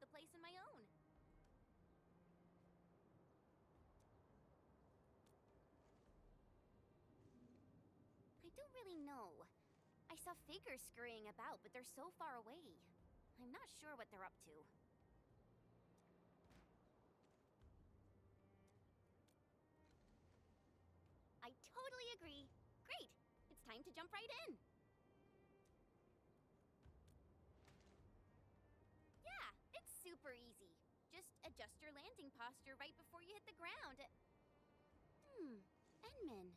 the place on my own. I don't really know. I saw figures scurrying about, but they're so far away. I'm not sure what they're up to. I totally agree. Great! It's time to jump right in! Yeah, it's super easy. Just adjust your landing posture right before you hit the ground. Enmin.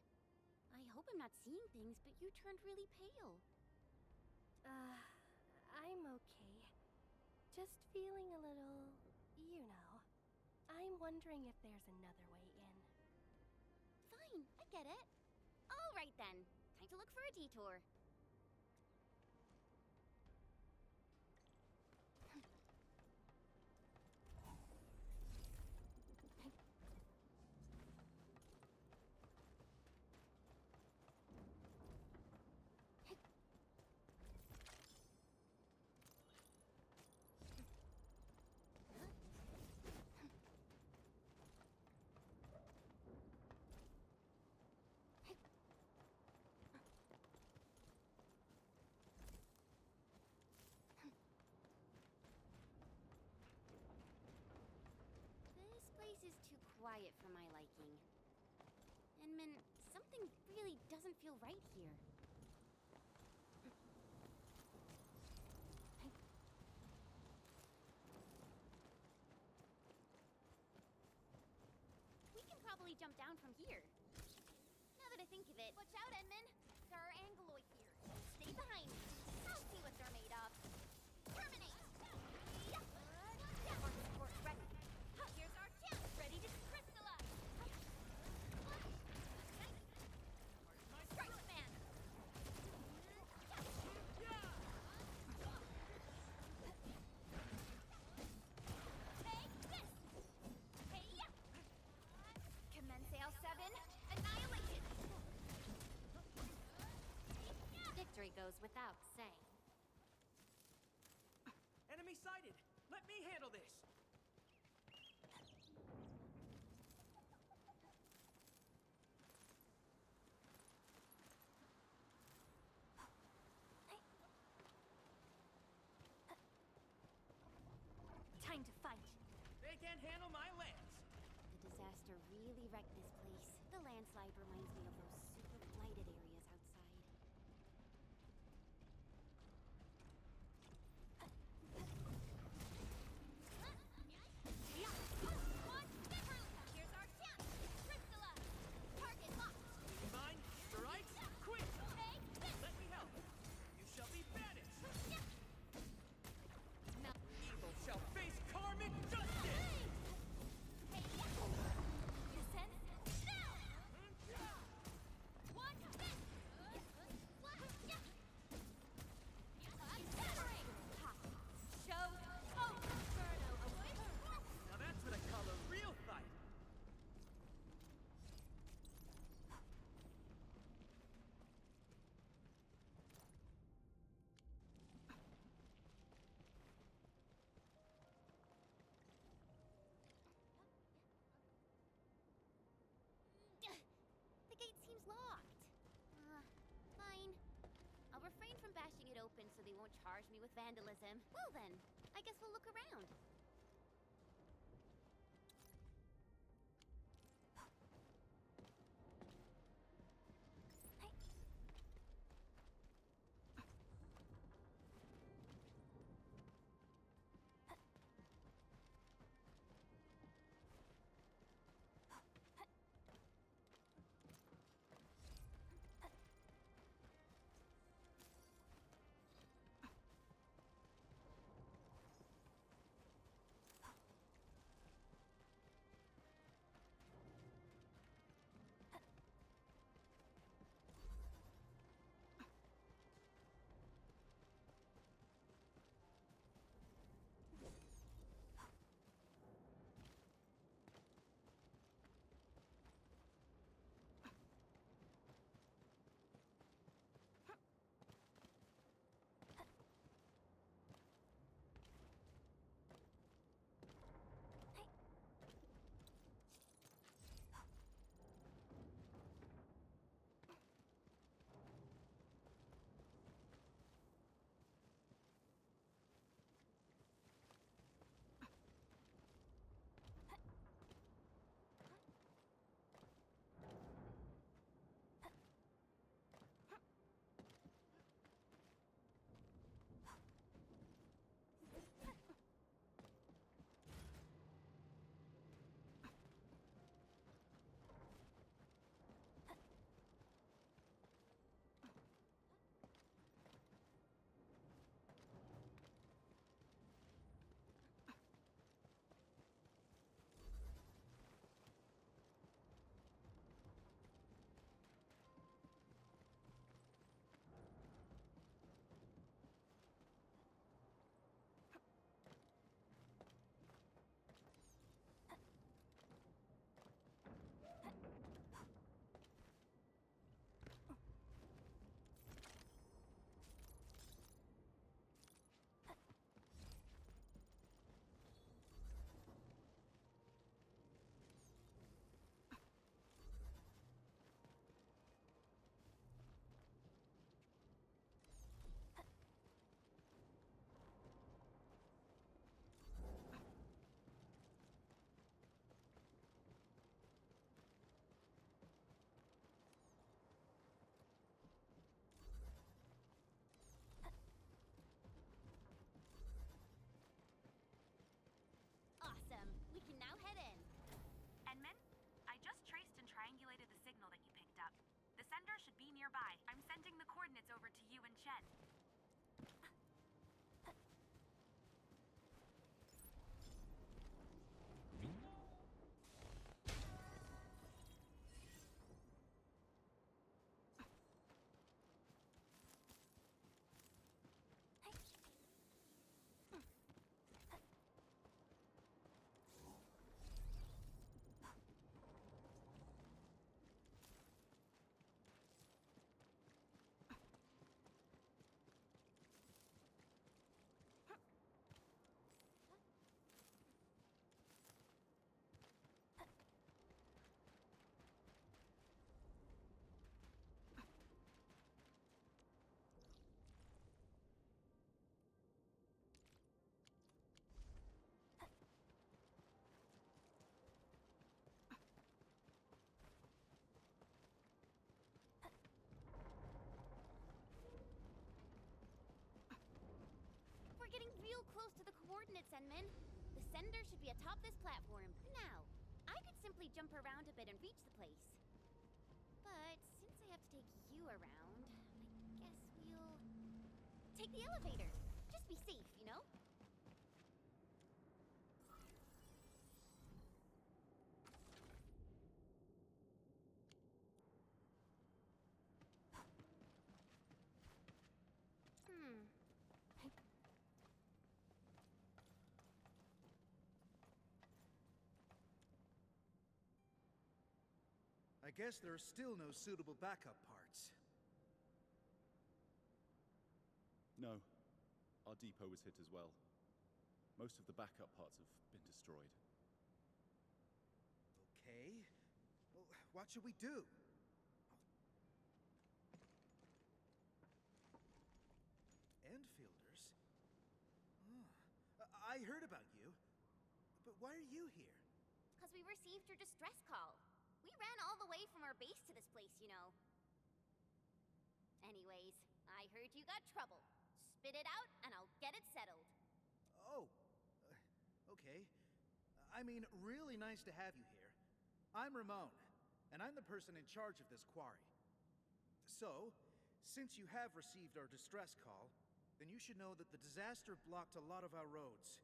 I hope I'm not seeing things, but you turned really pale. I'm okay. Just feeling a little, you know. I'm wondering if there's another way in. Fine, I get it. All right then, time to look for a detour. This place is too quiet for my liking. Enmin, something really doesn't feel right here. We can probably jump down from here. Now that I think of it, watch out, Enmin! There are Angloid here. Stay behind me. I'll see what they're made of. Terminate! Our support ready. Here's our chance, ready to crystallize! Strike man! Take this! Hey-ya! Commence L7, annihilation! Victory goes without saying. Enemy sighted! Let me handle this! Time to fight. They can't handle my lance! The disaster really wrecked this place. The landslide reminds me of those super blighted areas outside. Here's our chance! Crystallize! Target locked! Mine strikes quick! Take this! Let me help! You shall be banished! Melt. Evil shall face karmic justice! Descend now! One this! Show Inferno away! Now that's what I call a real fight! The gate seems locked. Fine. I'll refrain from bashing it open so they won't charge me with vandalism. Well then, I guess we'll look around. coordinates over to you and Chen. We're getting real close to the coordinates, Enman. The sender should be atop this platform. Now, I could simply jump around a bit and reach the place. But since I have to take you around, I guess we'll take the elevator. Just be safe, you know? I guess there are still no suitable backup parts. No. Our depot was hit as well. Most of the backup parts have been destroyed. Okay. Well, what should we do? Endfielders? Oh. I heard about you. But why are you here? Because we received your distress call. We ran all the way from our base to this place, you know. Anyways, I heard you got trouble. Spit it out, and I'll get it settled. Oh. Okay. I mean, really nice to have you here. I'm Ramon, and I'm the person in charge of this quarry. So, since you have received our distress call, then you should know that the disaster blocked a lot of our roads.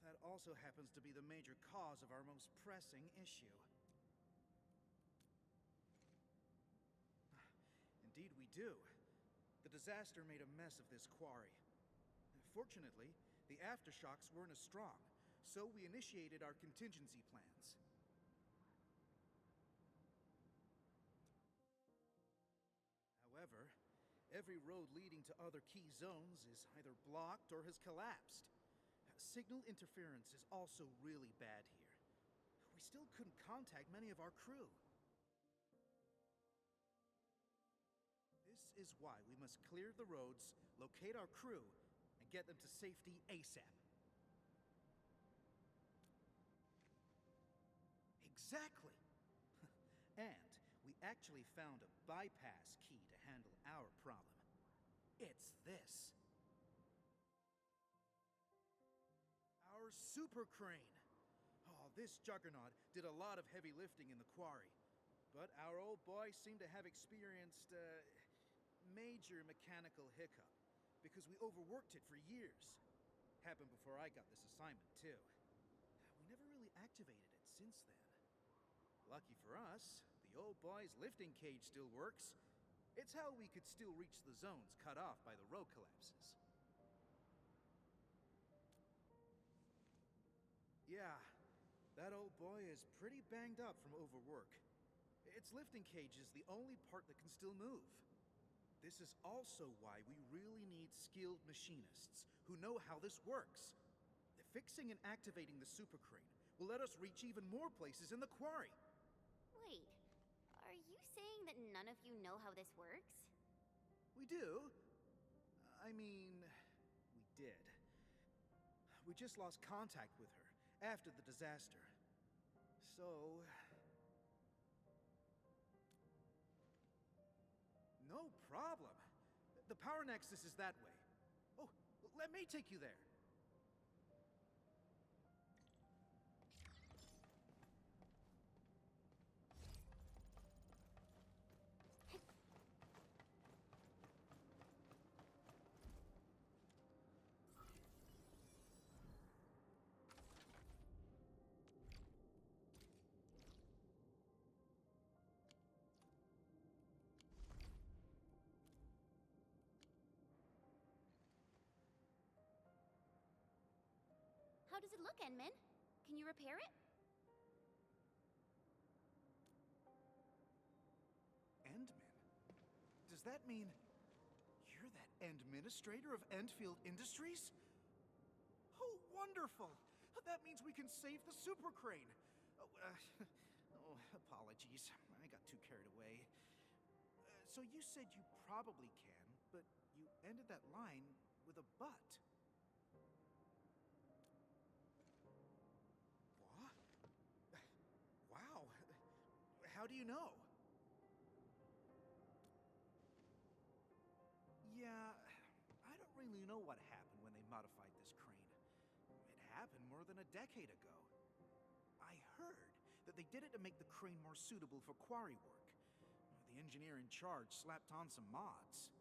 That also happens to be the major cause of our most pressing issue. Indeed we do. The disaster made a mess of this quarry. Fortunately, the aftershocks weren't as strong, so we initiated our contingency plans. However, every road leading to other key zones is either blocked or has collapsed. Signal interference is also really bad here. We still couldn't contact many of our crew. This is why we must clear the roads, locate our crew, and get them to safety ASAP. Exactly! And we actually found a bypass key to handle our problem. It's this. Our super crane. Oh, this juggernaut did a lot of heavy lifting in the quarry. But our old boy seemed to have experienced major mechanical hiccup because we overworked it for years. Happened before I got this assignment, too. We never really activated it since then. Lucky for us, the old boy's lifting cage still works. It's how we could still reach the zones cut off by the road collapses. Yeah, that old boy is pretty banged up from overwork. Its lifting cage is the only part that can still move. This is also why we really need skilled machinists who know how this works. Fixing and activating the super crane will let us reach even more places in the quarry. Wait, are you saying that none of you know how this works? We do. I mean, we did. We just lost contact with her after the disaster. So... No problem. The power nexus is that way. Oh, let me take you there. How does it look, Enmin? Can you repair it? Endman? Does that mean you're that administrator of Endfield Industries? Oh, wonderful! That means we can save the super crane. Oh, apologies. I got too carried away. So you said you probably can, but you ended that line with a but. What? Wow. How do you know? Yeah, I don't really know what happened when they modified this crane. It happened more than a decade ago. I heard that they did it to make the crane more suitable for quarry work. The engineer in charge slapped on some mods.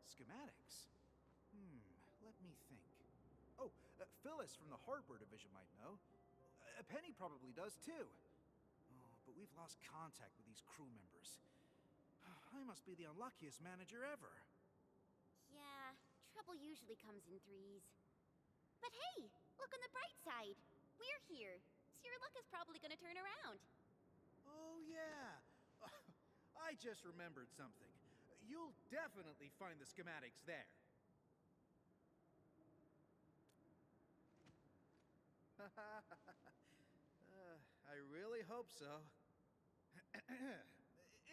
Schematics? Let me think. Oh, Phyllis from the hardware division might know. Penny probably does too. Oh, but we've lost contact with these crew members. I must be the unluckiest manager ever. Yeah, trouble usually comes in threes. But hey, look on the bright side. We're here, so your luck is probably gonna turn around. Oh, yeah. I just remembered something. You'll definitely find the schematics there. I really hope so.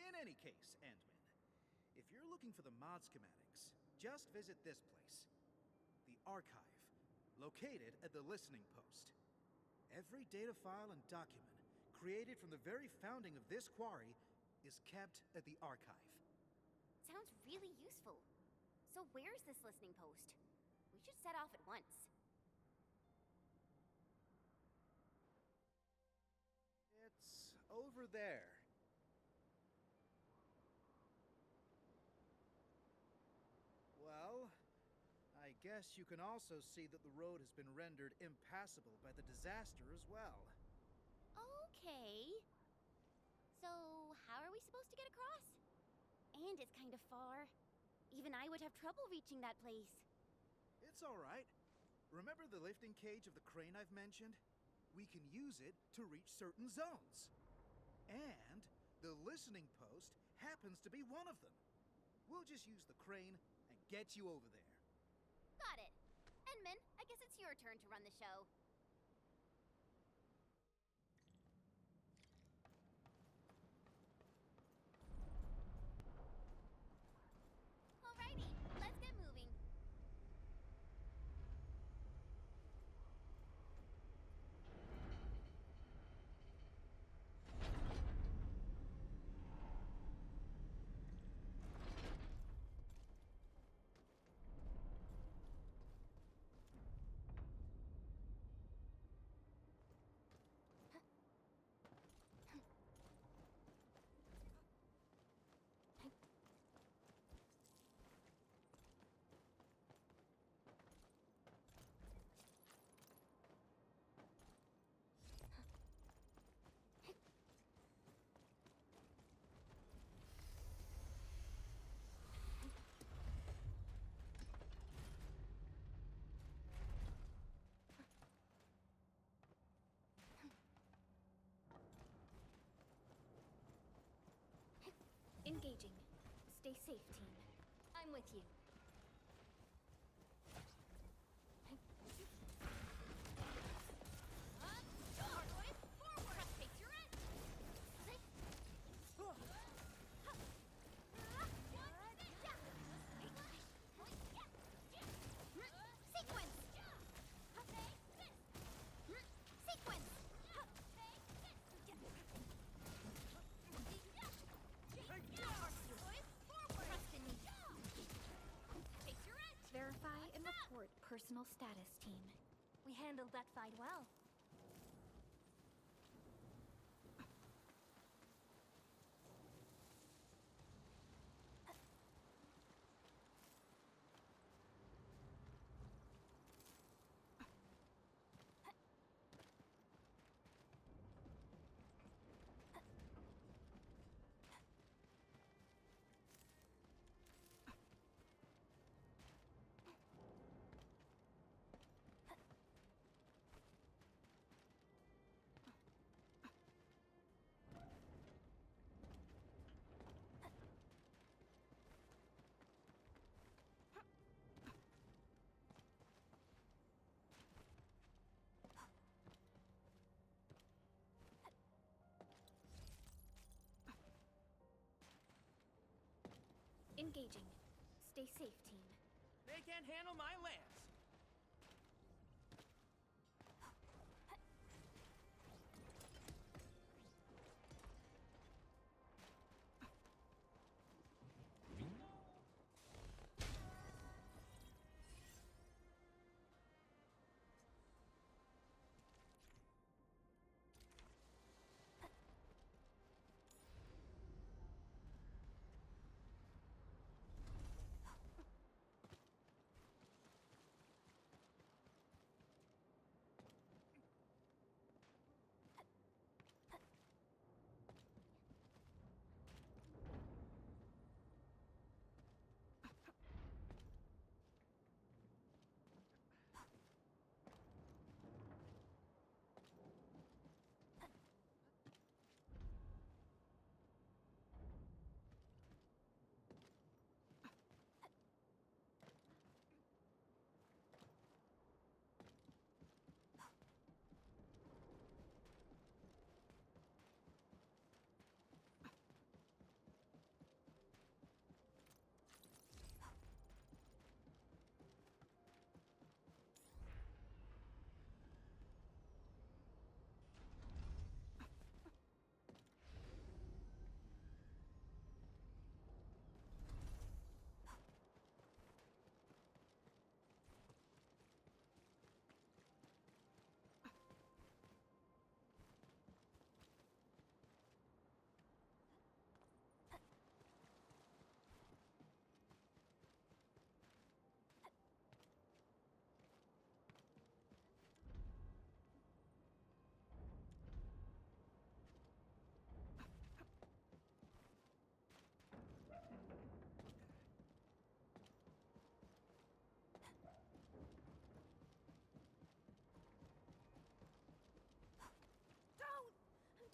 In any case, Endman, if you're looking for the mod schematics, just visit this place. The Archive, located at the Listening Post. Every data file and document created from the very founding of this quarry is kept at the Archive. Sounds really useful. So where's this listening post? We should set off at once. It's over there. Well, I guess you can also see that the road has been rendered impassable by the disaster as well. Okay. So, how are we supposed to get across? And it's kind of far. Even I would have trouble reaching that place. It's all right. Remember the lifting cage of the crane I've mentioned? We can use it to reach certain zones. And the listening post happens to be one of them. We'll just use the crane and get you over there. Got it. Enman, I guess it's your turn to run the show. Alrighty, let's get moving. Engaging. Stay safe, team. I'm with you. Verify and report personal status, team. We handled that fight well. Engaging. Stay safe, team. They can't handle my lance.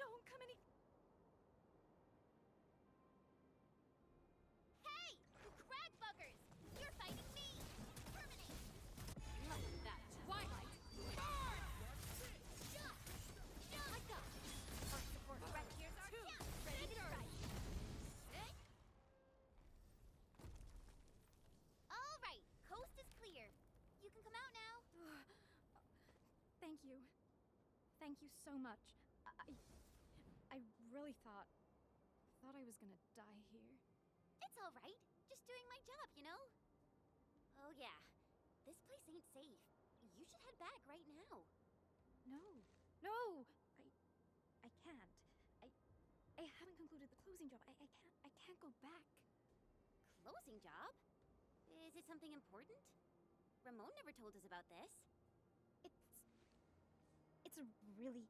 Don't come any. Hey! You crag buggers! You're fighting me! Terminate! Look at that twilight. Burn! Just like that! Our support right here too. Ready to strike. All right, coast is clear. You can come out now. Thank you. Thank you so much. I really thought I was gonna die here. It's all right. Just doing my job, you know? Oh, yeah. This place ain't safe. You should head back right now. No! I can't. I haven't concluded the closing job. I can't go back. Closing job? Is it something important? Ramon never told us about this. It's a really,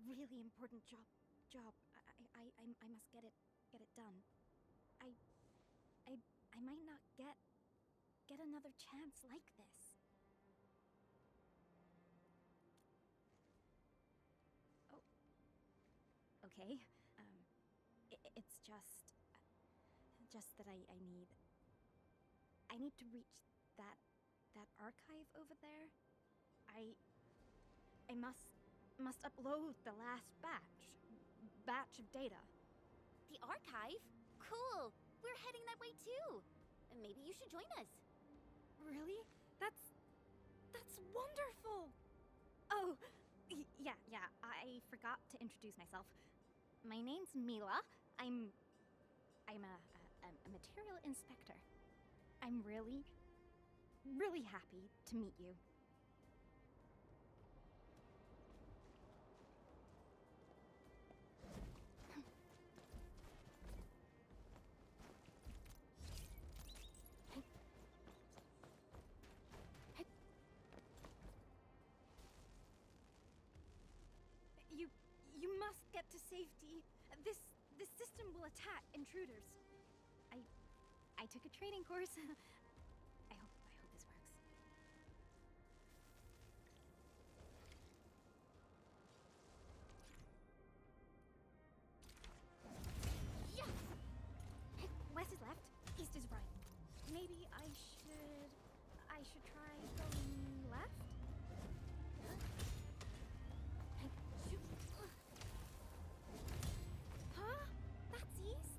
really important job. I must get it done. I might not get another chance like this. Oh. Okay. It's just that I need to reach that archive over there. I must upload the last batch of data. The archive? Cool. We're heading that way too. Maybe you should join us. Really? That's wonderful. Oh, yeah. I forgot to introduce myself. My name's Mila. I'm a material inspector. I'm really, really happy to meet you. You must get to safety. This system will attack intruders. I took a training course. I hope this works. Yeah. West is left, east is right. Maybe I should try going left? Huh? That's east?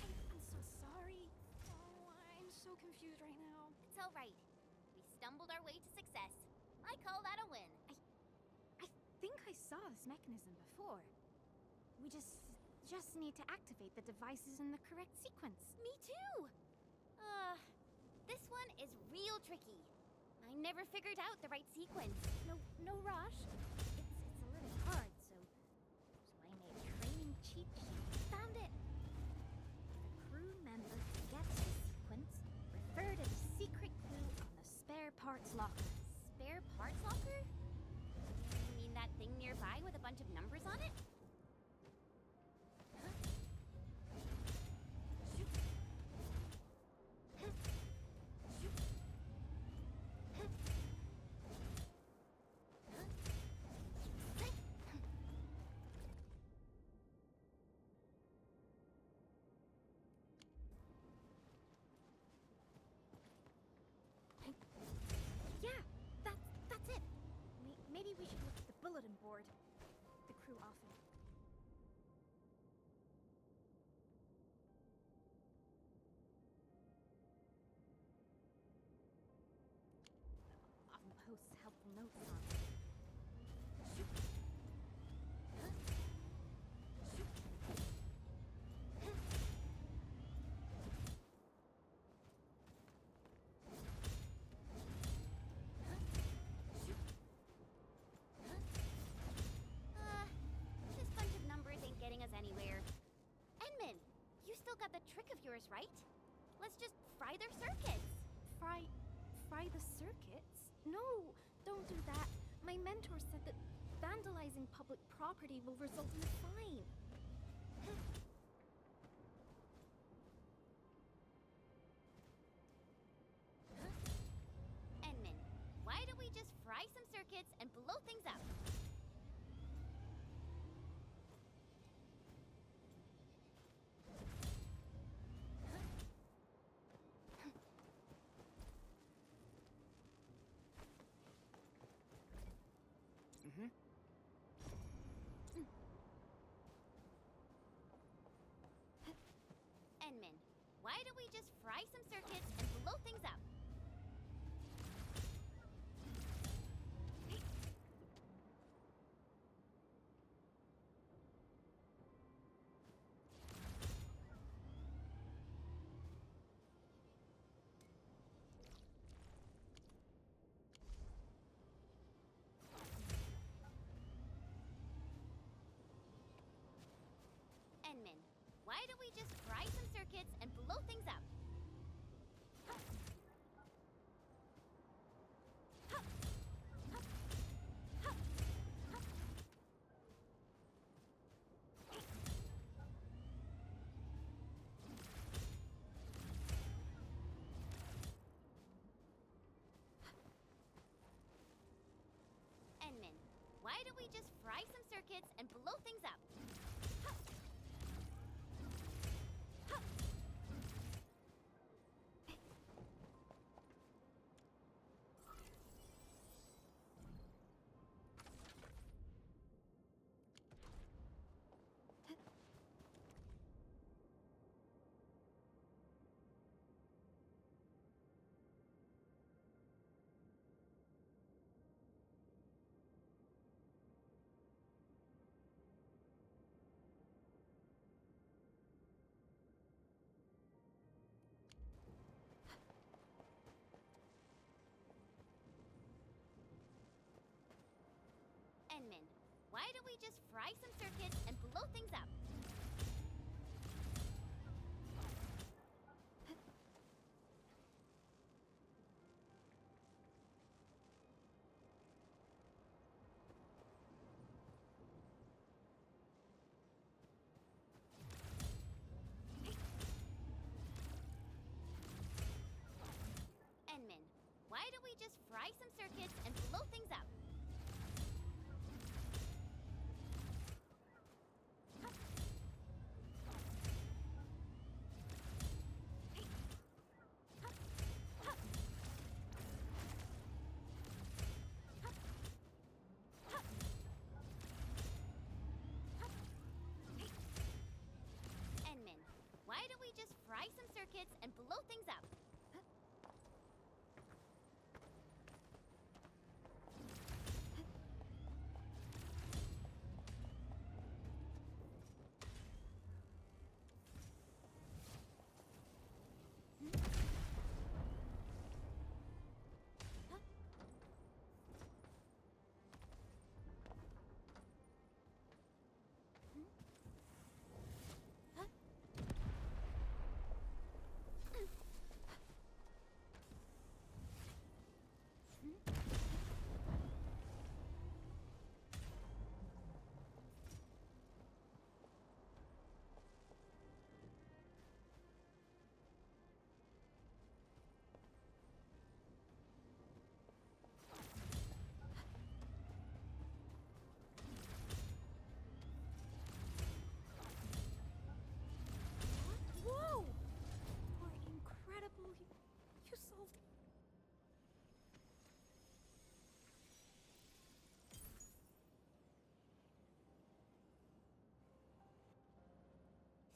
I'm so sorry. confused right now. It's all right. We stumbled our way to success. I call that a win. I think I saw this mechanism before. We just need to activate the devices in the correct sequence. Me too! This one is real tricky. I never figured out the right sequence. No rush. It's a little hard, so I made a training cheat sheet. Found it. If a crew member forgets the sequence, refer to the secret clue on the spare parts locker. Spare parts locker? You mean that thing nearby with a bunch of numbers on it? Yeah, that's it. Maybe we should look at the bulletin board. The crew often. Often posts helpful notes on. This bunch of numbers ain't getting us anywhere. Enman, you still got the trick of yours, right? Let's just fry their circuits. Fry the circuits? No, don't do that. My mentor said that vandalizing public property will result in a fine. Enman, why don't we just fry some circuits and blow things up? Enman, why don't we just fry some circuits and blow things up? Enman, why don't we just fry some circuits and blow things up? Enman, why don't we just fry some circuits and blow things up? Enman, why don't we just fry some circuits and blow things up? Enman, why don't we just fry some circuits and blow things up? Enman, why don't we just fry some circuits and blow things up?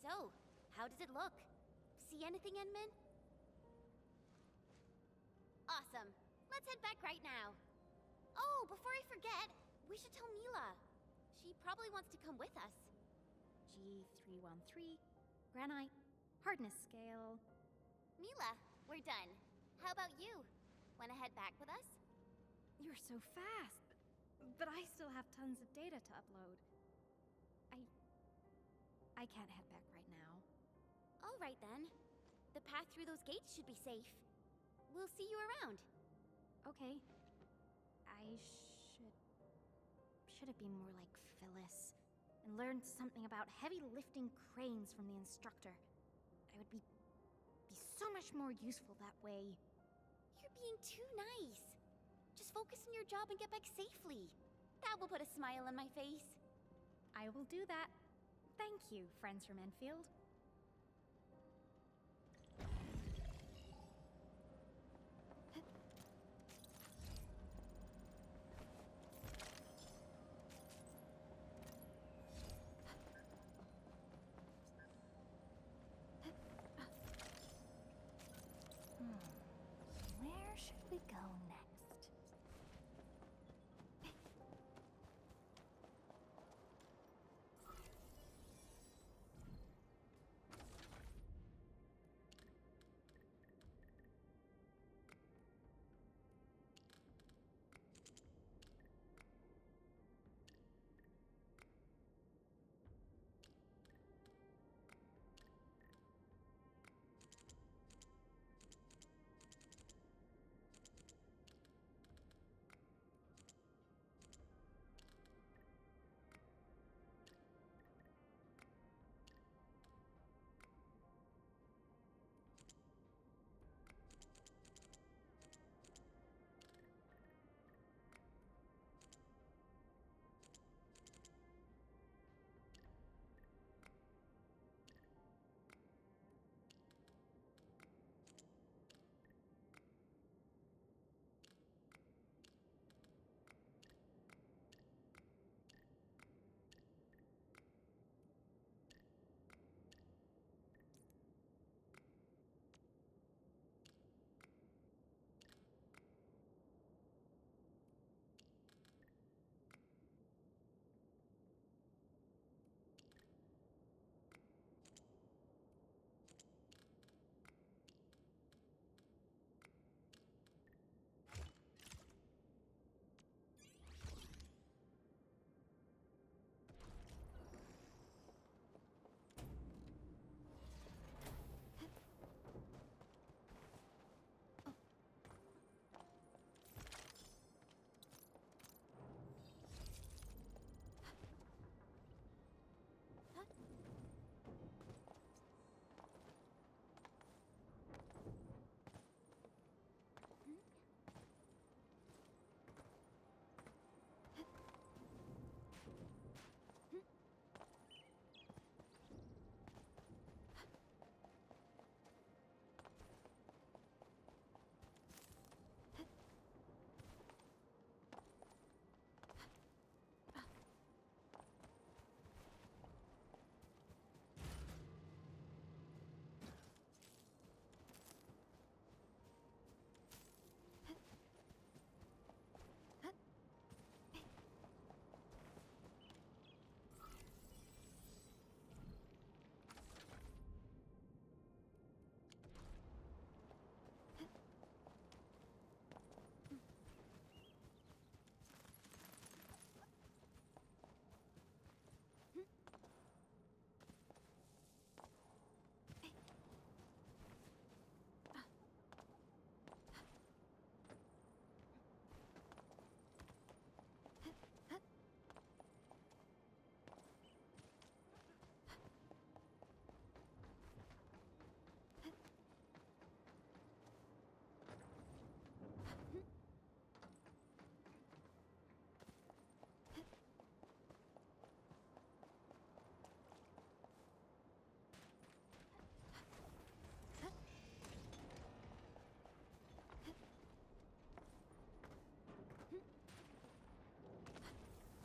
So, how does it look? See anything, Enman? Awesome. Let's head back right now. Oh, before I forget, we should tell Mila. She probably wants to come with us. G313, granite, hardness scale. Mila, we're done. How about you? Wanna head back with us? You're so fast, but I still have tons of data to upload. I can't head back right now. All right then. The path through those gates should be safe. We'll see you around. Okay. Should have been more like Phyllis and learned something about heavy lifting cranes from the instructor. I would be so much more useful that way. You're being too nice. Just focus on your job and get back safely. That will put a smile on my face. I will do that. Thank you, friends from Endfield. Where should we go next?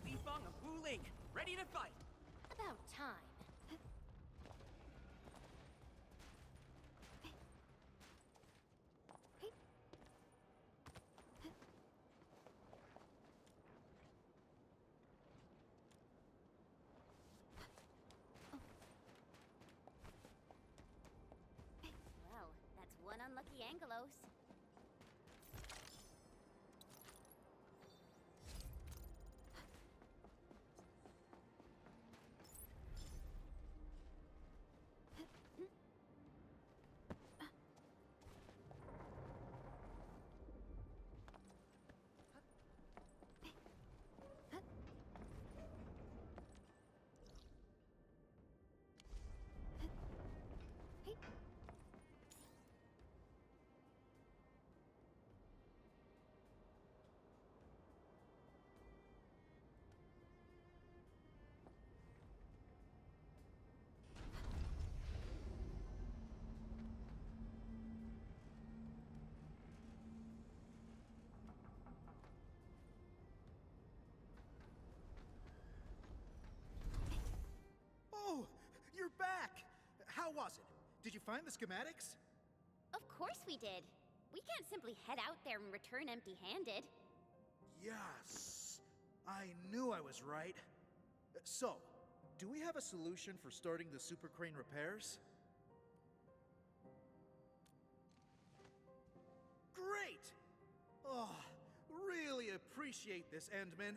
Li Feng of Wu Ling, ready to fight. About time. close. Oh, you're back! How was it? Did you find the schematics? Of course we did. We can't simply head out there and return empty-handed. Yes! I knew I was right. So, do we have a solution for starting the super crane repairs? Great! Oh, really appreciate this, Endman.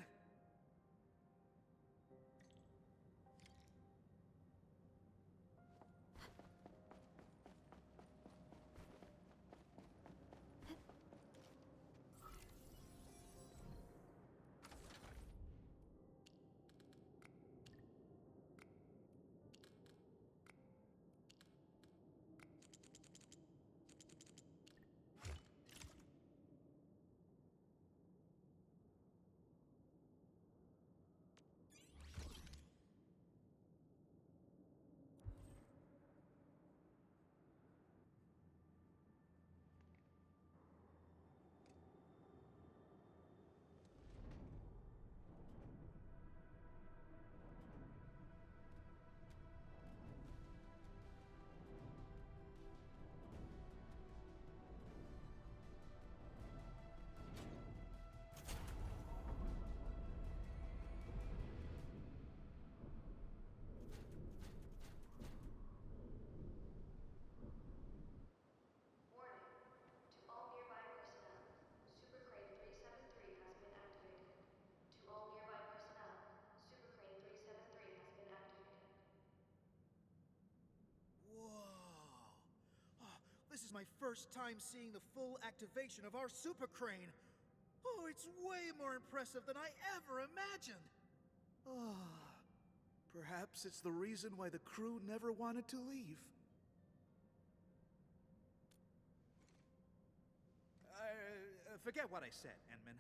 This is my first time seeing the full activation of our super crane. Oh, it's way more impressive than I ever imagined. Perhaps it's the reason why the crew never wanted to leave. Forget what I said, Endman.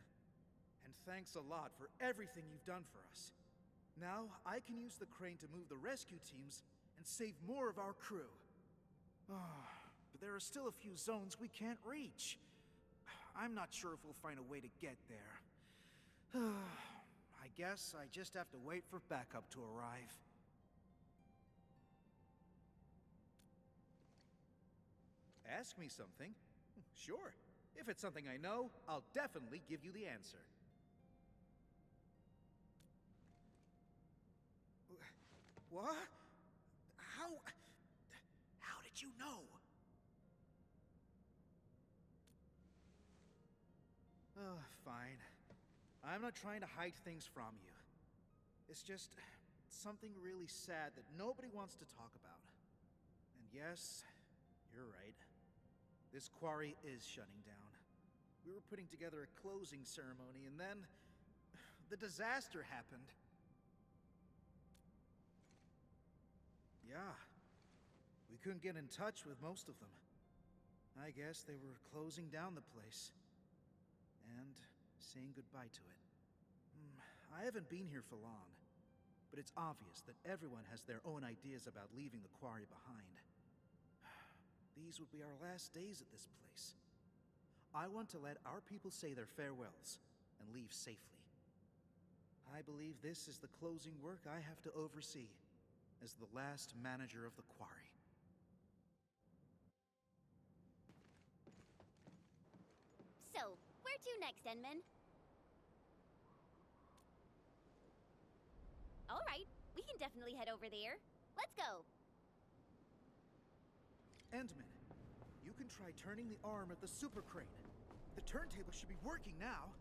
And thanks a lot for everything you've done for us. Now, I can use the crane to move the rescue teams and save more of our crew. But there are still a few zones we can't reach. I'm not sure if we'll find a way to get there. I guess I just have to wait for backup to arrive. Ask me something. Sure. If it's something I know, I'll definitely give you the answer. What? How did you know? Oh, fine. I'm not trying to hide things from you. It's just something really sad that nobody wants to talk about. And yes, you're right. This quarry is shutting down. We were putting together a closing ceremony, and then the disaster happened. Yeah. We couldn't get in touch with most of them. I guess they were closing down the place. And saying goodbye to it. I haven't been here for long, but it's obvious that everyone has their own ideas about leaving the quarry behind. These would be our last days at this place. I want to let our people say their farewells and leave safely. I believe this is the closing work I have to oversee as the last manager of the quarry. So, where to next, Endman? All right, we can definitely head over there. Let's go. Endman, you can try turning the arm of the super crane. The turntable should be working now.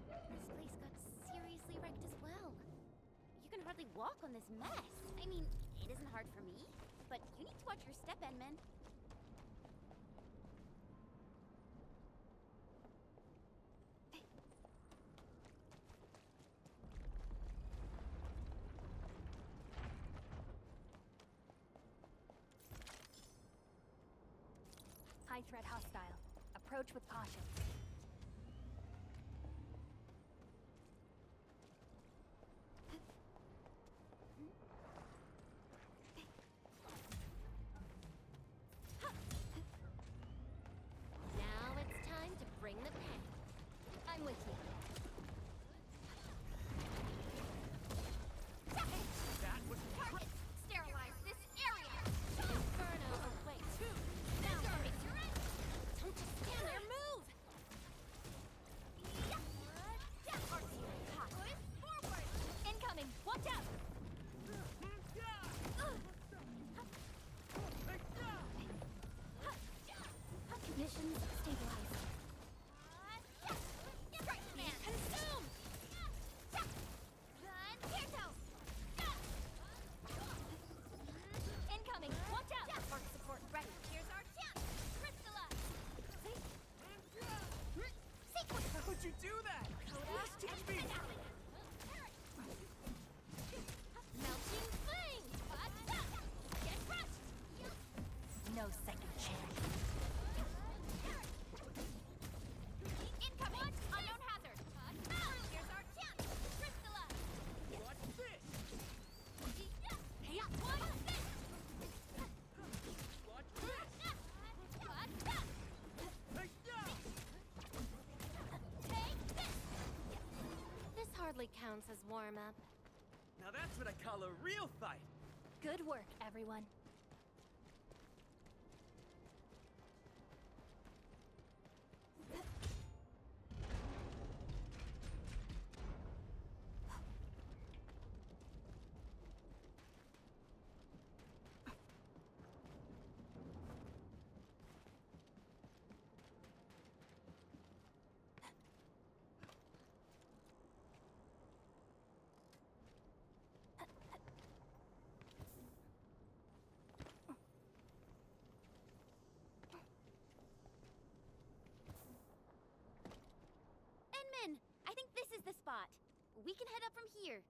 This place got seriously wrecked as well. You can hardly walk on this mess. I mean, it isn't hard for me, but you need to watch your step, Endman. High threat hostile. Approach with caution. Now it's time to bring the pain. I'm with you. That was Target! Sterilize this area! Inferno awaits! Now face your end! Don't just stand there, move! Forward! Incoming! Watch out! Conditions stabilized. Consume! Incoming! Watch out! Arc support ready. Here's our chance! Crystallize! Sequence! How would you do that? Please teach me. Melting flame! Get crushed! No second chance. Incoming! Unknown hazard! Here's our chance! Crystallize! What's this? Hey, one! Watch this. Hey, yeah. Take this! This hardly counts as warm-up. Now that's what I call a real fight. Good work, everyone. Endman! I think this is the spot. We can head up from here.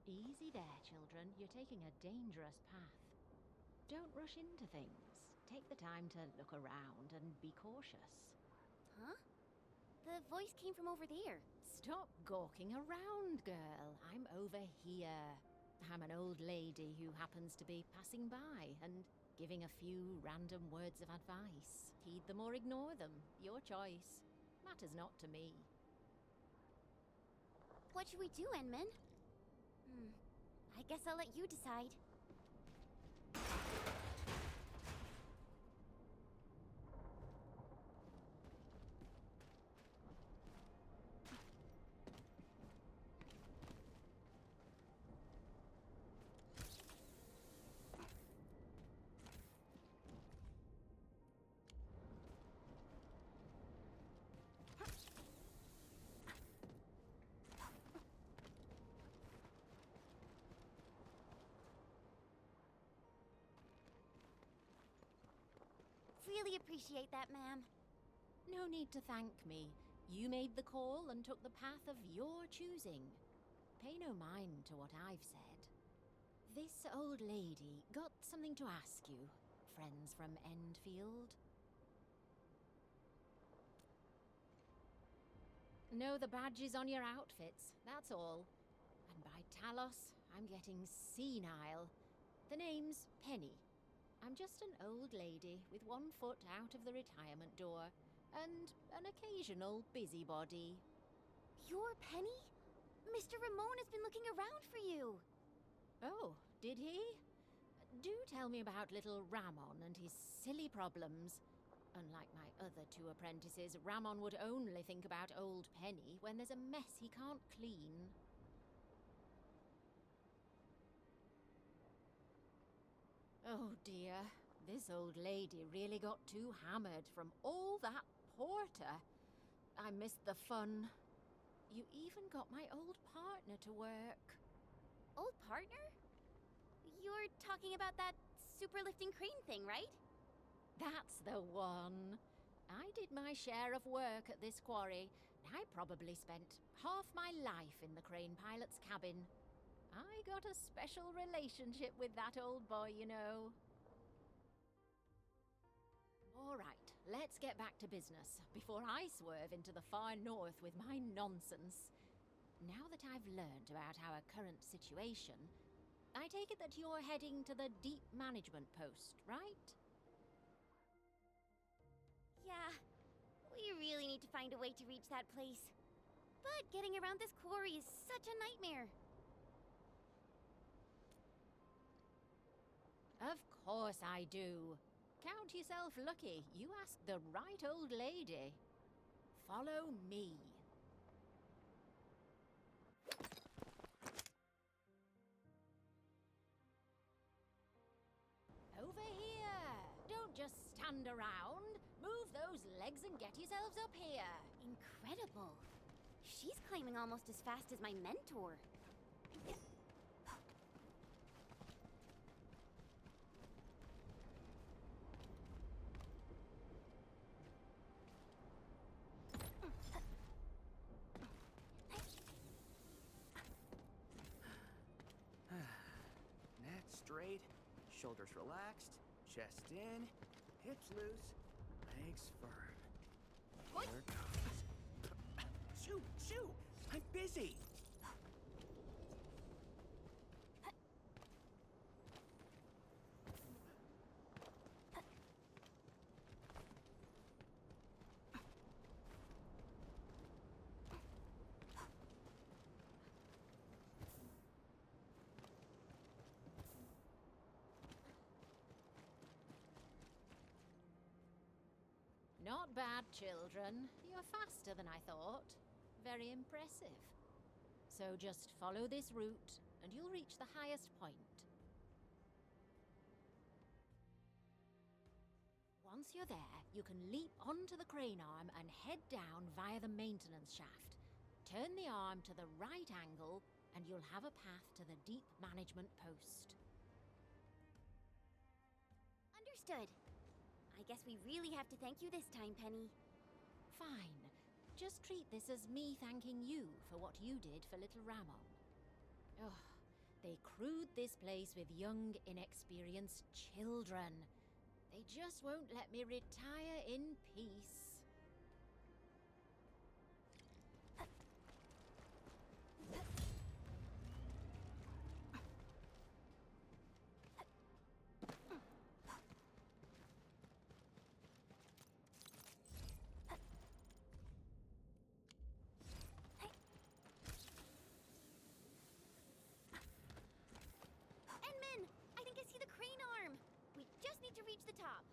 Easy there, children. You're taking a dangerous path. Don't rush into things. Take the time to look around and be cautious. Huh? The voice came from over there. Stop gawking around, girl. I'm over here. I'm an old lady who happens to be passing by and giving a few random words of advice. Heed them or ignore them. Your choice. Matters not to me. What should we do, Endman? I guess I'll let you decide. Really appreciate that, ma'am. No need to thank me. You made the call and took the path of your choosing. Pay no mind to what I've said. This old lady got something to ask you, friends from Endfield. Know the badges on your outfits, that's all. And by Talos, I'm getting senile. The name's Penny. I'm just an old lady with one foot out of the retirement door and an occasional busybody. You're Penny? Mr. Ramon has been looking around for you. Oh, did he? Do tell me about little Ramon and his silly problems. Unlike my other two apprentices, Ramon would only think about old Penny when there's a mess he can't clean. Oh dear, this old lady really got too hammered from all that porter. I missed the fun. You even got my old partner to work. Old partner? You're talking about that super lifting crane thing, right? That's the one. I did my share of work at this quarry. I probably spent half my life in the crane pilot's cabin. I got a special relationship with that old boy, you know. All right, let's get back to business before I swerve into the far north with my nonsense. Now that I've learned about our current situation, I take it that you're heading to the deep management post, right? Yeah, we really need to find a way to reach that place. But getting around this quarry is such a nightmare. Of course I do. Count yourself lucky. You asked the right old lady. Follow me. Over here. Don't just stand around. Move those legs and get yourselves up here. Incredible. She's climbing almost as fast as my mentor. Neck straight, shoulders relaxed, chest in, hips loose, legs firm. Here it goes. Shoo! Shoo! I'm busy! Not bad, children. You're faster than I thought. Very impressive. So just follow this route, and you'll reach the highest point. Once you're there, you can leap onto the crane arm and head down via the maintenance shaft. Turn the arm to the right angle, and you'll have a path to the deep management post. Understood. I guess we really have to thank you this time, Penny. Fine. Just treat this as me thanking you for what you did for little Ramon. Oh, they crewed this place with young, inexperienced children. They just won't let me retire in peace. To reach the top.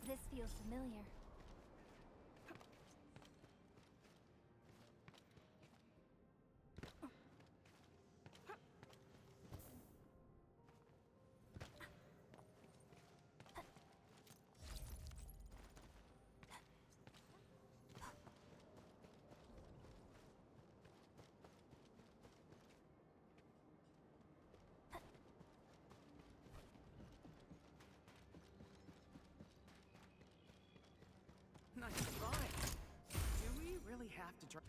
This feels familiar. have to try.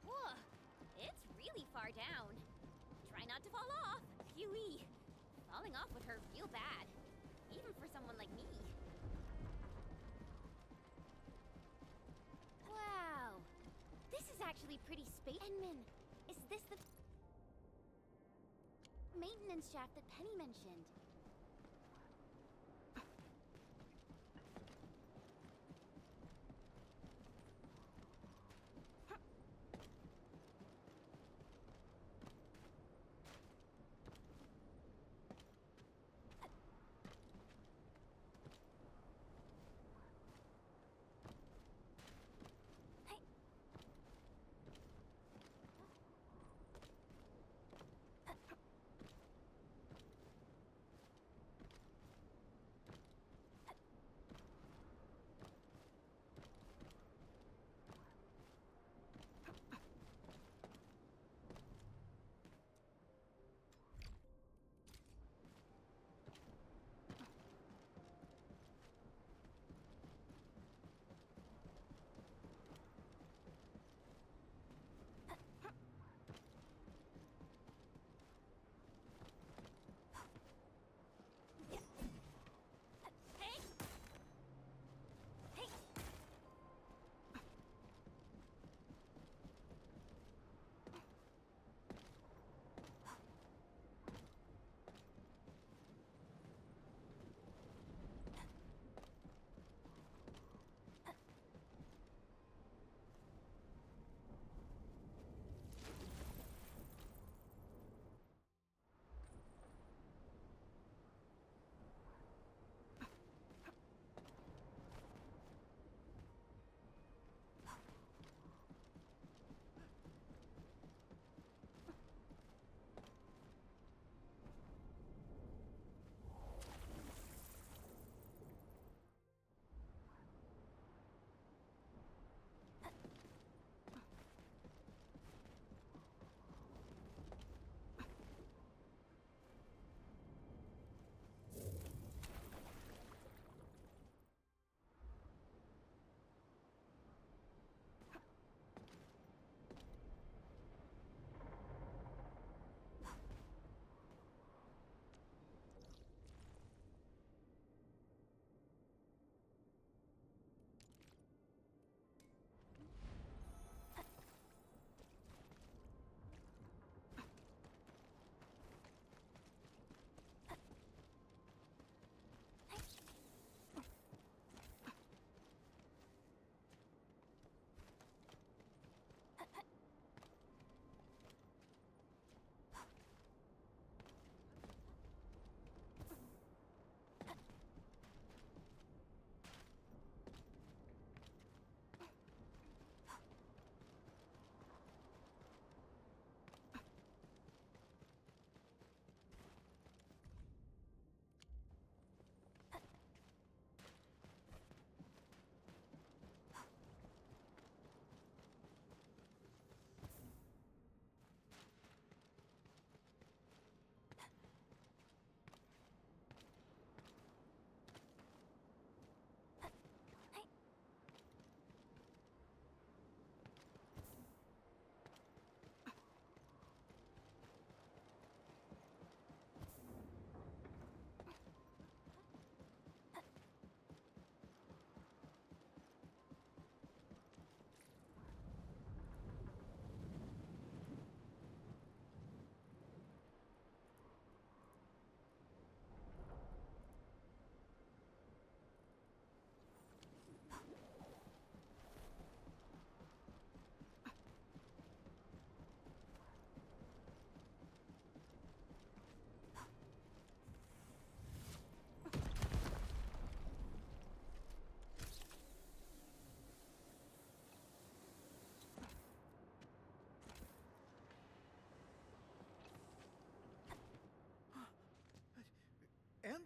Whoa, it's really far down. Try not to fall off. Phew-wee. Falling off would hurt real bad, even for someone like me. Wow, this is actually pretty Enman, is this the maintenance shaft that Penny mentioned?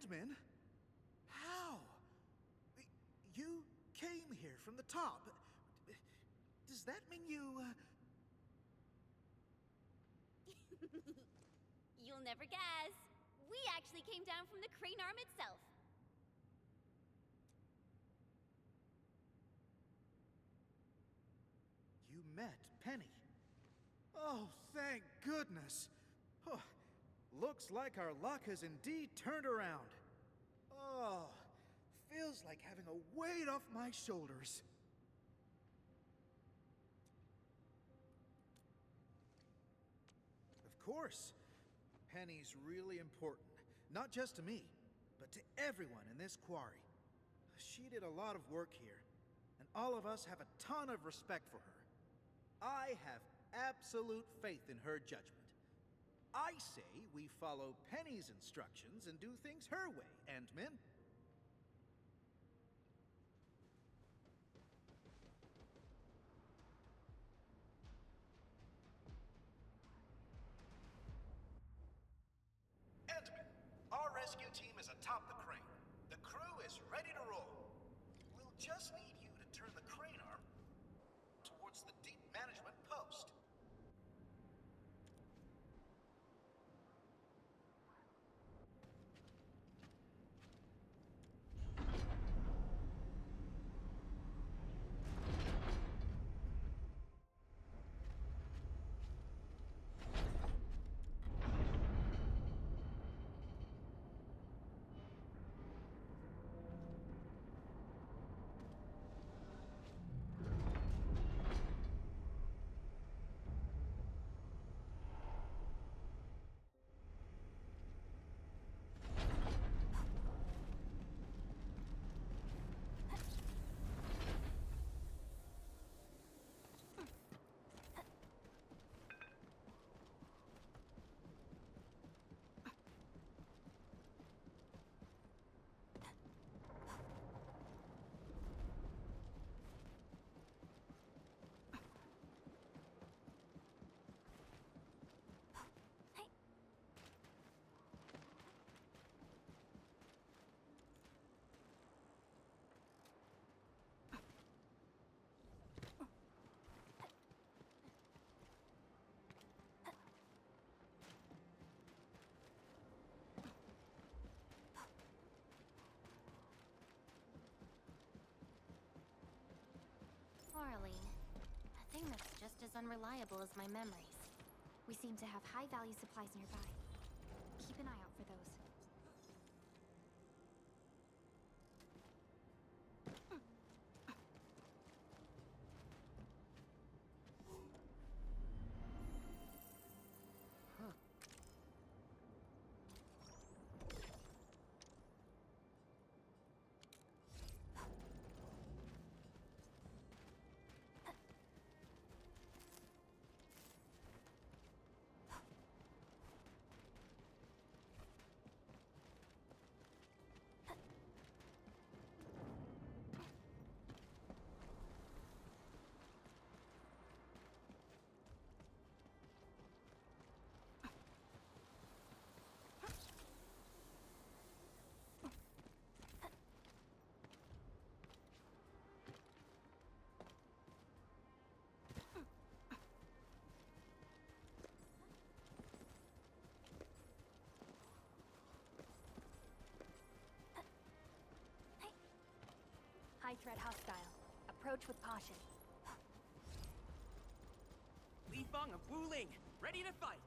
Endman? How? You came here from the top. Does that mean you, You'll never guess. We actually came down from the crane arm itself. You met Penny? Oh, thank goodness. Oh, looks like our luck has indeed turned around. Oh, feels like having a weight off my shoulders. Of course, Penny's really important. Not just to me, but to everyone in this quarry. She did a lot of work here, and all of us have a ton of respect for her. I have absolute faith in her judgment. I say we follow Penny's instructions and do things her way, Endman. Endman, our rescue team is atop the crane. The crew is ready to roll. We'll just need you to turn the crane arm towards the deep management post. Arlene, a thing that's just as unreliable as my memories. We seem to have high-value supplies nearby. Keep an eye out for those. High threat hostile. Approach with caution. Li Feng of Wu Ling, ready to fight.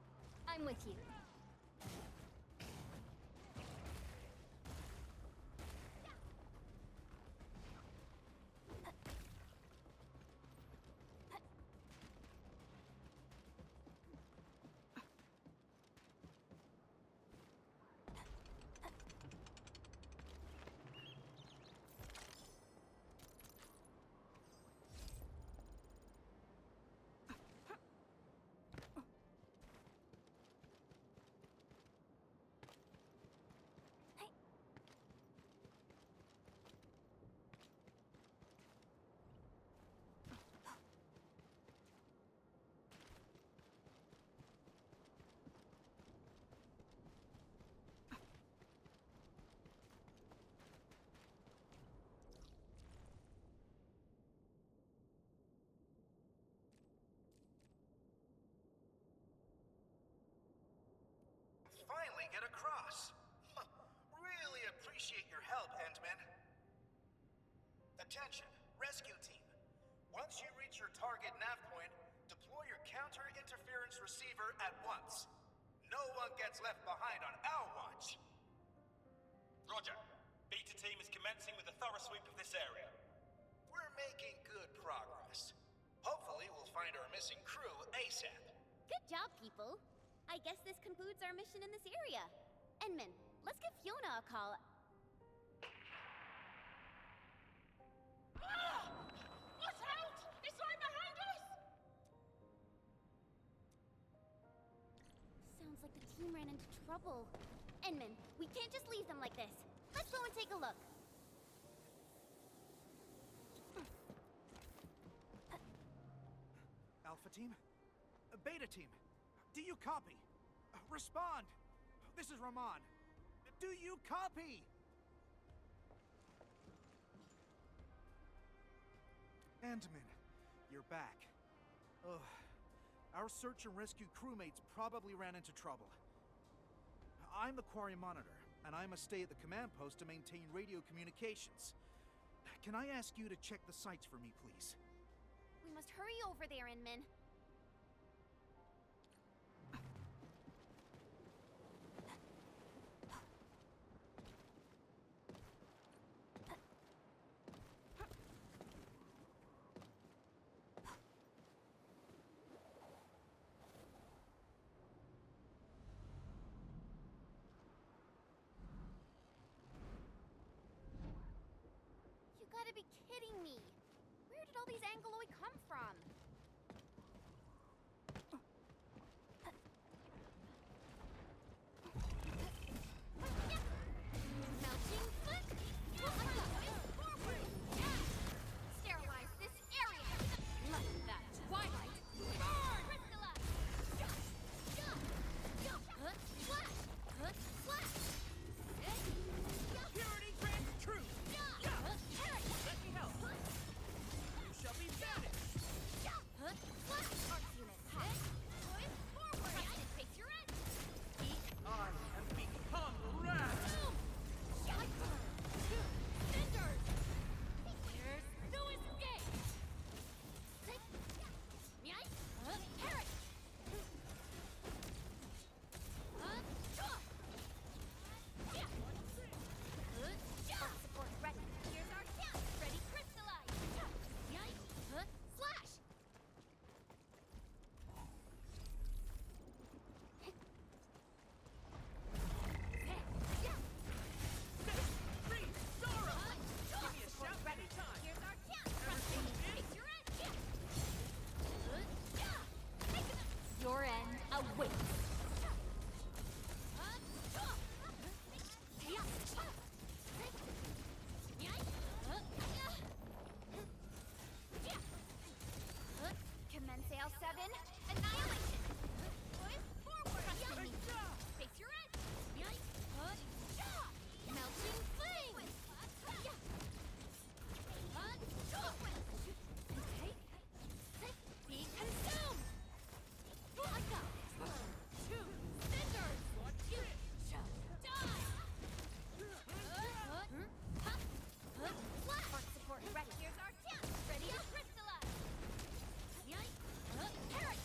I'm with you. Attention, rescue team. Once you reach your target nav point, deploy your counter-interference receiver at once. No one gets left behind on our watch. Roger. Beta team is commencing with a thorough sweep of this area. We're making good progress. Hopefully we'll find our missing crew ASAP. Good job, people. I guess this concludes our mission in this area. Enman, let's give Fiona a call. Watch out! It's right behind us! Sounds like the team ran into trouble. Enman, we can't just leave them like this. Let's go and take a look. Alpha team? Beta team? Do you copy? Respond! This is Rahman. Do you copy? Andman, you're back. Ugh. Our search and rescue crewmates probably ran into trouble. I'm the quarry monitor, and I must stay at the command post to maintain radio communications. Can I ask you to check the sites for me, please? We must hurry over there, Enman. You gotta be kidding me! Where did all these Angoloi come from? Melting foot! Forward! Sterilize this area! Look at that twilight! Burn! Crystallize! Flash! Flash! Purity grants truth! Let me help! You shall be banished! Arts unit, hot! Forward! President, face your end! I have become wrath! Cinders! There's no escape! Parrot! Support ready. Here's our chance. Ready, crystallize. Slash! Free! Zora! Give me a shout anytime! Here's our chance. Face your end. Your end awaits. Commence L7. Annihilation. Forward. Face your end. Melting flame. Be consumed. Two scissors. Die. Flash. Support ready. Here's our chance. Ready to crystallize. Parrot.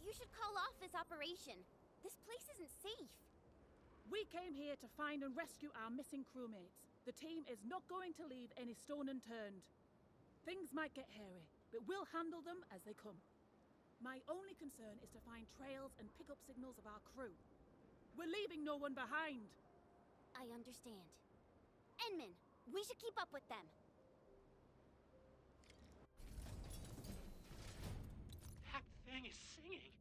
You should call off this operation. This place isn't safe. We came here to find and rescue our missing crewmates. The team is not going to leave any stone unturned. Things might get hairy, but we'll handle them as they come. My only concern is to find trails and pick up signals of our crew. We're leaving no one behind. I understand. Enman, we should keep up with them. That thing is singing.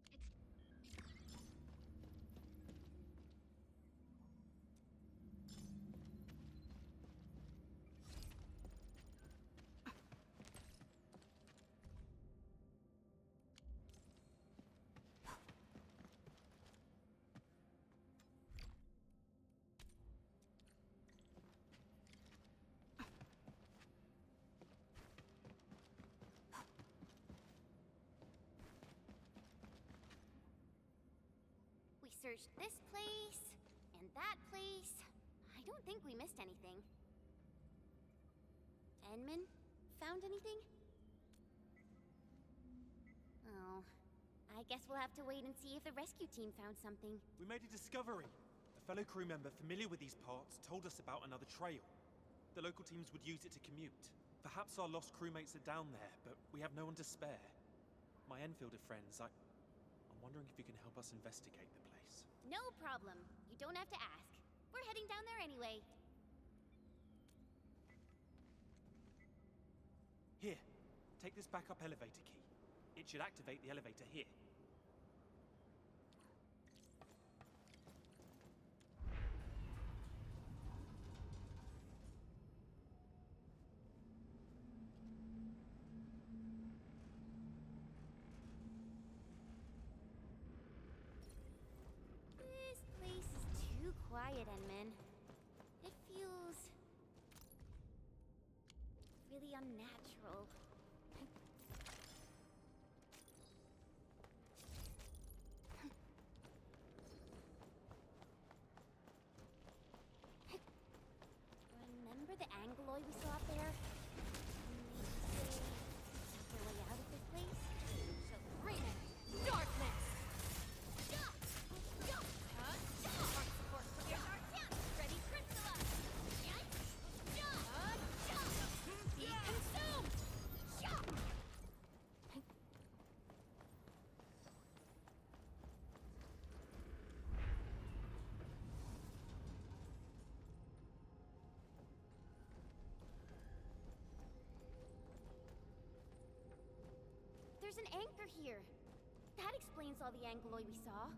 We searched this place and that place. I don't think we missed anything. Enman? Found anything? Oh, I guess we'll have to wait and see if the rescue team found something. We made a discovery. A fellow crew member familiar with these parts told us about another trail. The local teams would use it to commute. Perhaps our lost crewmates are down there, but we have no one to spare. My Enfielder friends, I'm wondering if you can help us investigate the place. No problem. You don't have to ask. We're heading down there anyway. Here, take this backup elevator key. It should activate the elevator here. This place is too quiet, Enman. It feels really unnatural. Remember the Angloy we saw up there? Maybe take their way out of this place? So bring it! Darkness! Ready, Priscilla! Be consumed! There's an anchor here. That explains all the Angloy we saw.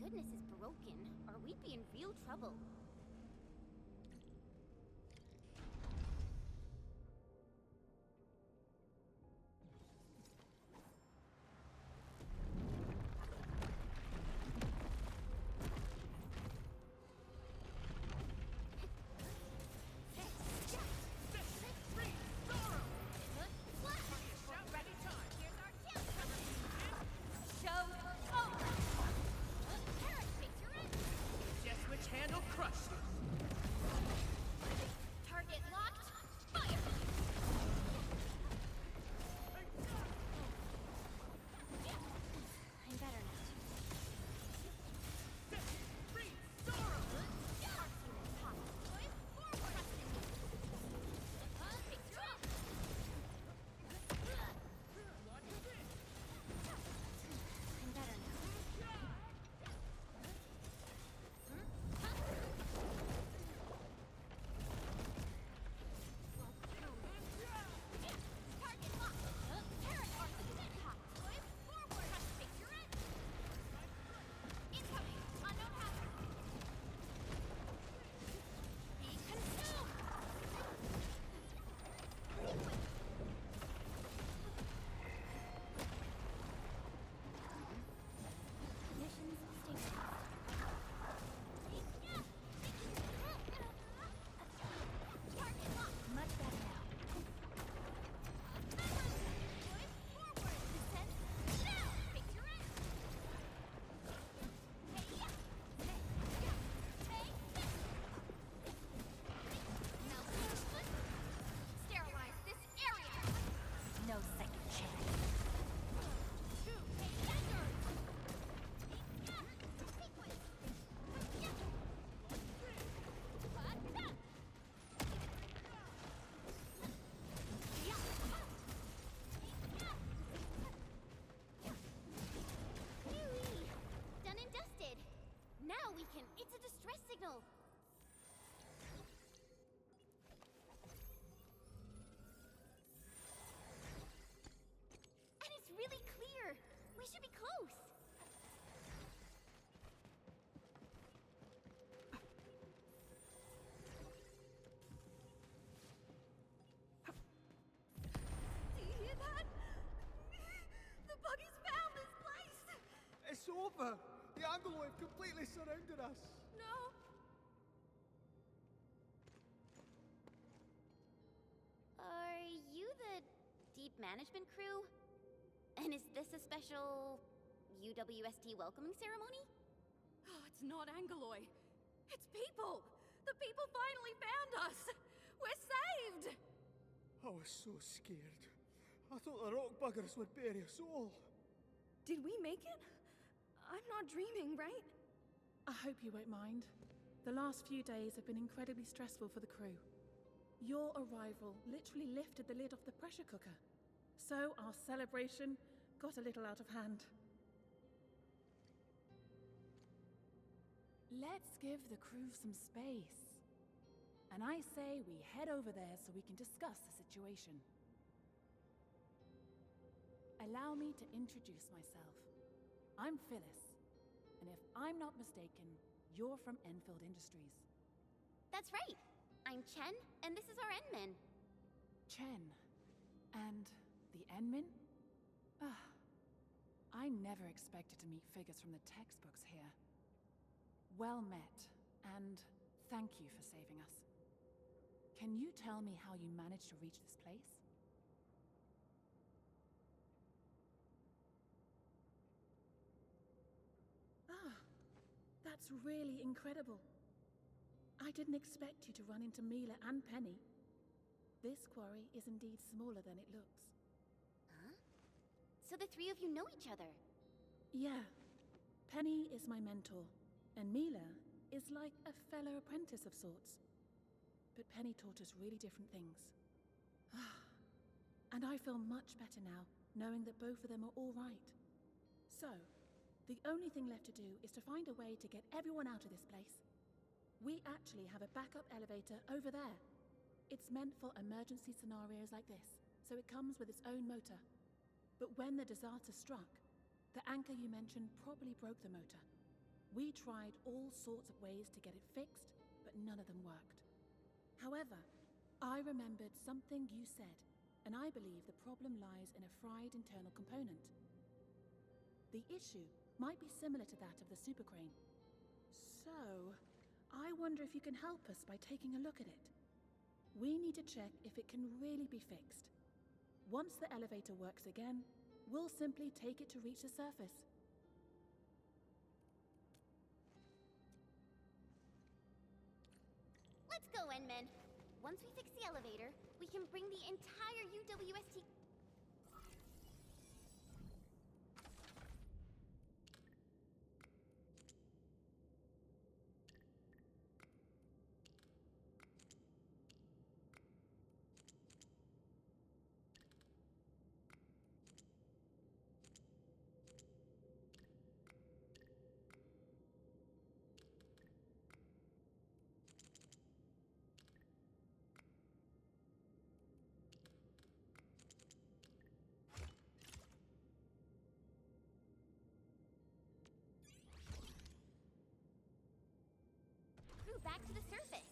Thank goodness it's broken, or we'd be in real trouble. Guess which hand will crush you? Target locked. Fire! I'm better now. I'm better now. Target locked. Carrot arc set hot. Forward. Fix your end. Incoming. Unknown hazard. Be consumed. Conditions stabilized. Target locked. Much better now. Forward. Descent. Down. Fix your end. Hey, yeah. Hey, yeah. Hey, this. Now, foot. Sterilize this area. No second chance. Two. Hey, dagger. Yeah. Sequence. Yeah. Cut that. Yeah. Phew-wee. Done and dusted. Now we can. It's a distress signal. And it's really clear. We should be close. Do you hear that? The buggy's found this place. It's over! The Angloy have completely surrounded us! No. Are you the deep management crew? And is this a special UWST welcoming ceremony? Oh, it's not Angloy. It's people! The people finally found us! We're saved! I was so scared. I thought the rock buggers would bury us all. Did we make it? I'm not dreaming, right? I hope you won't mind. The last few days have been incredibly stressful for the crew. Your arrival literally lifted the lid off the pressure cooker. So our celebration got a little out of hand. Let's give the crew some space. And I say we head over there so we can discuss the situation. Allow me to introduce myself. I'm Phyllis, and if I'm not mistaken, you're from Endfield Industries. That's right. I'm Chen, and this is our Enman. Chen. And the Enman? I never expected to meet figures from the textbooks here. Well met, and thank you for saving us. Can you tell me how you managed to reach this place? That's really incredible. I didn't expect you to run into Mila and Penny. This quarry is indeed smaller than it looks. Huh? So the three of you know each other? Yeah. Penny is my mentor, and Mila is like a fellow apprentice of sorts. But Penny taught us really different things. And I feel much better now, knowing that both of them are all right. So, the only thing left to do is to find a way to get everyone out of this place. We actually have a backup elevator over there. It's meant for emergency scenarios like this, so it comes with its own motor. But when the disaster struck, the anchor you mentioned probably broke the motor. We tried all sorts of ways to get it fixed, but none of them worked. However, I remembered something you said, and I believe the problem lies in a fried internal component. The issue might be similar to that of the super crane. So, I wonder if you can help us by taking a look at it. We need to check if it can really be fixed. Once the elevator works again, we'll simply take it to reach the surface. Let's go, Enman. Once we fix the elevator, we can bring the entire UWST... back to the surface.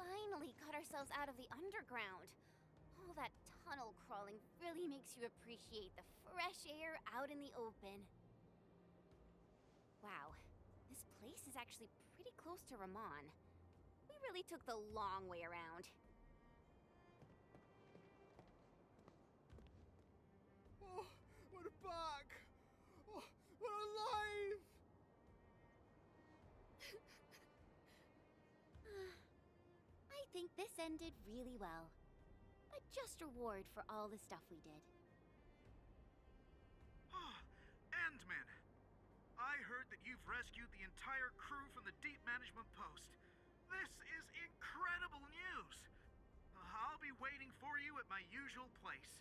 Finally got ourselves out of the underground. All that tunnel crawling really makes you appreciate the fresh air out in the open. Wow, this place is actually pretty close to Ramon. We really took the long way around. Oh, we're back! Oh, we're alive! I think this ended really well. A just reward for all the stuff we did. Endman! I heard that you've rescued the entire crew from the deep management post. This is incredible news! I'll be waiting for you at my usual place.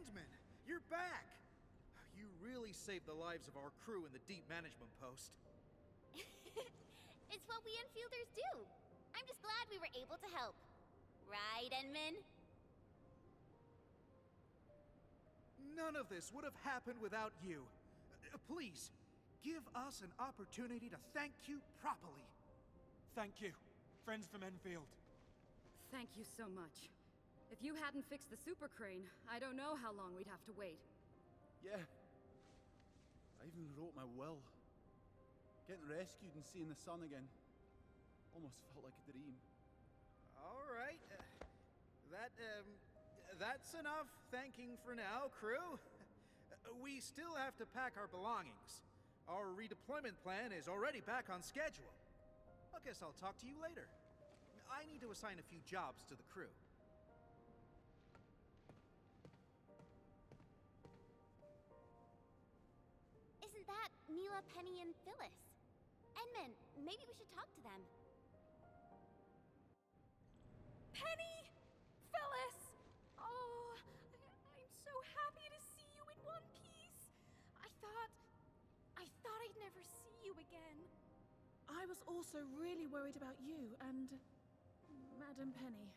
Endman, you're back! You really saved the lives of our crew in the deep management post. It's what we Enfielders do. I'm just glad we were able to help. Right, Endman? None of this would have happened without you. Please, give us an opportunity to thank you properly. Thank you, friends from Enfield. Thank you so much. If you hadn't fixed the super crane, I don't know how long we'd have to wait. Yeah. I even wrote my will. Getting rescued and seeing the sun again almost felt like a dream. All right. That's enough thanking for now, crew. We still have to pack our belongings. Our redeployment plan is already back on schedule. I guess I'll talk to you later. I need to assign a few jobs to the crew. Isn't that Mila, Penny, and Phyllis? Endman, maybe we should talk to them. Penny! Phyllis! Oh, I'm so happy to see you in one piece. I thought I'd never see you again. I was also really worried about you and Madam Penny.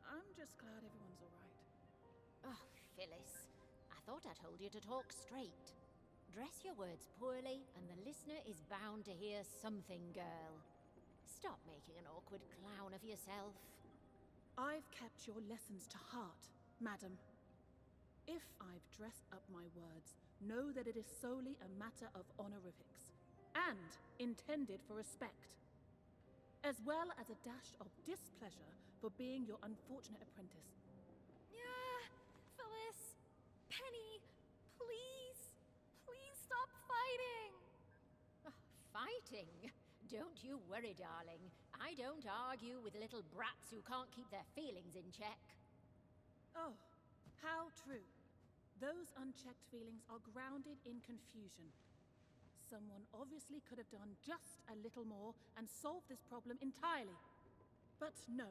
I'm just glad everyone's all right. Oh, Phyllis. I thought I told you to talk straight. Dress your words poorly, and the listener is bound to hear something, girl. Stop making an awkward clown of yourself. I've kept your lessons to heart, madam. If I've dressed up my words, know that it is solely a matter of honorifics, and intended for respect, as well as a dash of displeasure for being your unfortunate apprentice. Yeah, Phyllis, Penny, please stop fighting. Fighting? Don't you worry, darling. I don't argue with little brats who can't keep their feelings in check. Oh, how true. Those unchecked feelings are grounded in confusion. Someone obviously could have done just a little more and solved this problem entirely. But no,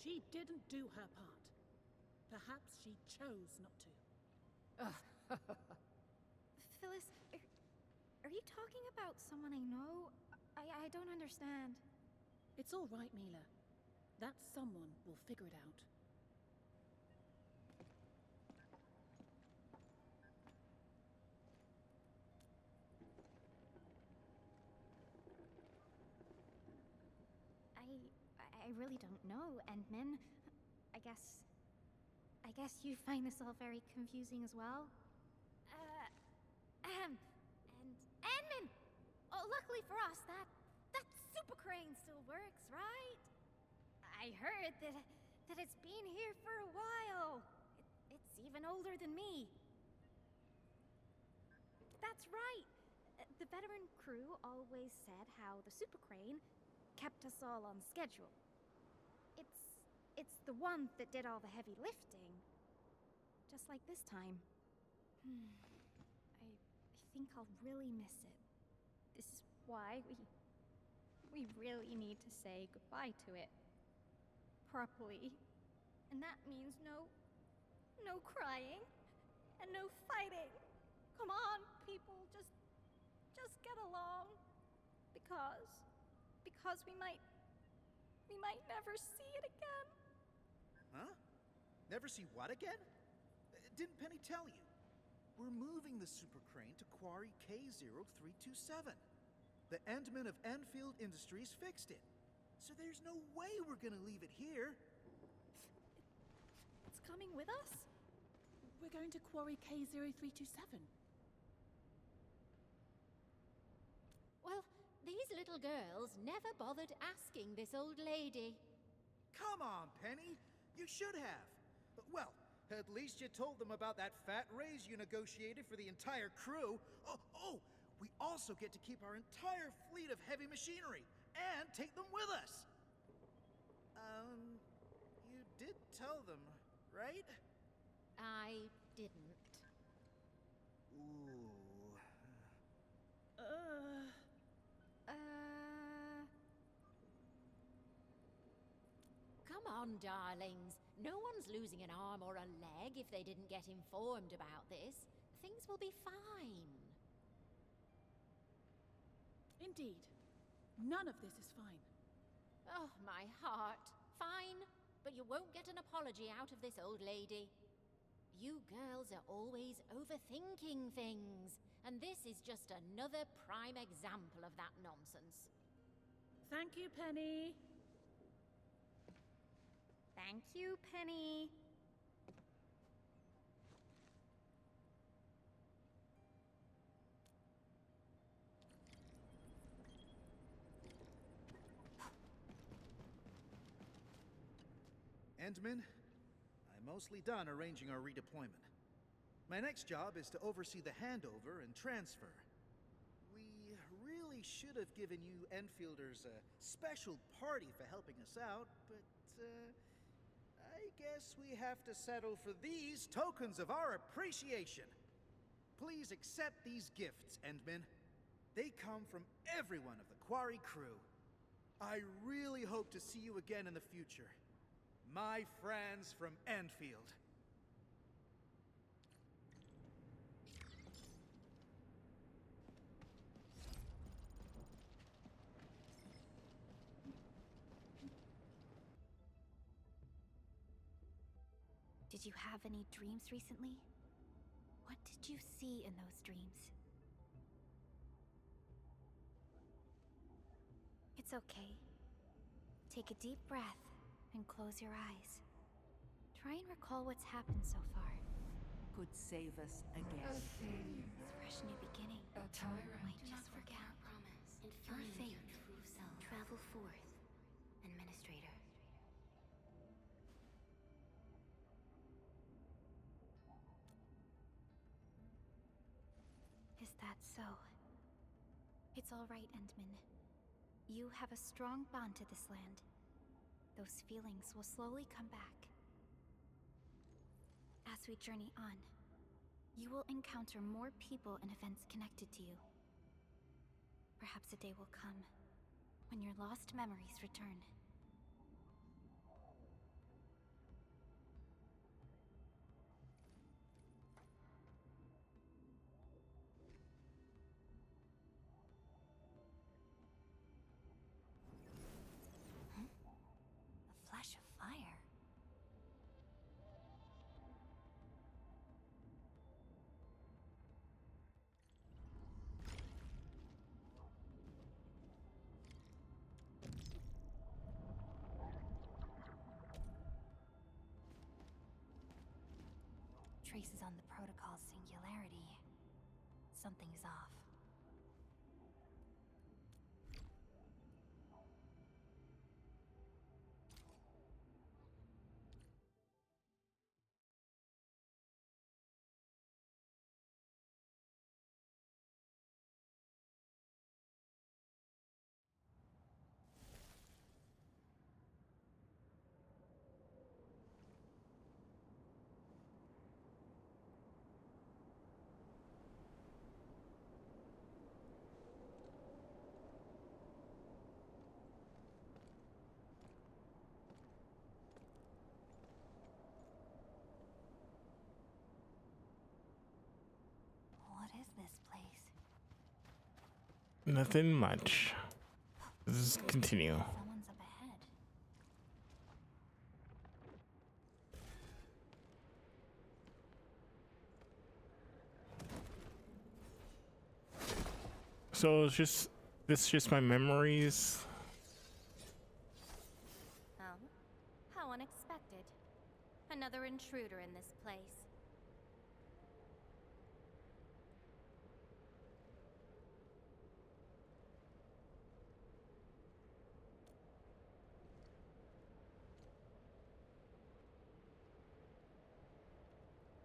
she didn't do her part. Perhaps she chose not to. Phyllis, are you talking about someone I know? I don't understand. It's all right, Mila. That someone will figure it out. I really don't know, Endman. I guess you find this all very confusing as well? And Endman! Oh, luckily for us, that super crane still works, right? I heard that it's been here for a while. It's even older than me. That's right. The veteran crew always said how the super crane kept us all on schedule. It's the one that did all the heavy lifting. Just like this time. I think I'll really miss it. This is why we really need to say goodbye to it. Properly. And that means no crying and no fighting. Come on, people, just get along. Because we might never see it again. Huh? Never see what again? Didn't Penny tell you? We're moving the super crane to Quarry K0327. The Endman of Endfield Industries fixed it. So there's no way we're gonna leave it here. It's coming with us? We're going to Quarry K0327. Well, these little girls never bothered asking this old lady. Come on, Penny. You should have. Well, at least you told them about that fat raise you negotiated for the entire crew. Oh, we also get to keep our entire fleet of heavy machinery and take them with us. You did tell them, right? I didn't. Ooh. Come on, on, darlings. No one's losing an arm or a leg if they didn't get informed about this. Things will be fine. Indeed. None of this is fine. Oh, my heart. Fine, but you won't get an apology out of this old lady. You girls are always overthinking things, and this is just another prime example of that nonsense. Thank you, Penny. Thank you, Penny. Endman, I'm mostly done arranging our redeployment. My next job is to oversee the handover and transfer. We really should have given you Enfielders a special party for helping us out, but I guess we have to settle for these tokens of our appreciation. Please accept these gifts, Endman. They come from everyone of the Quarry crew. I really hope to see you again in the future. My friends from Endfield. Did you have any dreams recently? What did you see in those dreams? It's okay. Take a deep breath and close your eyes. Try and recall what's happened so far. Could save us again. A fresh new beginning. A tyrant. Might just forget. Your fate. Travel forth, Administrator. Is that so? It's all right, Endman. You have a strong bond to this land. Those feelings will slowly come back. As we journey on, you will encounter more people and events connected to you. Perhaps a day will come when your lost memories return. A flash of fire. Traces on the protocol's singularity. Something's off. What is this place? Nothing much. Let's continue. Someone's up ahead. So it's just this just my memories. Oh, how unexpected. Another intruder in this place.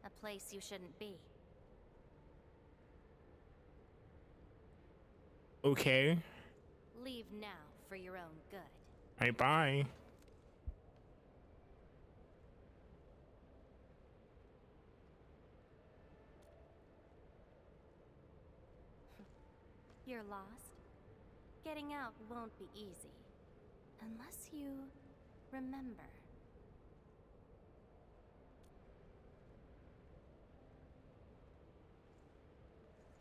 A place you shouldn't be. Okay. Leave now for your own good. Bye bye. You're lost? Getting out won't be easy. Unless you remember.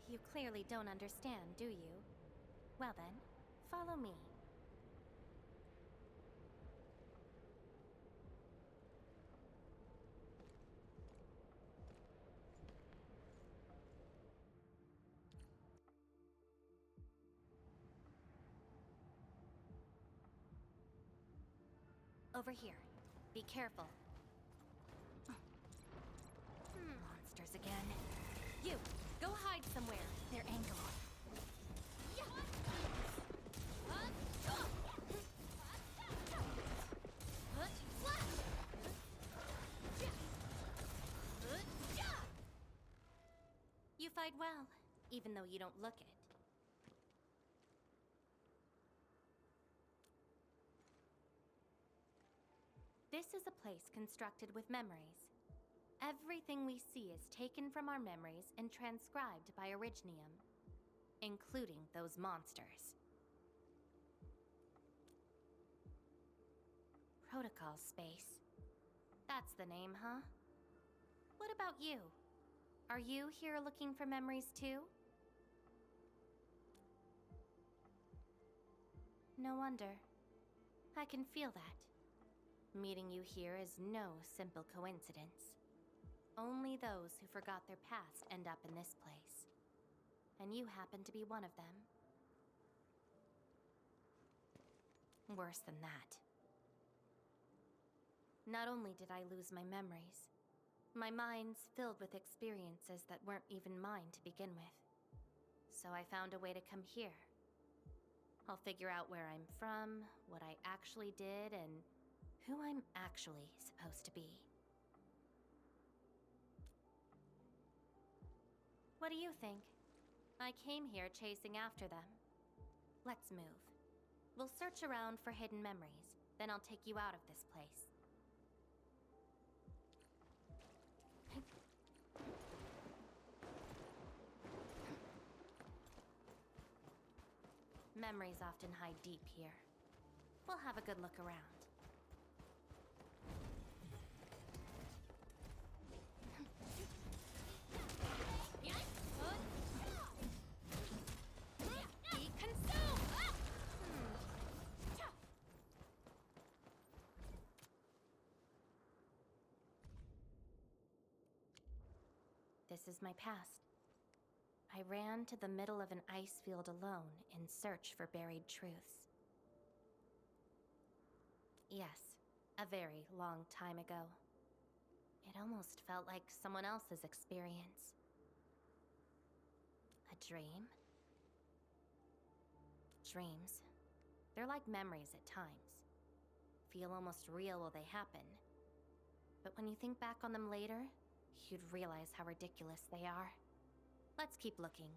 You clearly don't understand, do you? Well then, follow me. Over here. Be careful. Monsters again. You, go hide somewhere. They're angled. You fight well, even though you don't look it. This is a place constructed with memories. Everything we see is taken from our memories and transcribed by Orignium, including those monsters. Protocol space. That's the name, huh? What about you? Are you here looking for memories too? No wonder. I can feel that. Meeting you here is no simple coincidence. Only those who forgot their past end up in this place. And you happen to be one of them. Worse than that. Not only did I lose my memories, my mind's filled with experiences that weren't even mine to begin with. So I found a way to come here. I'll figure out where I'm from, what I actually did, and who I'm actually supposed to be. What do you think? I came here chasing after them. Let's move. We'll search around for hidden memories, then I'll take you out of this place. Memories often hide deep here. We'll have a good look around. Be consumed! This is my past. I ran to the middle of an ice field alone in search for buried truths. Yes, a very long time ago. It almost felt like someone else's experience. A dream? Dreams. They're like memories at times. Feel almost real while they happen. But when you think back on them later, you'd realize how ridiculous they are. Let's keep looking.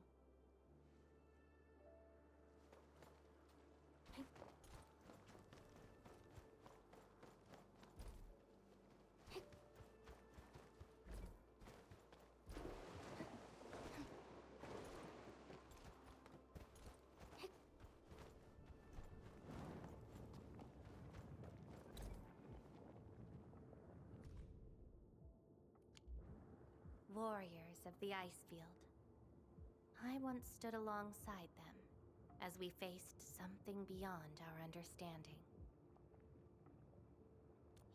Warriors of the Icefield. I once stood alongside them as we faced something beyond our understanding.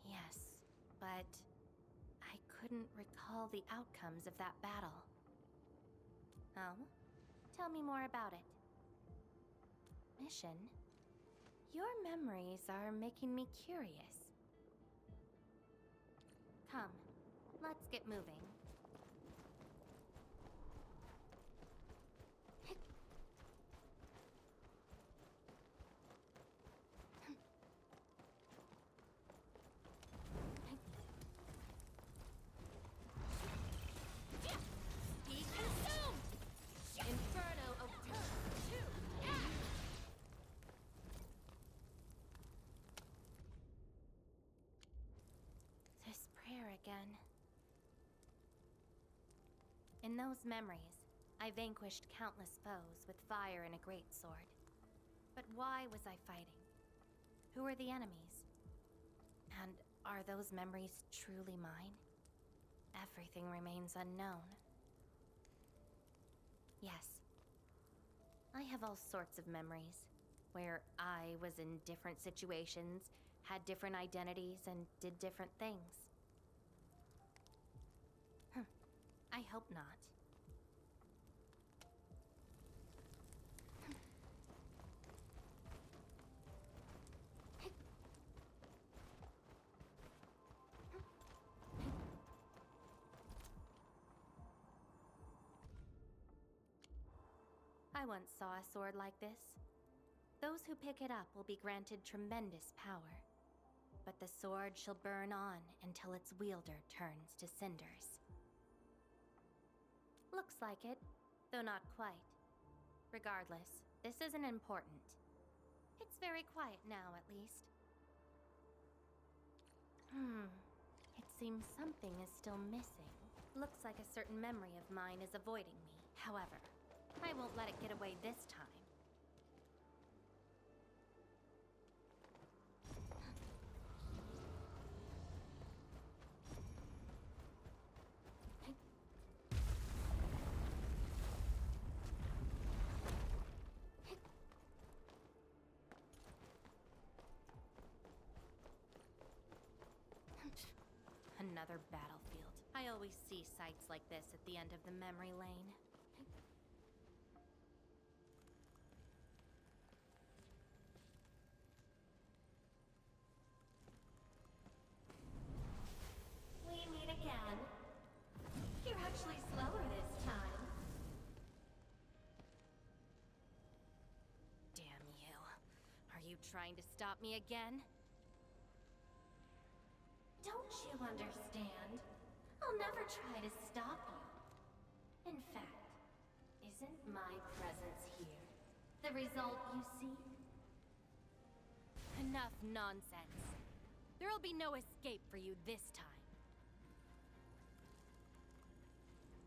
Yes, but I couldn't recall the outcomes of that battle. Oh? Tell me more about it. Mission? Your memories are making me curious. Come, let's get moving. Again. In those memories, I vanquished countless foes with fire and a greatsword. But why was I fighting? Who are the enemies? And are those memories truly mine? Everything remains unknown. Yes. I have all sorts of memories, where I was in different situations, had different identities, and did different things. I hope not. I once saw a sword like this. Those who pick it up will be granted tremendous power. But the sword shall burn on until its wielder turns to cinders. Looks like it, though not quite. Regardless, this isn't important. It's very quiet now, at least. It seems something is still missing. Looks like a certain memory of mine is avoiding me. However, I won't let it get away this time. Another battlefield. I always see sights like this at the end of the memory lane. We meet again. You're actually slower this time. Damn you. Are you trying to stop me again? Don't you understand? I'll never try to stop you. In fact, isn't my presence here the result you seek? Enough nonsense. There'll be no escape for you this time.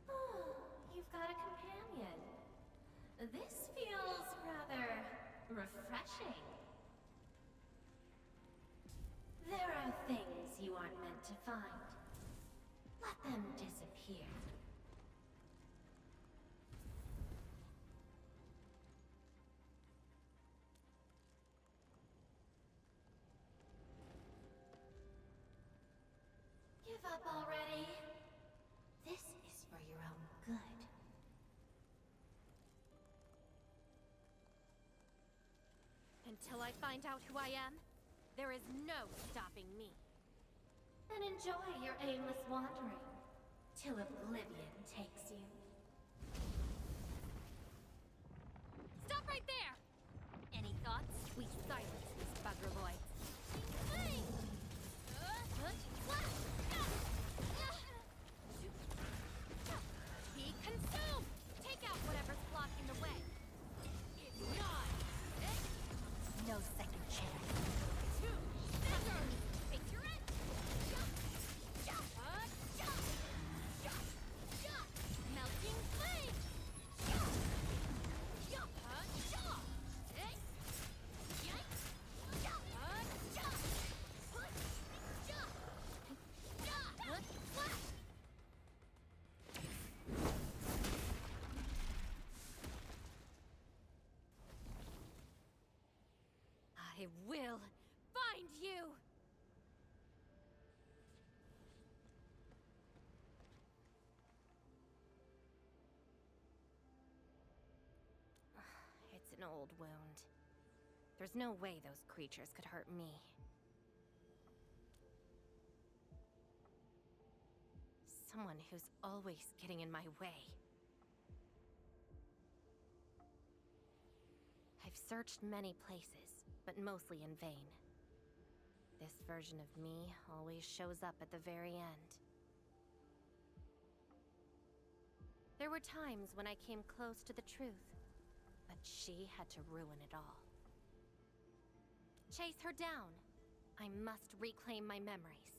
Oh, you've got a companion. This feels rather refreshing. There are things you aren't meant to find. Let them disappear. Give up already. This is for your own good. Until I find out who I am, there is no stopping me. Then enjoy your aimless wandering, till oblivion takes you. Stop right there! Any thoughts? We silence these buggerloids. Be consumed! Take out whatever's blocking the way. Ignite! No second chance. Melting flame! I will find you! It's an old wound. There's no way those creatures could hurt me. Someone who's always getting in my way. I've searched many places, but mostly in vain. This version of me always shows up at the very end. There were times when I came close to the truth, but she had to ruin it all. Chase her down. I must reclaim my memories.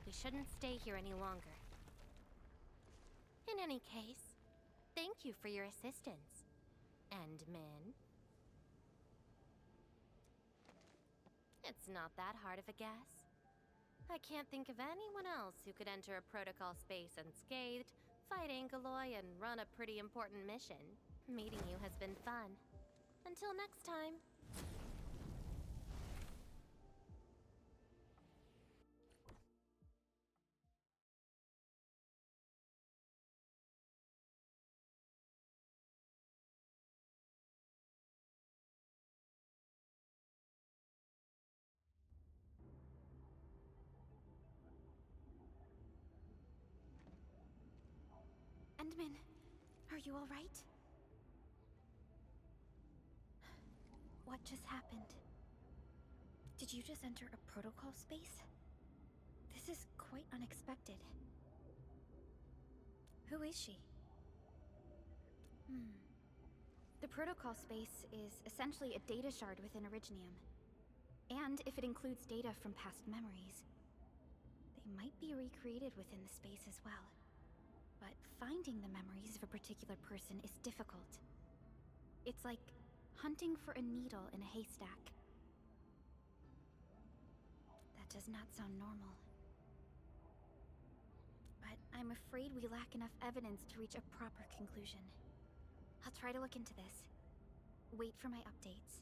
We shouldn't stay here any longer. In any case, thank you for your assistance, Endmin. It's not that hard of a guess. I can't think of anyone else who could enter a protocol space unscathed, fight Angeloy, and run a pretty important mission. Meeting you has been fun. Until next time. Endman, are you all right? What just happened? Did you just enter a protocol space? This is quite unexpected. Who is she? The protocol space is essentially a data shard within Originium. And if it includes data from past memories, they might be recreated within the space as well. But finding the memories of a particular person is difficult. It's like hunting for a needle in a haystack. That does not sound normal. But I'm afraid we lack enough evidence to reach a proper conclusion. I'll try to look into this. Wait for my updates.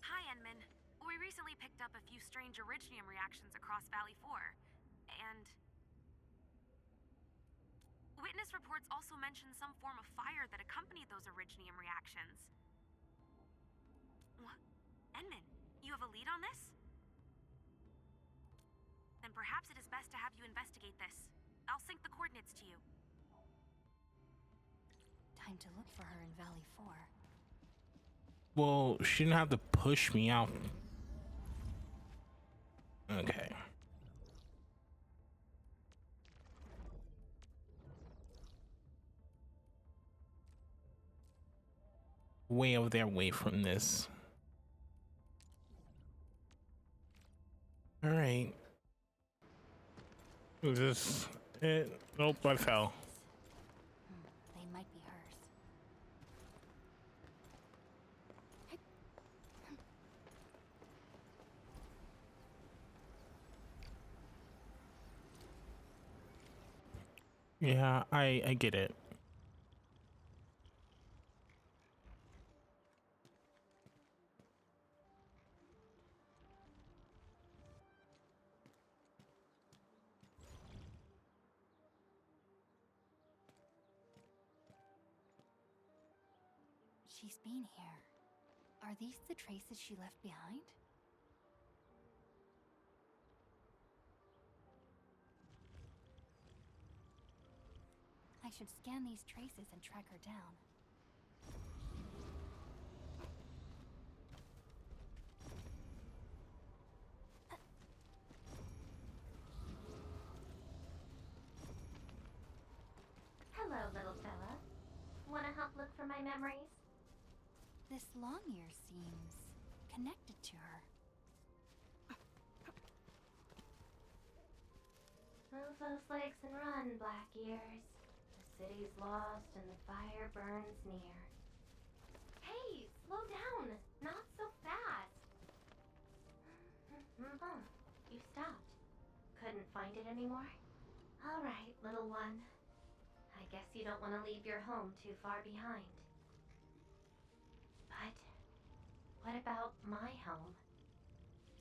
Hi, Enman. We recently picked up a few strange Originium reactions across Valley 4, and... Witness reports also mention some form of fire that accompanied those Originium reactions. What? Enman, you have a lead on this? Then perhaps it is best to have you investigate this. I'll sync the coordinates to you. Time to look for her in Valley 4. Well, she didn't have to push me out. Okay. Way over there, away from this. All right. Is this it? Nope, I fell. They might be hers. Yeah, I get it. She's been here. Are these the traces she left behind? I should scan these traces and track her down. Hello, little fella. Wanna help look for my memories? This long ear seems connected to her. Move those legs and run, Black Ears. The city's lost and the fire burns near. Hey, slow down! Not so fast! You stopped. Couldn't find it anymore? Alright, little one. I guess you don't want to leave your home too far behind. But what about my home?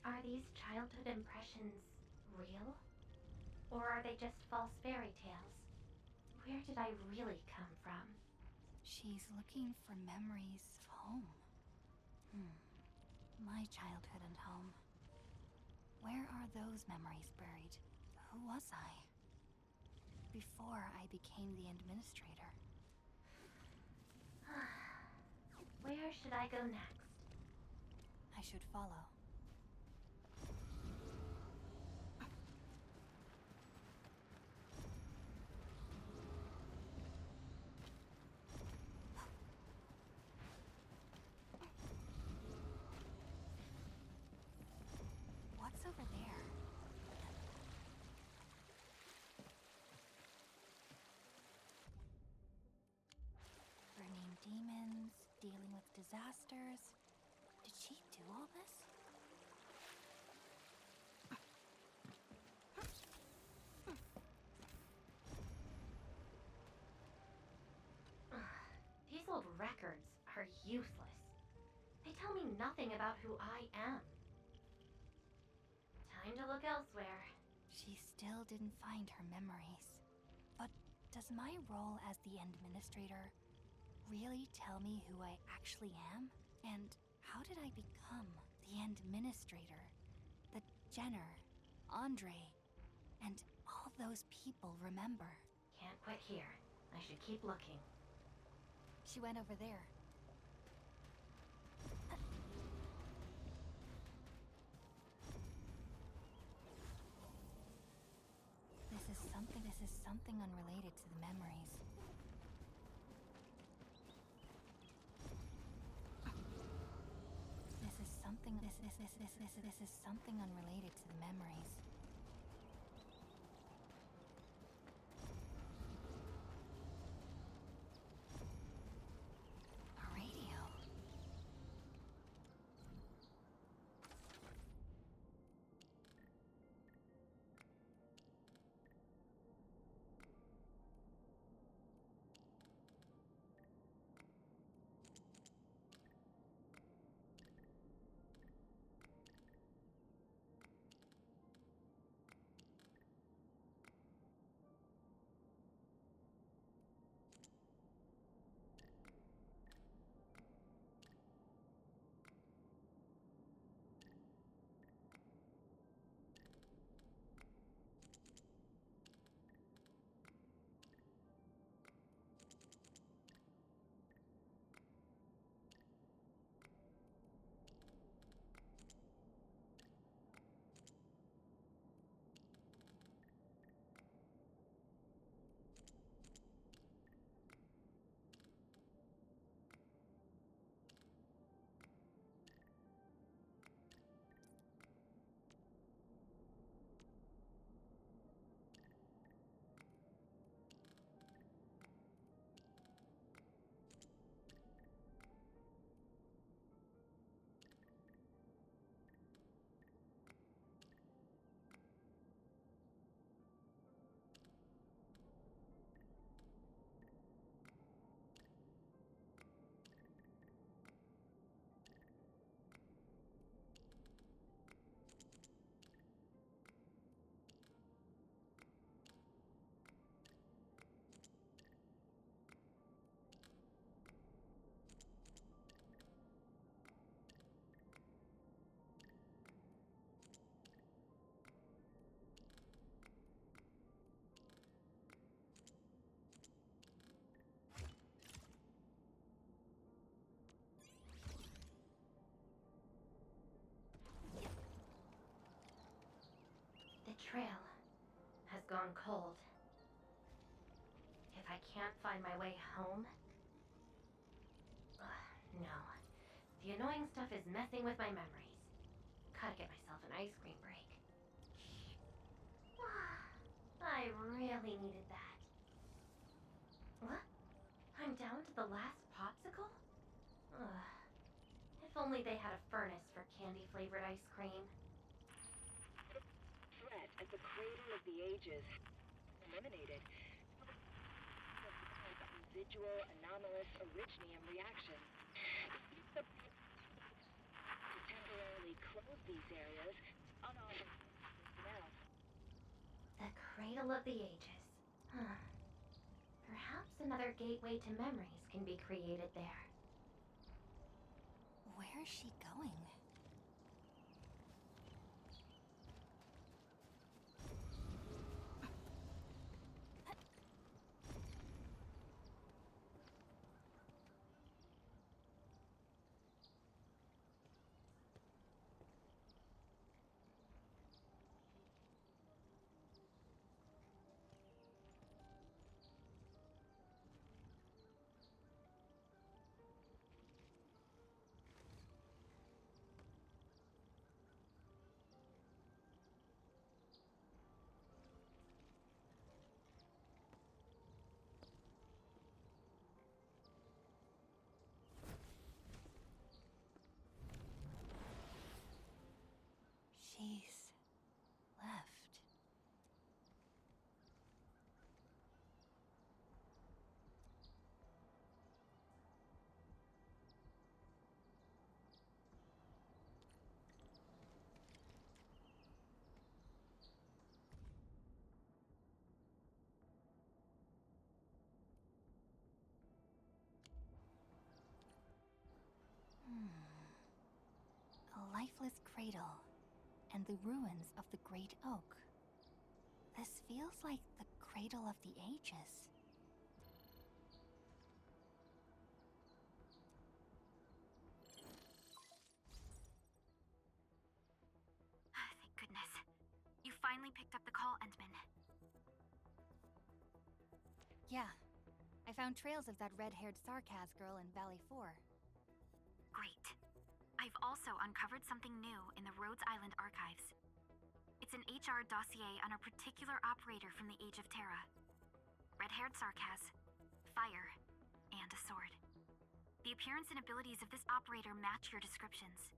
Are these childhood impressions real? Or are they just false fairy tales? Where did I really come from? She's looking for memories of home. My childhood and home. Where are those memories buried? Who was I? Before I became the administrator. Where should I go next? I should follow. What's over there? Burning demons, dealing with disasters. Did she do all this? These old records are useless. They tell me nothing about who I am. Time to look elsewhere. She still didn't find her memories. But does my role as the administrator really tell me who I actually am? And how did I become the administrator that Jenner, Andre, and all those people remember? Can't quit here. I should keep looking. She went over there. This is something unrelated to the memories. This is something unrelated to the memories. A radio. The trail has gone cold. If I can't find my way home... no. The annoying stuff is messing with my memories. Gotta get myself an ice cream break. I really needed that. What? I'm down to the last popsicle? If only they had a furnace for candy-flavored ice cream. Threat at the cradle of the ages. Eliminated. Residual anomalous originium reaction. To temporarily close these areas, unauthorized personnel. The cradle of the ages. Perhaps another gateway to memories can be created there. Where is she going? cradle and the ruins of the Great Oak. This feels like the cradle of the ages. Thank goodness. You finally picked up the call, Endman. Yeah, I found trails of that red-haired Sarkaz girl in Valley 4. Great. I've also uncovered something new in the Rhodes Island archives. It's an HR dossier on a particular operator from the Age of Terra. Red-haired Sarkaz, fire, and a sword. The appearance and abilities of this operator match your descriptions.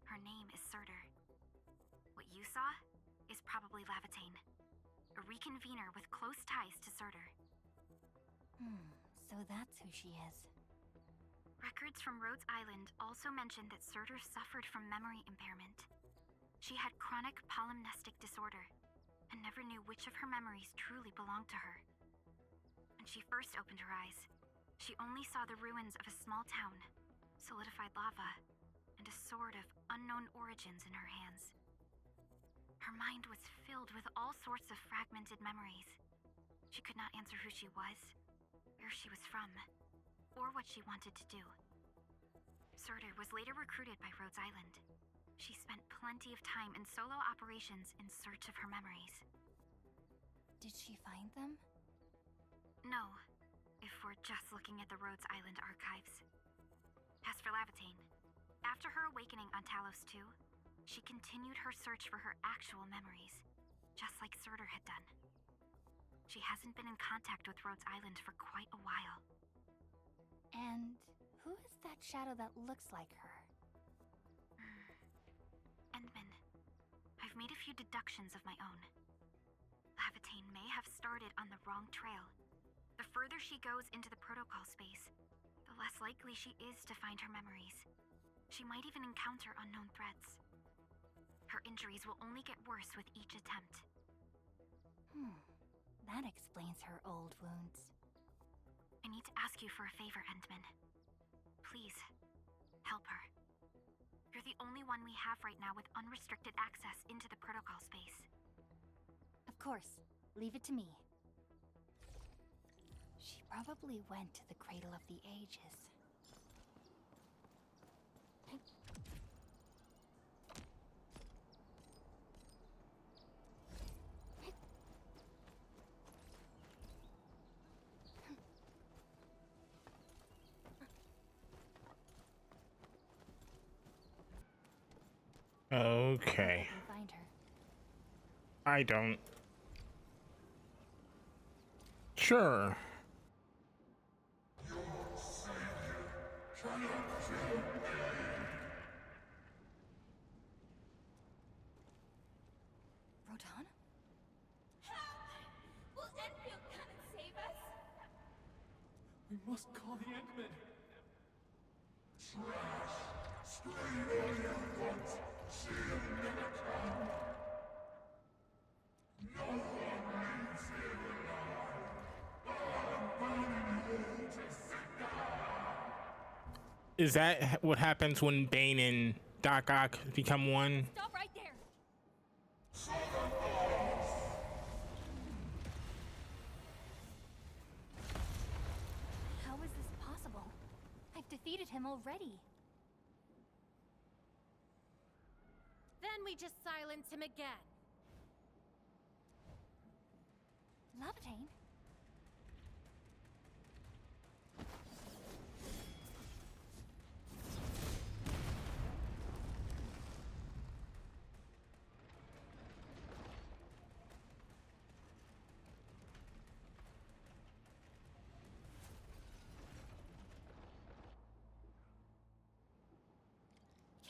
Her name is Surtur. What you saw is probably Lavatane, a reconvener with close ties to Surtur. So that's who she is. Records from Rhodes Island also mention that Surtur suffered from memory impairment. She had chronic polymnestic disorder, and never knew which of her memories truly belonged to her. When she first opened her eyes, she only saw the ruins of a small town, solidified lava, and a sword of unknown origins in her hands. Her mind was filled with all sorts of fragmented memories. She could not answer who she was, where she was from, or what she wanted to do. Surtur was later recruited by Rhodes Island. She spent plenty of time in solo operations in search of her memories. Did she find them? No, if we're just looking at the Rhodes Island archives. As for Lavatane, after her awakening on Talos 2, she continued her search for her actual memories, just like Surtur had done. She hasn't been in contact with Rhodes Island for quite a while. And who is that shadow that looks like her? Endman, I've made a few deductions of my own. Lavatane may have started on the wrong trail. The further she goes into the protocol space, the less likely she is to find her memories. She might even encounter unknown threats. Her injuries will only get worse with each attempt. That explains her old wounds. I need to ask you for a favor, Endman. Please, help her. You're the only one we have right now with unrestricted access into the protocol space. Of course. Leave it to me. She probably went to the Cradle of the Ages. Okay. Find her. I don't. Sure. Rodan? Will Endfield come and save us? We must call the Endmen. Is that what happens when Bane and Doc Ock become one? Stop right there! How is this possible? I've defeated him already. Then we just silence him again. Lavatane?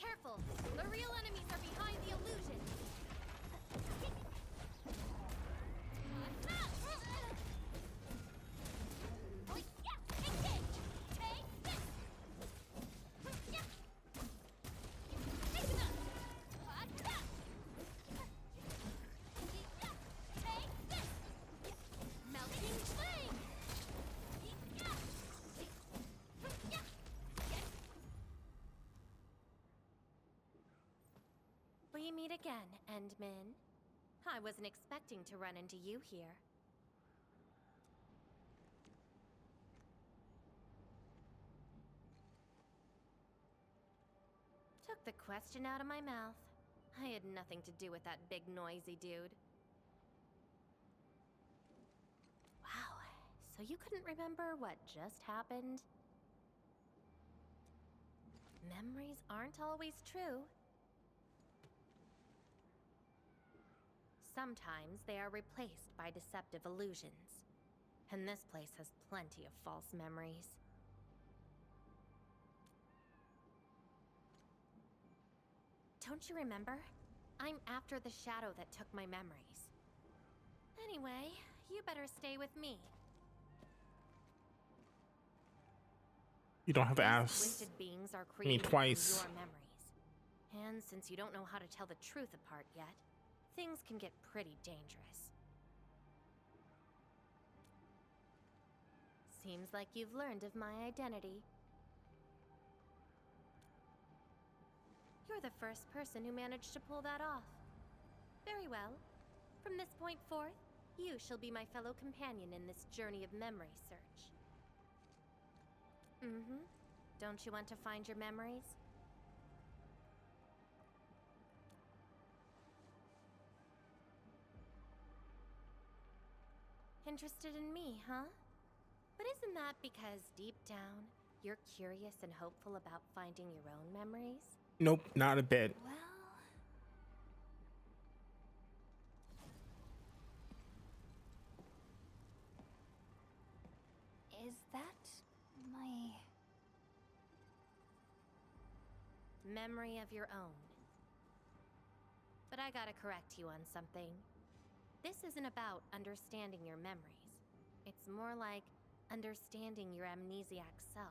Careful! The real enemies are behind the illusion! again, Endmin. I wasn't expecting to run into you here. Took the question out of my mouth. I had nothing to do with that big noisy dude. Wow, so you couldn't remember what just happened? Memories aren't always true. Sometimes they are replaced by deceptive illusions. And this place has plenty of false memories. Don't you remember? I'm after the shadow that took my memories. Anyway, you better stay with me. You don't have to ask Twisted beings are me created twice. from your memories. And since you don't know how to tell the truth apart yet, things can get pretty dangerous. Seems like you've learned of my identity. You're the first person who managed to pull that off. Very well. From this point forth, you shall be my fellow companion in this journey of memory search. Mm-hmm. Don't you want to find your memories? Interested in me, huh? But isn't that because deep down, you're curious and hopeful about finding your own memories? Nope, not a bit. Well, is that my Memory of your own. But I gotta correct you on something. This isn't about understanding your memories. It's more like understanding your amnesiac self.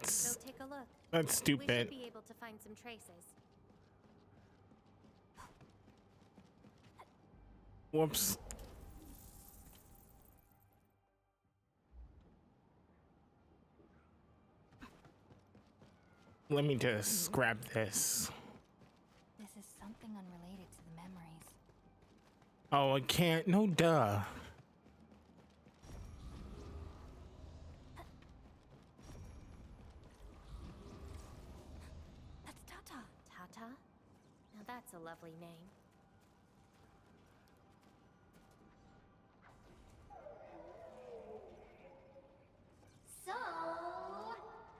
So take a look. That's We stupid. should be able to find some traces. Whoops. Let me just grab this. This is something unrelated to the memories. Oh, I can't. No, duh. That's Tata. Tata? Now that's a lovely name. So,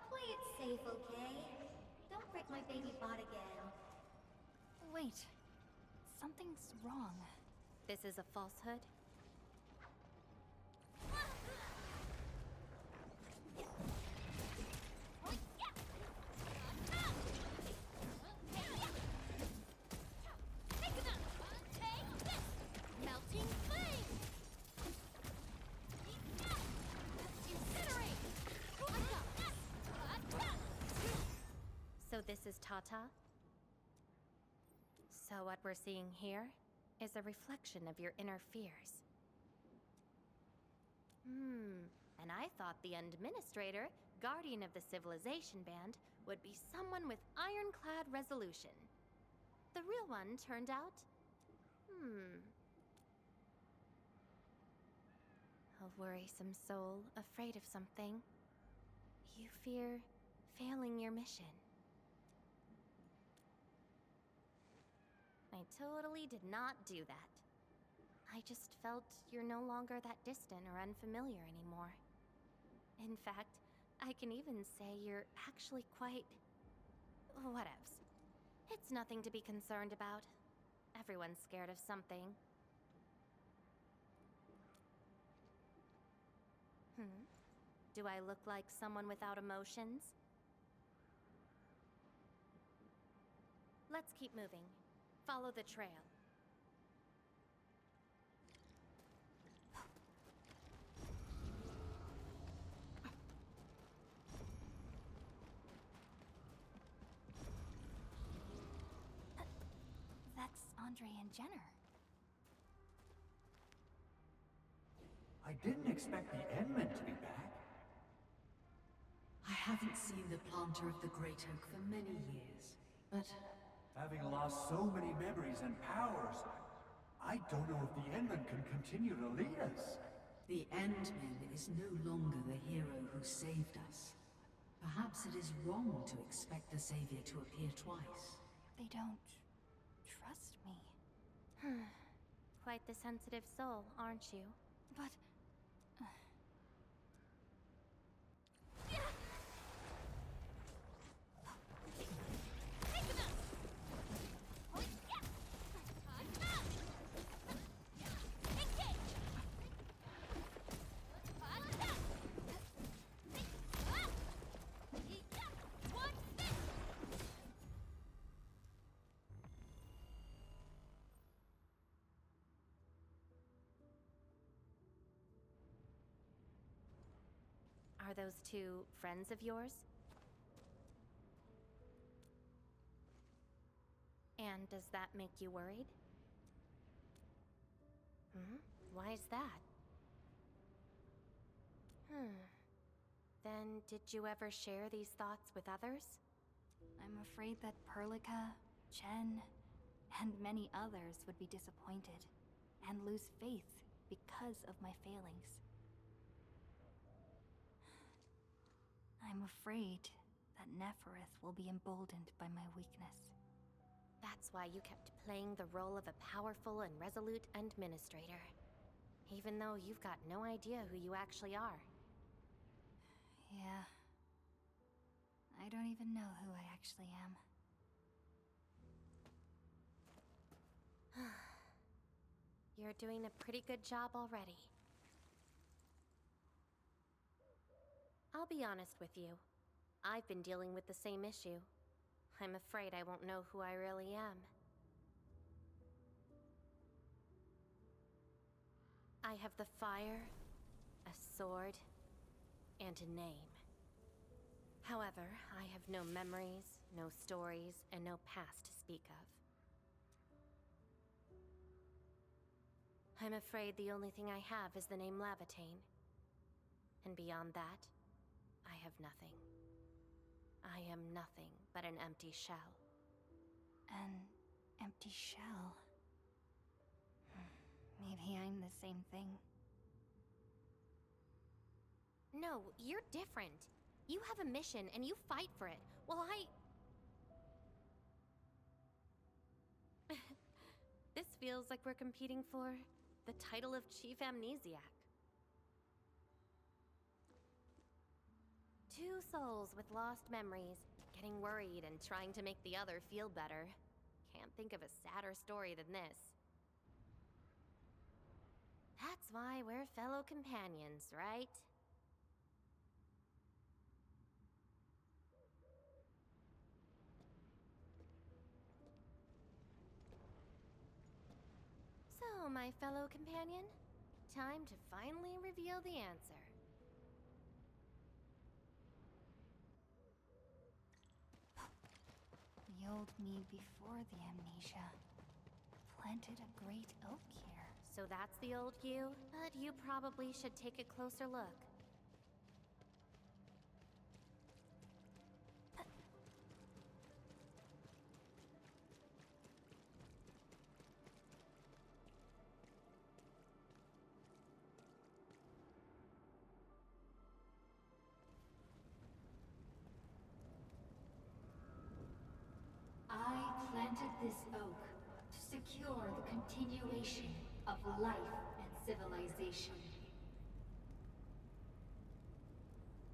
play it safe, okay? Don't break my baby bot again. Wait, something's wrong. This is a falsehood? Melting flame! Incinerate! So this is Tata? So what we're seeing here is a reflection of your inner fears. And I thought the Administrator, Guardian of the Civilization Band, would be someone with ironclad resolution. The real one turned out... A worrisome soul, afraid of something. You fear failing your mission. I totally did not do that. I just felt you're no longer that distant or unfamiliar anymore. In fact, I can even say you're actually quite... whatevs. It's nothing to be concerned about. Everyone's scared of something. Do I look like someone without emotions? Let's keep moving. Follow the trail. That's Andre and Jenner. I didn't expect the Endmen to be back. I haven't seen the planter of the Great Oak for many years, but Having lost so many memories and powers, I don't know if the Endman can continue to lead us. the Endman is no longer the hero who saved us. Perhaps it is wrong to expect the Savior to appear twice. They don't trust me. Quite the sensitive soul, aren't you? But... Are those two friends of yours? And does that make you worried? Why is that? Then did you ever share these thoughts with others? I'm afraid that Perlica, Chen, and many others would be disappointed and lose faith because of my failings. I'm afraid that Nefereth will be emboldened by my weakness. That's why you kept playing the role of a powerful and resolute administrator. Even though you've got no idea who you actually are. Yeah. I don't even know who I actually am. You're doing a pretty good job already. I'll be honest with you. I've been dealing with the same issue. I'm afraid I won't know who I really am. I have the fire, a sword, and a name. However, I have no memories, no stories, and no past to speak of. I'm afraid the only thing I have is the name Lavatane. And beyond that, I have nothing. I am nothing but an empty shell. An empty shell? Maybe I'm the same thing. No, you're different. You have a mission and you fight for it, while This feels like we're competing for the title of Chief Amnesiac. Two souls with lost memories, getting worried and trying to make the other feel better. Can't think of a sadder story than this. That's why we're fellow companions, right? So, my fellow companion, time to finally reveal the answer. The old me before the amnesia planted a great oak here. So that's the old you? But you probably should take a closer look. I planted this oak to secure the continuation of life and civilization.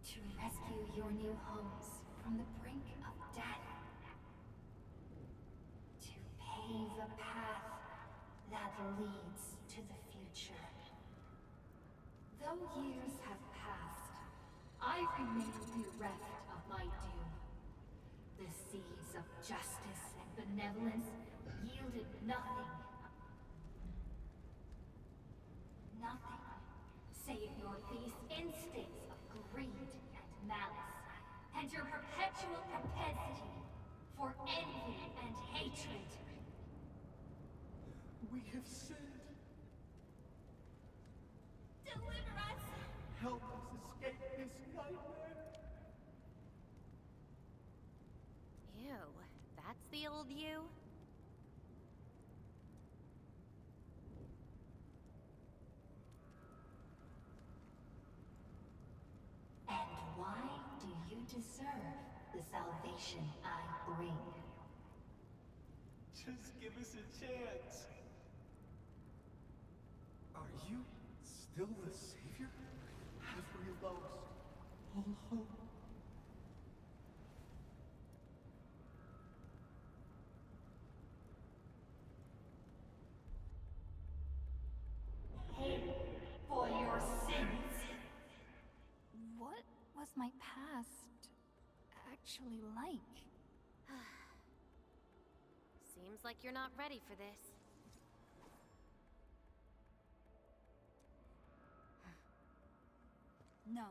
To rescue your new homes from the brink of death. To pave a path that leads to the future. Though years have passed, I remain bereft of my doom. The seeds of justice and benevolence yielded nothing. Nothing, save your base instincts of greed and malice, and your perpetual propensity for envy and hatred. We have sinned. Deliver us! Help us escape this nightmare. grumpy old you? And why do you deserve the salvation I bring? Just give us a chance. Are you still the savior? Have we lost all hope? Pay for your sins. What was my past actually like? Seems like you're not ready for this. No.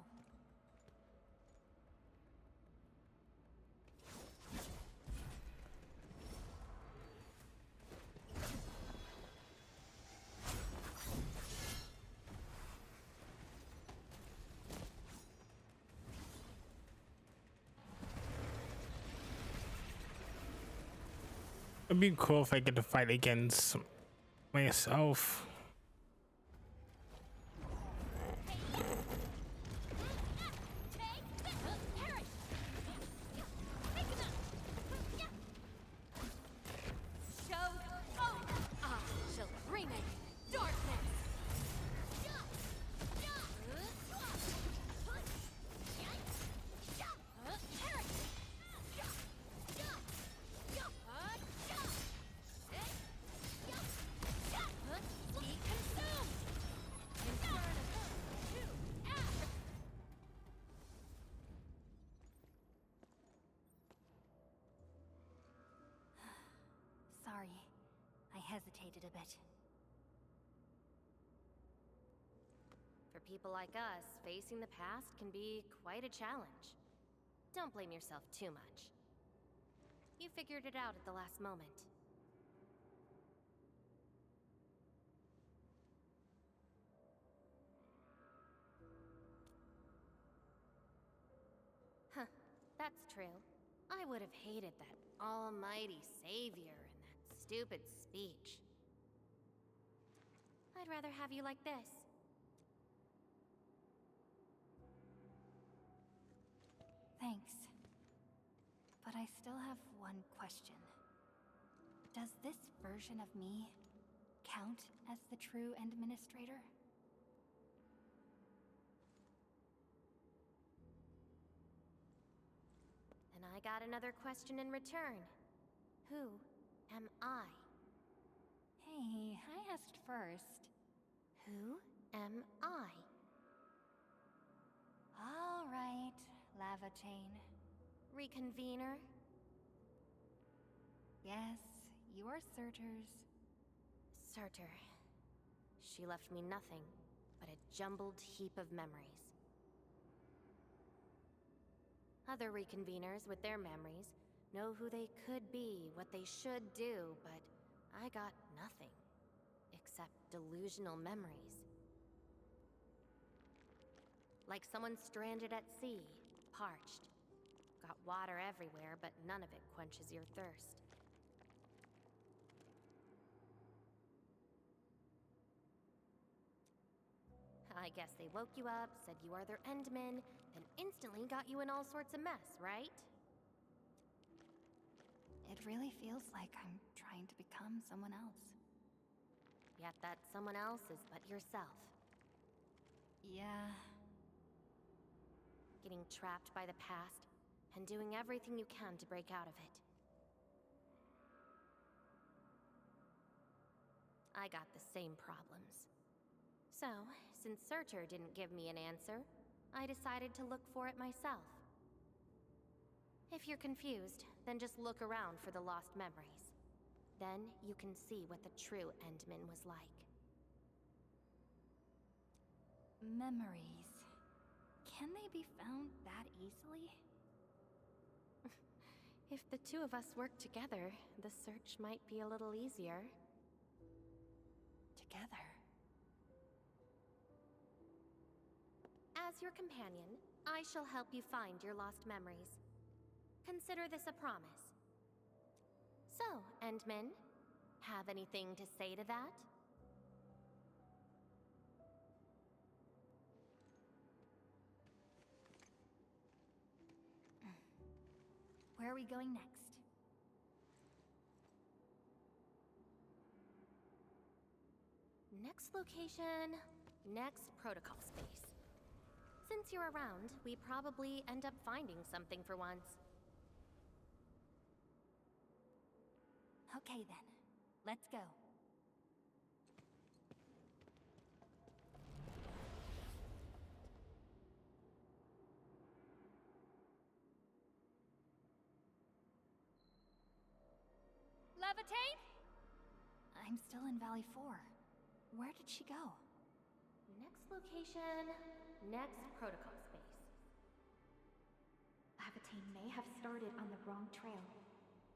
It'd be cool if I get to fight against myself. Sorry, I hesitated a bit. For people like us, facing the past can be quite a challenge. Don't blame yourself too much. You figured it out at the last moment. Huh, that's true. I would have hated that almighty savior and that stupid speech. I'd rather have you like this. Thanks. But I still have one question. Does this version of me count as the true Administrator? And I got another question in return. Who am I? Hey, I asked first. Who am I? All right, Lava Chain. Reconvener? Yes, you are Surtur's. Surtur. She left me nothing but a jumbled heap of memories. Other Reconveners with their memories know who they could be, what they should do, but I got nothing except delusional memories. Like someone stranded at sea, parched. Got water everywhere, but none of it quenches your thirst. I guess they woke you up, said you are their Endman, then instantly got you in all sorts of mess, right? It really feels like I'm trying to become someone else. Yet that someone else is but yourself. Yeah. Getting trapped by the past, and doing everything you can to break out of it. I got the same problems. So, since Surtur didn't give me an answer, I decided to look for it myself. If you're confused, then just look around for the lost memories. Then you can see what the true Endman was like. Memories. Can they be found that easily? If the two of us work together, the search might be a little easier. Together? As your companion, I shall help you find your lost memories. Consider this a promise. So, Endman, have anything to say to that? Where are we going next? Next location, next protocol space. Since you're around, we probably end up finding something for once. Okay then, let's go. Levitate? I'm still in Valley 4. Where did she go? Next location, next protocol space. Levitate may have started on the wrong trail.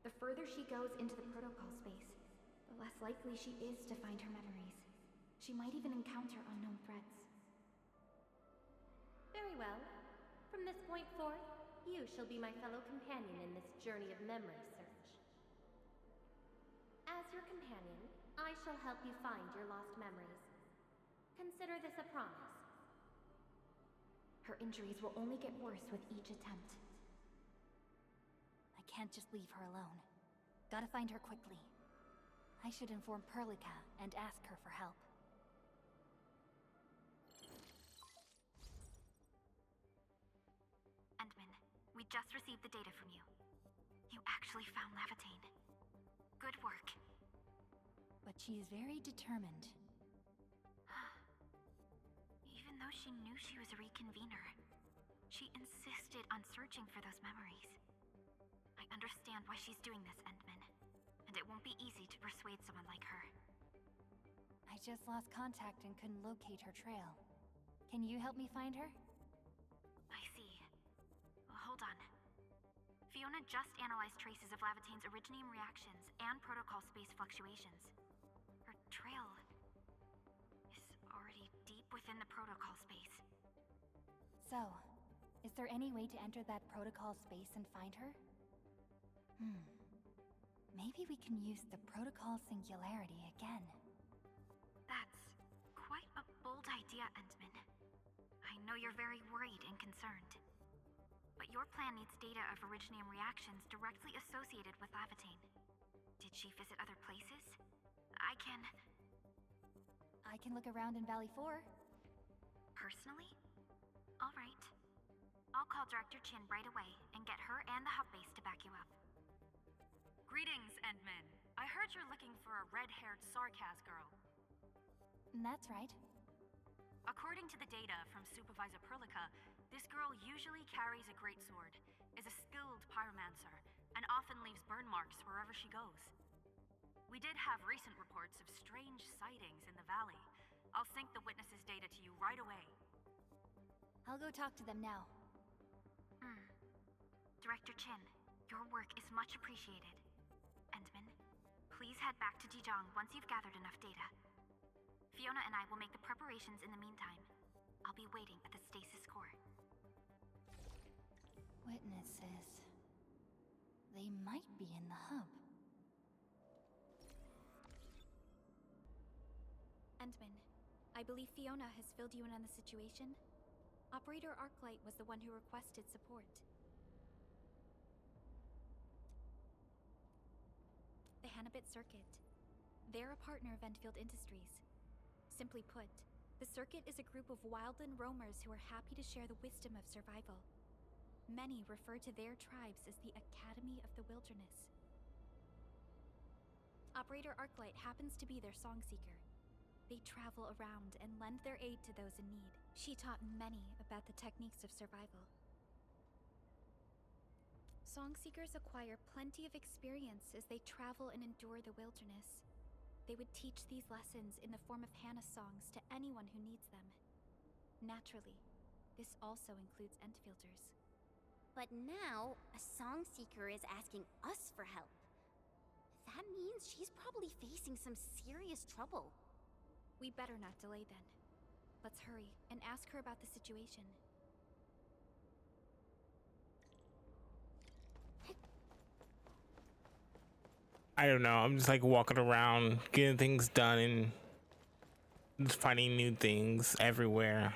The further she goes into the protocol space, the less likely she is to find her memories. She might even encounter unknown threats. Very well. From this point forth, you shall be my fellow companion in this journey of memory search. As your companion, I shall help you find your lost memories. Consider this a promise. Her injuries will only get worse with each attempt. I can't just leave her alone. Gotta find her quickly. I should inform Perlica and ask her for help. Endman, we just received the data from you. You actually found Levitain. Good work. But she is very determined. Even though she knew she was a reconvener, she insisted on searching for those memories. I understand why she's doing this, Endman, and it won't be easy to persuade someone like her. I just lost contact and couldn't locate her trail. Can you help me find her? I see. Hold on. Fiona just analyzed traces of Lavitain's originium reactions and protocol space fluctuations. Her trail is already deep within the protocol space. So, is there any way to enter that protocol space and find her? Maybe we can use the protocol singularity again. That's quite a bold idea, Endman. I know you're very worried and concerned. But your plan needs data of originium reactions directly associated with Levitain. Did she visit other places? I can look around in Valley 4. Personally? Alright. I'll call Director Chin right away and get her and the hub base to back you up. Greetings, Endman. I heard you're looking for a red-haired Sarkaz girl. That's right. According to the data from Supervisor Perlica, this girl usually carries a greatsword, is a skilled pyromancer, and often leaves burn marks wherever she goes. We did have recent reports of strange sightings in the valley. I'll sync the witnesses' data to you right away. I'll go talk to them now. Director Chin, your work is much appreciated. Endman, please head back to Dijong once you've gathered enough data. Fiona and I will make the preparations in the meantime. I'll be waiting at the stasis core. Witnesses. They might be in the hub. Endman, I believe Fiona has filled you in on the situation. Operator Arknight was the one who requested support. The Hannibit Circuit. They're a partner of Endfield Industries. Simply put, the Circuit is a group of wildland roamers who are happy to share the wisdom of survival. Many refer to their tribes as the Academy of the Wilderness. Operator Arknight happens to be their song seeker. They travel around and lend their aid to those in need. She taught many about the techniques of survival. Song seekers acquire plenty of experience as they travel and endure the wilderness. They would teach these lessons in the form of Hannah songs to anyone who needs them. Naturally, this also includes Endfielders. But now, a song seeker is asking us for help. That means she's probably facing some serious trouble. We better not delay then. Let's hurry and ask her about the situation. I don't know. I'm just like walking around, getting things done, and just finding new things everywhere.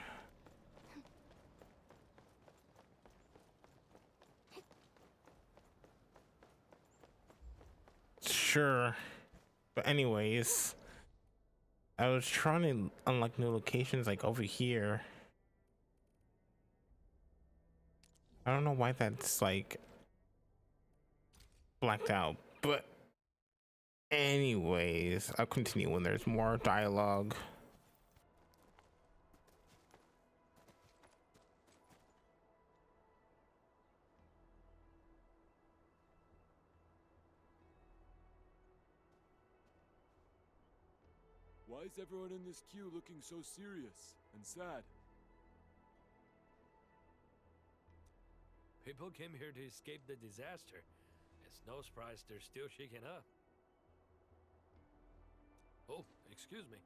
Sure. But anyways, I was trying to unlock new locations like over here. I don't know why that's like blacked out, but anyways, I'll continue when there's more dialogue. Why is everyone in this queue looking so serious and sad? People came here to escape the disaster. It's no surprise they're still shaken up. Oh, excuse me.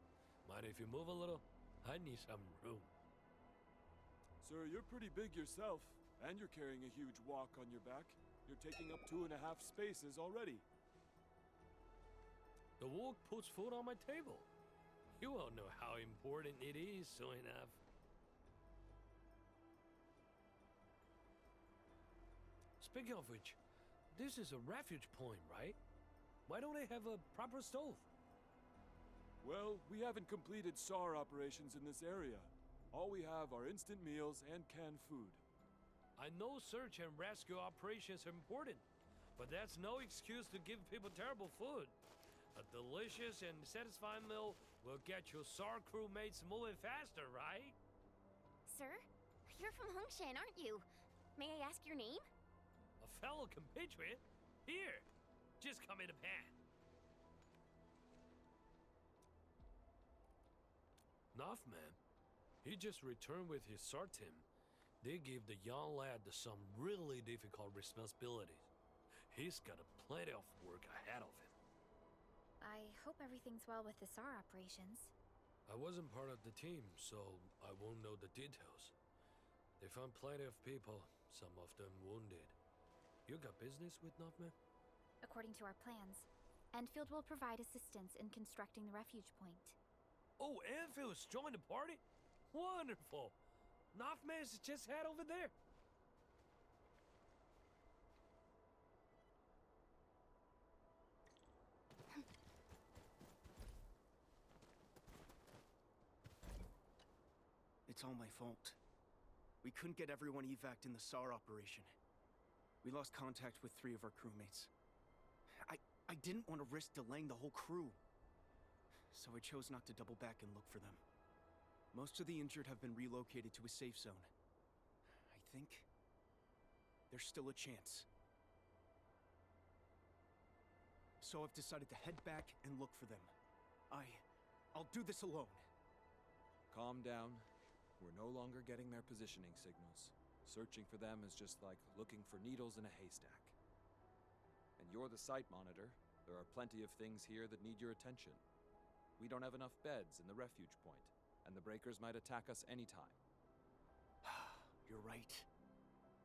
Mind if you move a little? I need some room. Sir, you're pretty big yourself, and you're carrying a huge walk on your back. You're taking up 2.5 spaces already. The walk puts food on my table. You won't know how important it is soon enough. Speaking of which, this is a refuge point, right? Why don't they have a proper stove? Well, we haven't completed SAR operations in this area. All we have are instant meals and canned food. I know search and rescue operations are important, but that's no excuse to give people terrible food. A delicious and satisfying meal will get your SAR crewmates moving faster, right? Sir, you're from Hongshan, aren't you? May I ask your name? A fellow compatriot? Here, just come in a pan. Nothman, he just returned with his SAR team. They gave the young lad some really difficult responsibilities. He's got plenty of work ahead of him. I hope everything's well with the SAR operations. I wasn't part of the team, so I won't know the details. They found plenty of people, some of them wounded. You got business with Nothman? According to our plans, Endfield will provide assistance in constructing the refuge point. Oh, Endfield's joined the party? Wonderful! Nothman's just head over there. It's all my fault. We couldn't get everyone evac'd in the SAR operation. We lost contact with 3 of our crewmates. I didn't want to risk delaying the whole crew. So I chose not to double back and look for them. Most of the injured have been relocated to a safe zone. I think there's still a chance. So I've decided to head back and look for them. I'll do this alone. Calm down. We're no longer getting their positioning signals. Searching for them is just like looking for needles in a haystack. And you're the site monitor. There are plenty of things here that need your attention. We don't have enough beds in the refuge point, and the breakers might attack us anytime. You're right.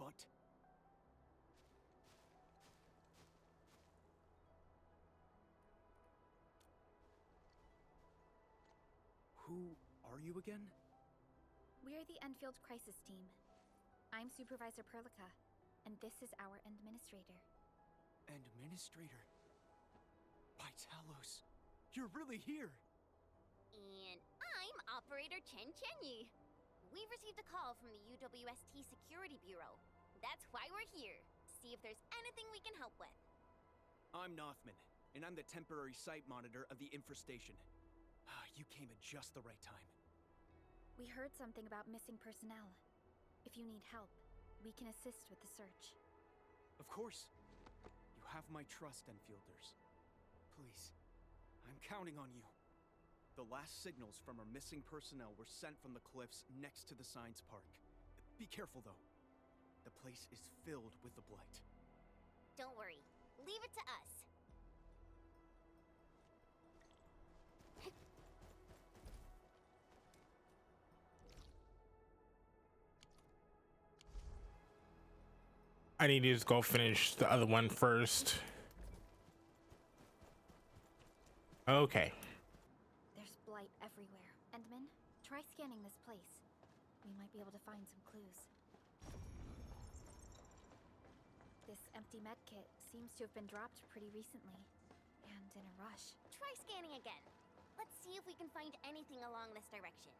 But who are you again? We're the Endfield Crisis Team. I'm Supervisor Perlica, and this is our Administrator. Administrator? By Talos, you're really here! And I'm Operator Chen Chenyu. We've received a call from the UWST Security Bureau. That's why we're here. See if there's anything we can help with. I'm Nothman, and I'm the temporary site monitor of the infestation. You came at just the right time. We heard something about missing personnel. If you need help, we can assist with the search. Of course. You have my trust, Enfielders. Please, I'm counting on you. The last signals from our missing personnel were sent from the cliffs next to the science park. Be careful, though. The place is filled with the Blight. Don't worry. Leave it to us. I need to just go finish the other one first. Okay. There's blight everywhere. Endman, try scanning this place. We might be able to find some clues. This empty med kit seems to have been dropped pretty recently, and in a rush. Try scanning again. Let's see if we can find anything along this direction.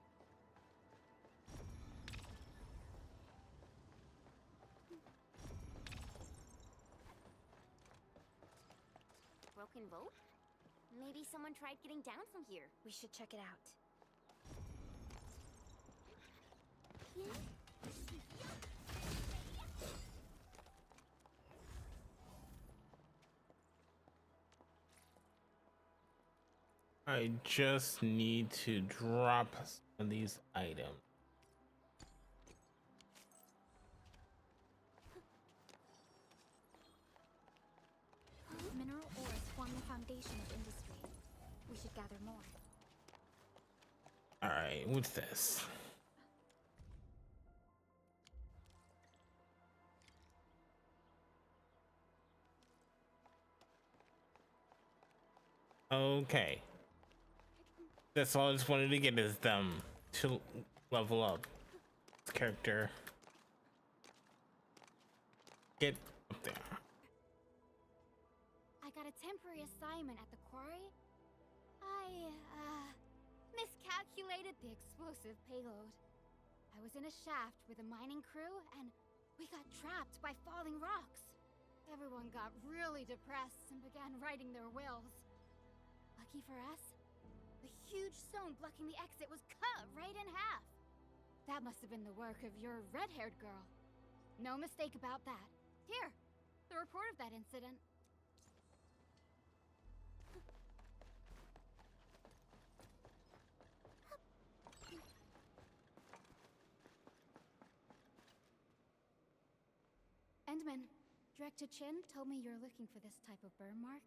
Broken boat? Maybe someone tried getting down from here. We should check it out. I just need to drop some of these items. Mineral ores form the foundation of industry. We should gather more. All right, what's this? Okay. That's all I just wanted to get is them to level up. This character. Get up there. I got a temporary assignment at the quarry. I, miscalculated the explosive payload. I was in a shaft with a mining crew, and we got trapped by falling rocks. Everyone got really depressed and began writing their wills. Lucky for us, the huge stone blocking the exit was cut right in half. That must have been the work of your red-haired girl. No mistake about that. Here, the report of that incident. Endman, Director Chin told me you're looking for this type of burn mark.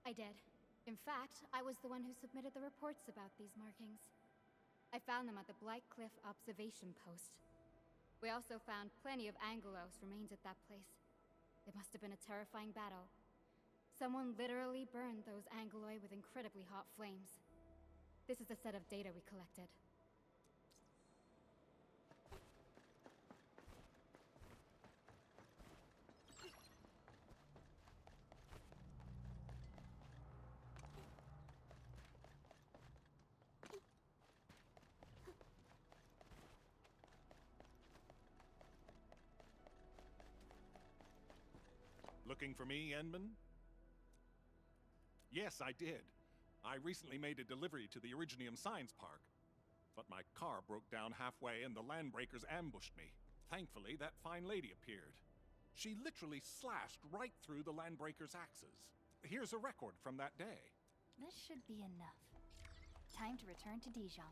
I did. In fact, I was the one who submitted the reports about these markings. I found them at the Blight Cliff observation post. We also found plenty of Angelos remains at that place. It must have been a terrifying battle. Someone literally burned those Angeloi with incredibly hot flames. This is a set of data we collected. Looking for me, Endman? Yes, I did. I recently made a delivery to the Originium Science Park. But my car broke down halfway and the Landbreakers ambushed me. Thankfully, that fine lady appeared. She literally slashed right through the Landbreakers' axes. Here's a record from that day. This should be enough. Time to return to Dijon.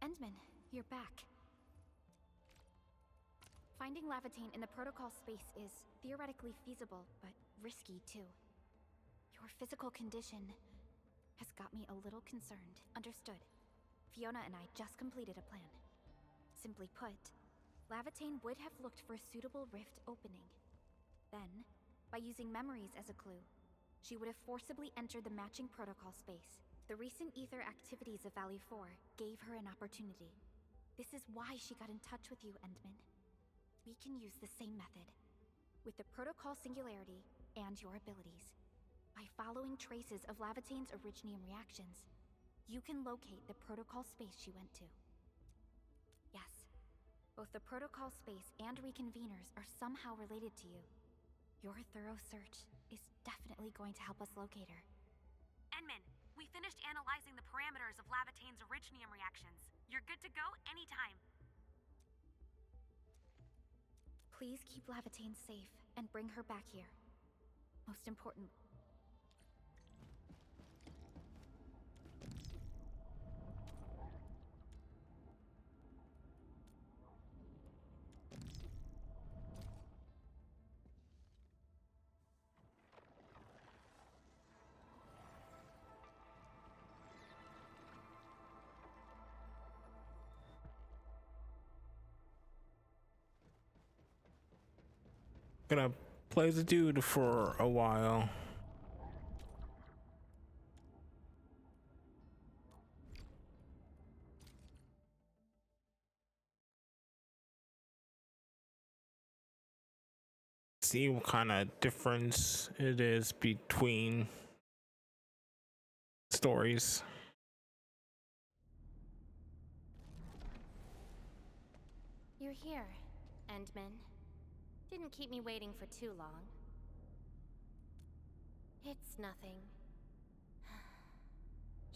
Endman, you're back. Finding Lavatane in the protocol space is theoretically feasible, but risky too. Your physical condition has got me a little concerned. Understood. Fiona and I just completed a plan. Simply put, Lavatane would have looked for a suitable rift opening. Then, by using memories as a clue, she would have forcibly entered the matching protocol space. The recent ether activities of Valley 4 gave her an opportunity. This is why she got in touch with you, Endman. We can use the same method, with the protocol singularity and your abilities. By following traces of Lavatane's Originium reactions, you can locate the protocol space she went to. Yes, Both the protocol space and reconveners are somehow related to you. Your thorough search is definitely going to help us locate her. Enman, we finished analyzing the parameters of Lavatane's originium reactions. You're good to go anytime. Please keep Lavatane safe and bring her back here. Most important. Gonna play as a dude for a while. See what kind of difference it is between stories. You're here, Endman. Didn't keep me waiting for too long. It's nothing.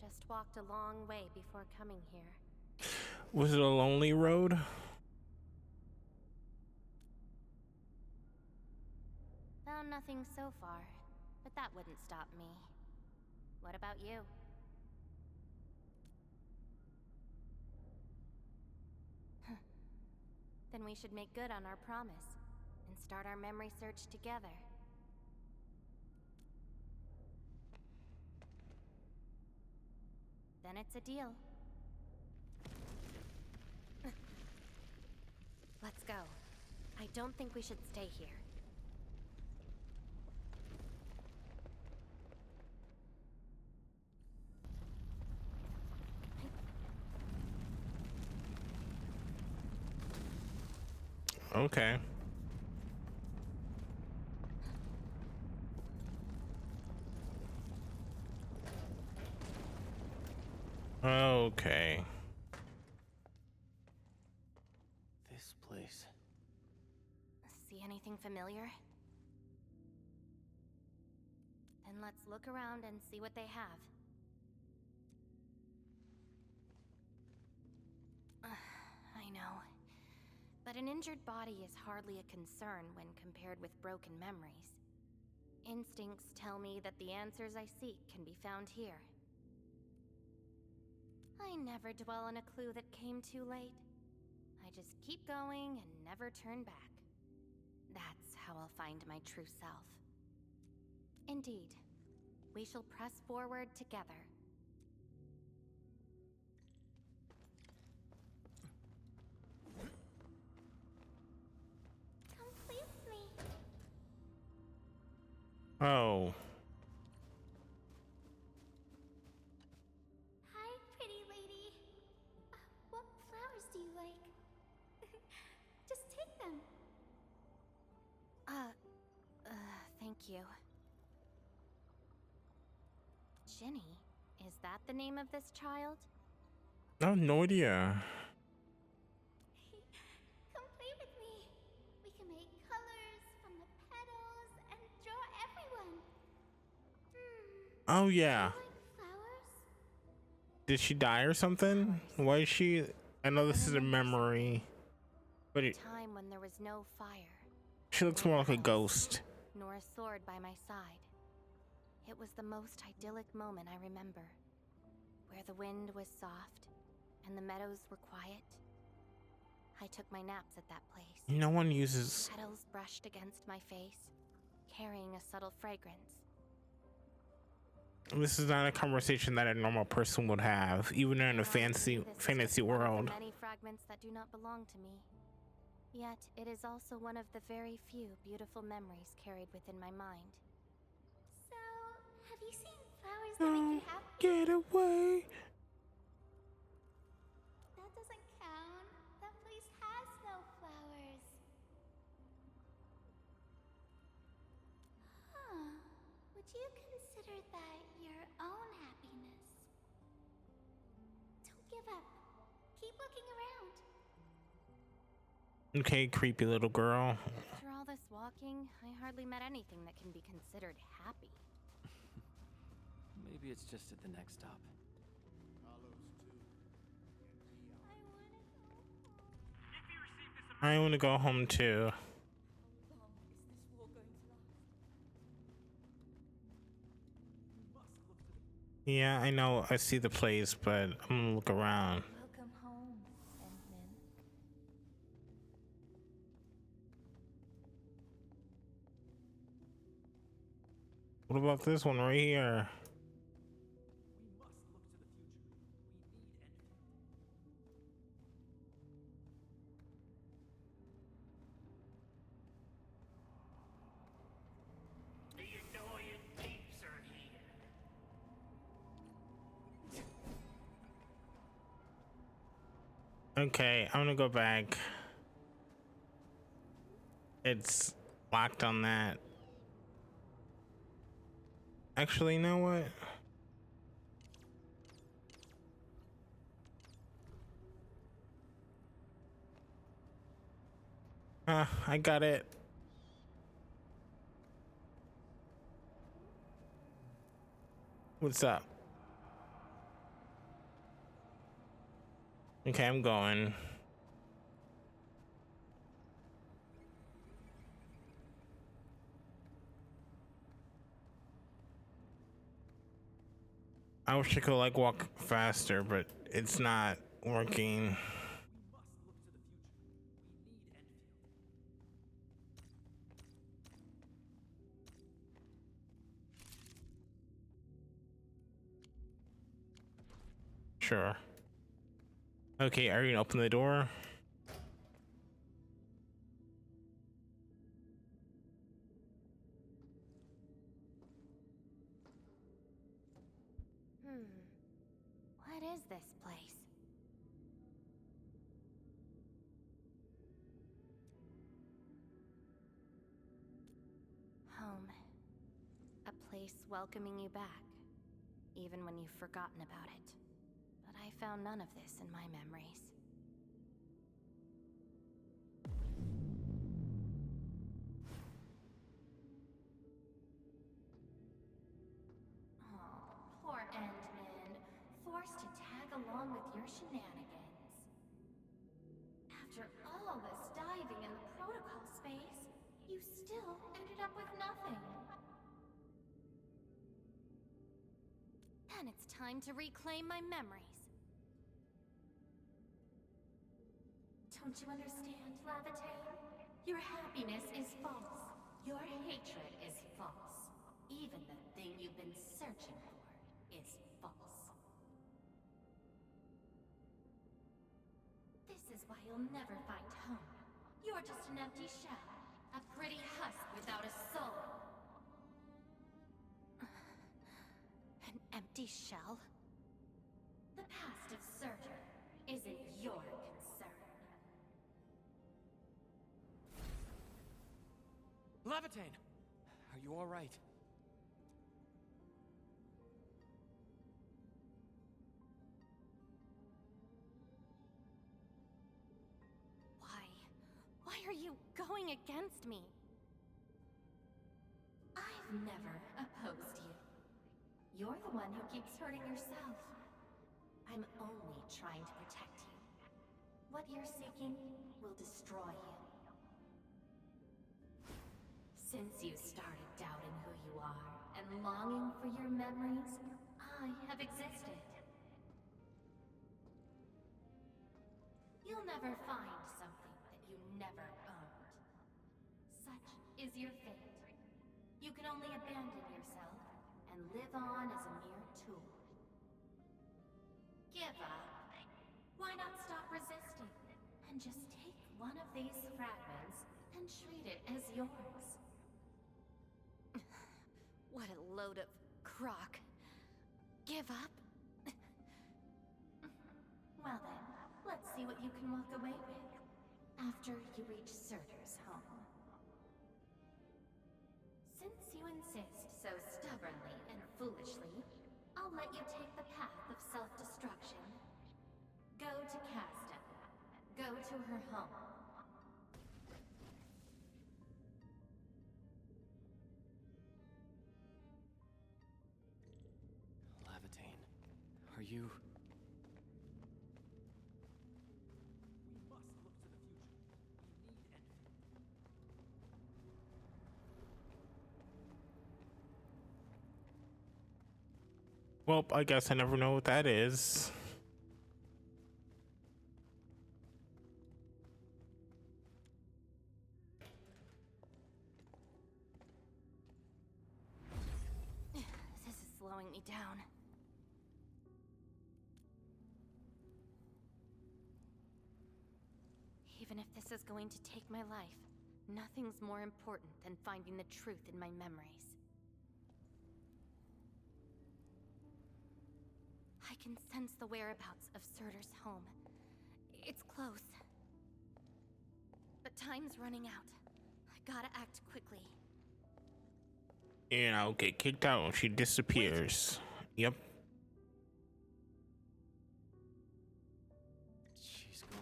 Just walked a long way before coming here. Was it a lonely road? Found nothing so far, but that wouldn't stop me. What about you? Then we should make good on our promise and start our memory search together. Then it's a deal. Let's go. I don't think we should stay here. Okay. Okay. This place. See anything familiar? Then let's look around and see what they have. I know. But an injured body is hardly a concern when compared with broken memories. Instincts tell me that the answers I seek can be found here. I never dwell on a clue that came too late. I just keep going and never turn back. That's how I'll find my true self. Indeed, we shall press forward together. Come play with me. Oh. Hi, pretty lady. What flowers do you like? Just take them. Thank you. Ginny, is that the name of this child? I have no idea. Come play with me. We can make colors from the petals and draw everyone. Oh yeah. Flowers? Did she die or something? Why is she? I know this is a memory, but it, Time when there was no fire. she looks more like a ghost. Nor a sword by my side. It was the most idyllic moment I remember, where the wind was soft and the meadows were quiet. I took my naps at that place. No one uses. Petals brushed against my face, carrying a subtle fragrance. This is not a conversation that a normal person would have, even in a fancy world. Many fragments that do not belong to me. Yet it is also one of the very few beautiful memories carried within my mind. So, have you seen flowers that make you happy? Get away! That doesn't count. That place has no flowers. Huh. Would you consider that your own happiness? Don't give up. Keep looking around. Okay, creepy little girl. After all this walking, I hardly met anything that can be considered happy. Maybe it's just at the next stop. I want to go home too. Yeah, I know. I see the place, but I'm gonna look around. Welcome home, Endman. What about this one right here? The annoying peeps are here. Okay, I'm gonna go back. It's locked on that. Actually, you know what? I got it. What's up? Okay, I'm going. I wish I could like walk faster, but it's not working. Sure. Okay, are you gonna open the door? What is this place? Home. A place welcoming you back, even when you've forgotten about it. But I found none of this in my memories. Oh, poor Endman. Forced to tag along with your shenanigans. After all this diving in the protocol space, you still ended up with nothing. Then it's time to reclaim my memories. Don't you understand, Lavatane? Your happiness is false. Your hatred is false. Even the thing you've been searching for is false. This is why you'll never find home. You're just an empty shell. A pretty husk without a soul. An empty shell? The past of Surtur isn't your concern. Lavatane! Are you alright? Why are you going against me? I've never opposed you. You're the one who keeps hurting yourself. I'm only trying to protect you. What you're seeking will destroy you. Since you started doubting who you are and longing for your memories, I have existed. You'll never find something that you never owned. Such is your fate. You can only abandon yourself and live on as a mere tool. Give up. Why not stop resisting and just take one of these fragments and treat it as yours? What a load of crock. Give up? Well then, let's see what you can walk away with after you reach Surtur's home. Since you insist so stubbornly and foolishly, I'll let you take the path of self-destruction. Go to Casta. Go to her home. you... We must look to the future. We need Endfield. Well, I guess I never know what that is. This is slowing me down. Even if this is going to take my life, nothing's more important than finding the truth in my memories. I can sense the whereabouts of Surtur's home. It's close. But time's running out. I gotta act quickly. And I'll get kicked out when she disappears. Yep. She's gone.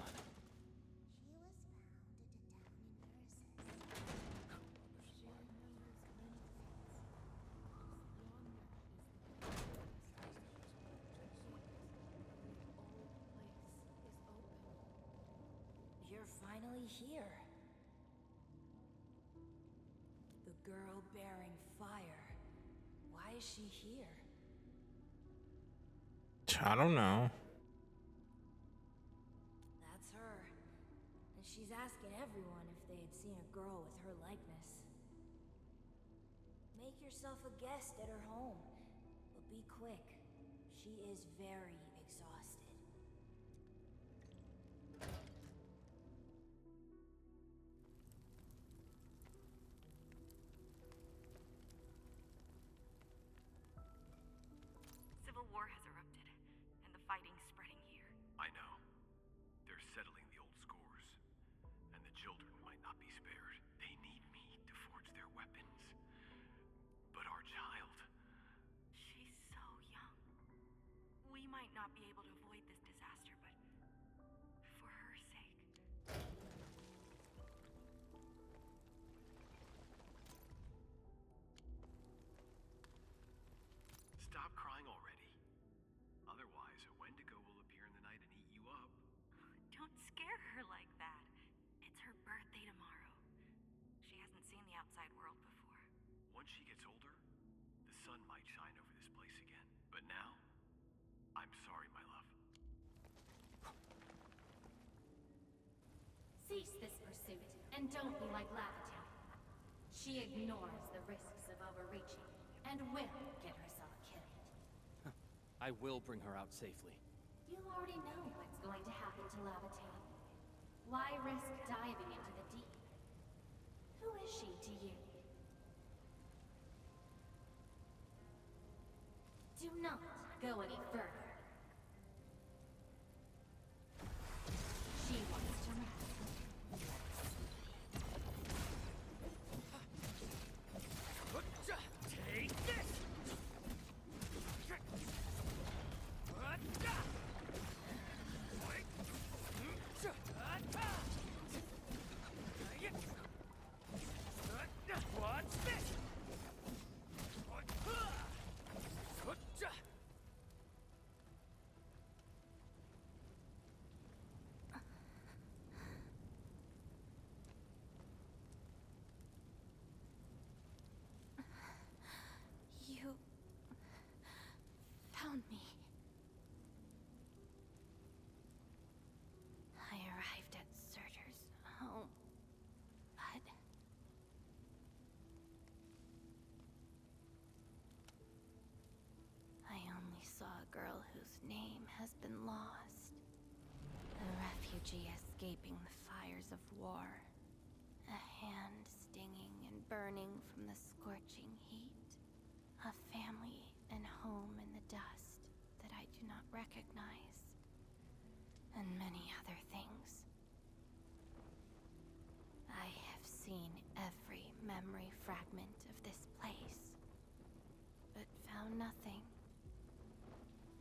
You're finally here. The girl bearing fire. Why is she here? I don't know. That's her. And she's asking everyone if they had seen a girl with her likeness. Make yourself a guest at her home. But be quick. She is very exhausted. Civil war has erupted, and the fighting's spreading here. I know. They're settling the old scores. And the children might not be spared. They need me to forge their weapons. But our child... She's so young. We might not be able to avoid this disaster, but for her sake. Stop crying already. Otherwise, a Wendigo will appear in the night and eat you up. Don't scare her like that. It's her birthday tomorrow. She hasn't seen the outside world before. Once she gets older, the sun might shine over this place again. But now, I'm sorry, my love. Cease this pursuit, and don't be like Lavatown. She ignores the risks of overreaching, and will get herself killed. I will bring her out safely. You already know what's going to happen to Lavatown. Why risk diving into the deep? Who is she to you? Do not go any further. She wants to rest. Take this! What's this? You found me. I arrived at Surtur's home, but I only saw a girl whose name has been lost. A refugee escaping the fires of war. A hand stinging and burning from the scorching heat. A family and home in the dust that I do not recognize. And many other things. I have seen every memory fragment of this place, but found nothing.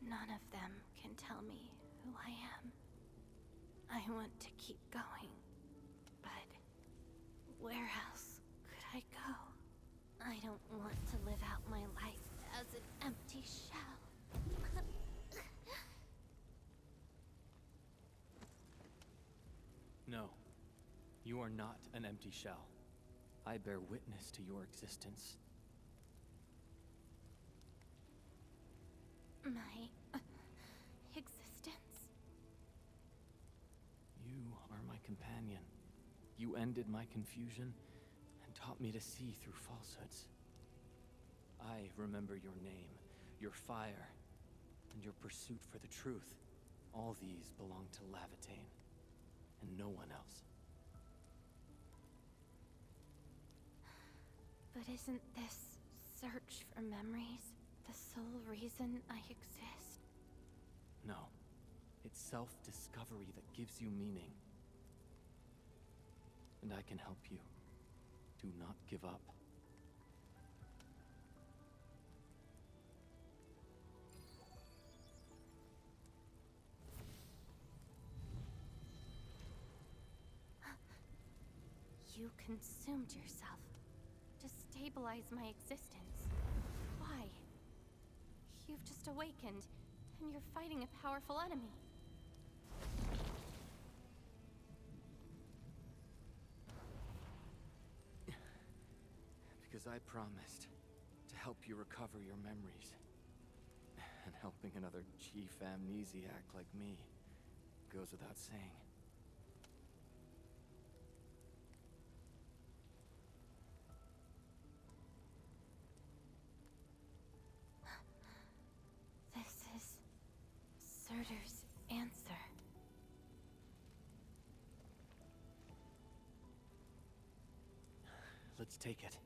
None of them can tell me who I am. I want to keep going, but where else could I go? I don't want to live out my life as an empty shell. You are not an empty shell. I bear witness to your existence. My existence? You are my companion. You ended my confusion and taught me to see through falsehoods. I remember your name, your fire, and your pursuit for the truth. All these belong to Lavatane, and no one else. But isn't this search for memories the sole reason I exist? No. It's self-discovery that gives you meaning. And I can help you. Do not give up. You consumed yourself to stabilize my existence. Why? You've just awakened, and you're fighting a powerful enemy. Because I promised to help you recover your memories. And helping another chief amnesiac like me goes without saying. This is Surtur's answer. Let's take it.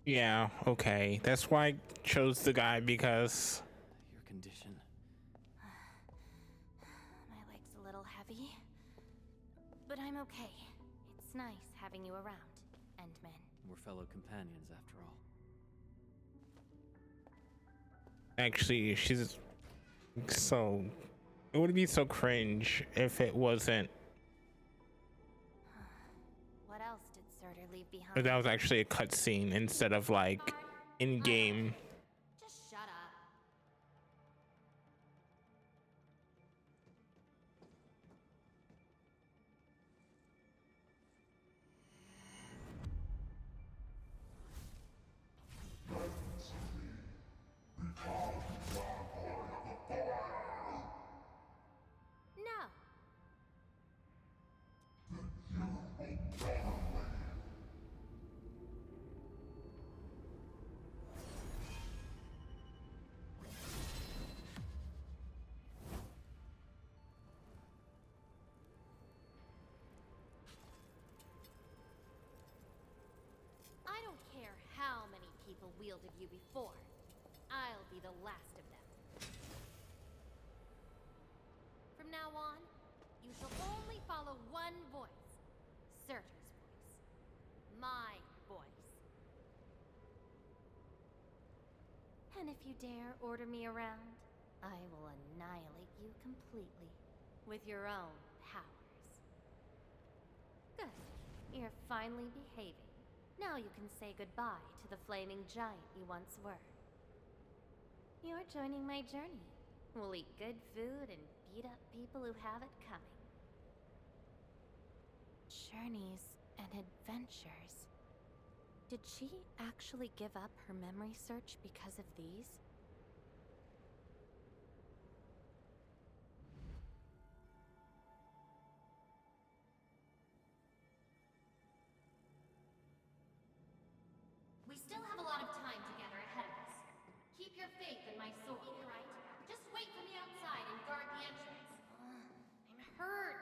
Yeah, okay. That's why I chose the guy, because Your condition. My leg's a little heavy, but I'm okay. It's nice having you around, Endman. We're fellow companions after all. actually she's so, it would be so cringe if it wasn't, What else did Surtur leave behind? if that was actually a cutscene instead of like in game. Just shut up. No. I don't care how many people wielded you before. I'll be the last of them. From now on, you shall only follow one voice. Surtur's voice. My voice. And if you dare order me around, I will annihilate you completely. With your own powers. Good. You're finally behaving. Now you can say goodbye to the flaming giant you once were. You're joining my journey. We'll eat good food and beat up people who have it coming. Journeys and adventures. Did she actually give up her memory search because of these? We still have a lot of time together ahead of us. Keep your faith in my sword, alright? Just wait for me outside and guard the entrance. I'm hurt.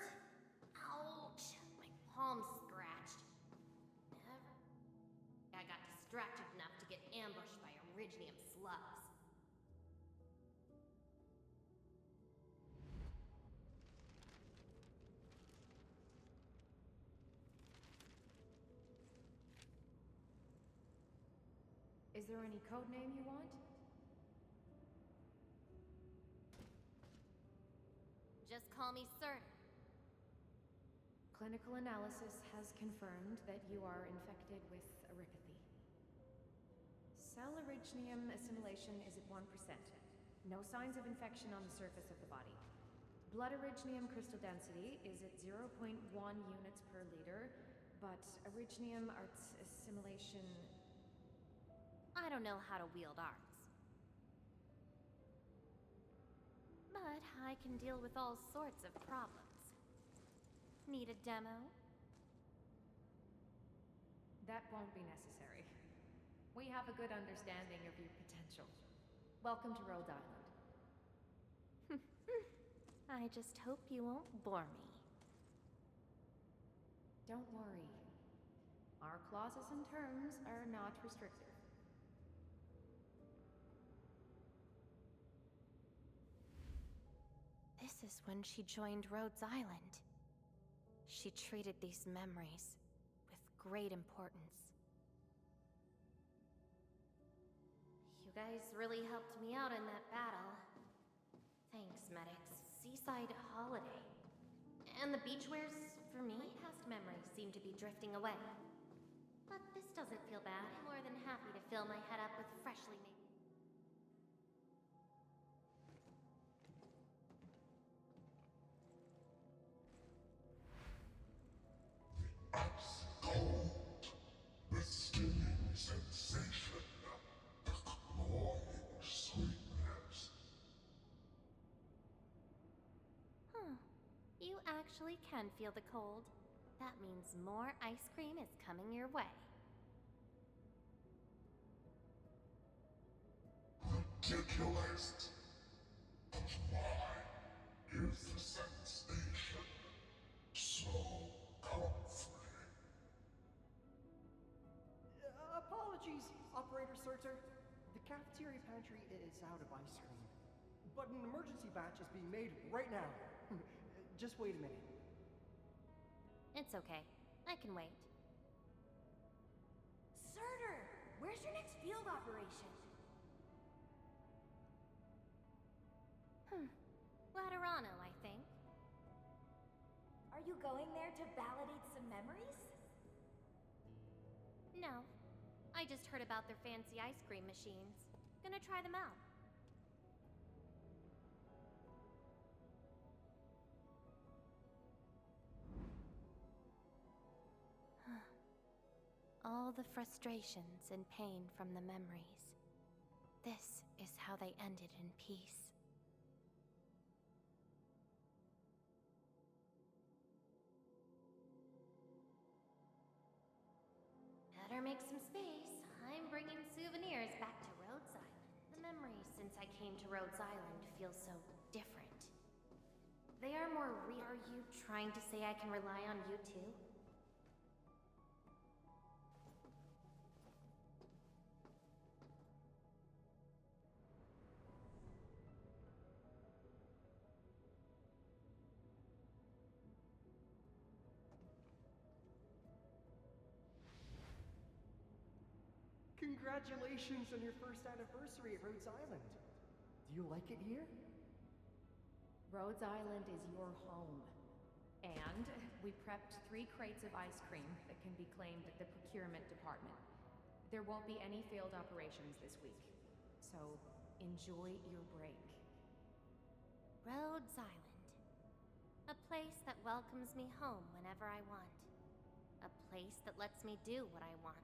Ouch. My palm's scratched. Never. I got distracted enough to get ambushed by Originium slugs. Is there any code name you want? Just call me Surtur. Clinical analysis has confirmed that you are infected with erypathy. Cell originium assimilation is at 1%. No signs of infection on the surface of the body. Blood originium crystal density is at 0.1 units per liter, but originium arts assimilation... I don't know how to wield arts. But I can deal with all sorts of problems. Need a demo? That won't be necessary. We have a good understanding of your potential. Welcome to Rhodes Island. I just hope you won't bore me. Don't worry. Our clauses and terms are not restrictive. This is when she joined Rhodes Island. She treated these memories with great importance. You guys really helped me out in that battle. Thanks, medics. Seaside holiday. And the beach wares, for me, past memories seem to be drifting away. But this doesn't feel bad. I'm more than happy to fill my head up with freshly made... The stinging sensation, the cloying sweetness. You actually can feel the cold. That means more ice cream is coming your way. Ridiculous. But why is the sensation so comforting? Apologies, Operator Surtur. The cafeteria pantry is out of ice cream. But an emergency batch is being made right now. Just wait a minute. It's okay. I can wait. Surtur, where's your next field operation? Laterano, I think. Are you going there to validate some memories? No. I just heard about their fancy ice cream machines. Gonna try them out. All the frustrations and pain from the memories. This is how they ended in peace. Better make some space. I'm bringing souvenirs back to Rhodes Island. The memories since I came to Rhodes Island feel so different. They are more real. Are you trying to say I can rely on you too? Congratulations on your first anniversary at Rhodes Island. Do you like it here? Rhodes Island is your home. And we prepped 3 crates of ice cream that can be claimed at the procurement department. There won't be any failed operations this week. So, enjoy your break. Rhodes Island. A place that welcomes me home whenever I want. A place that lets me do what I want.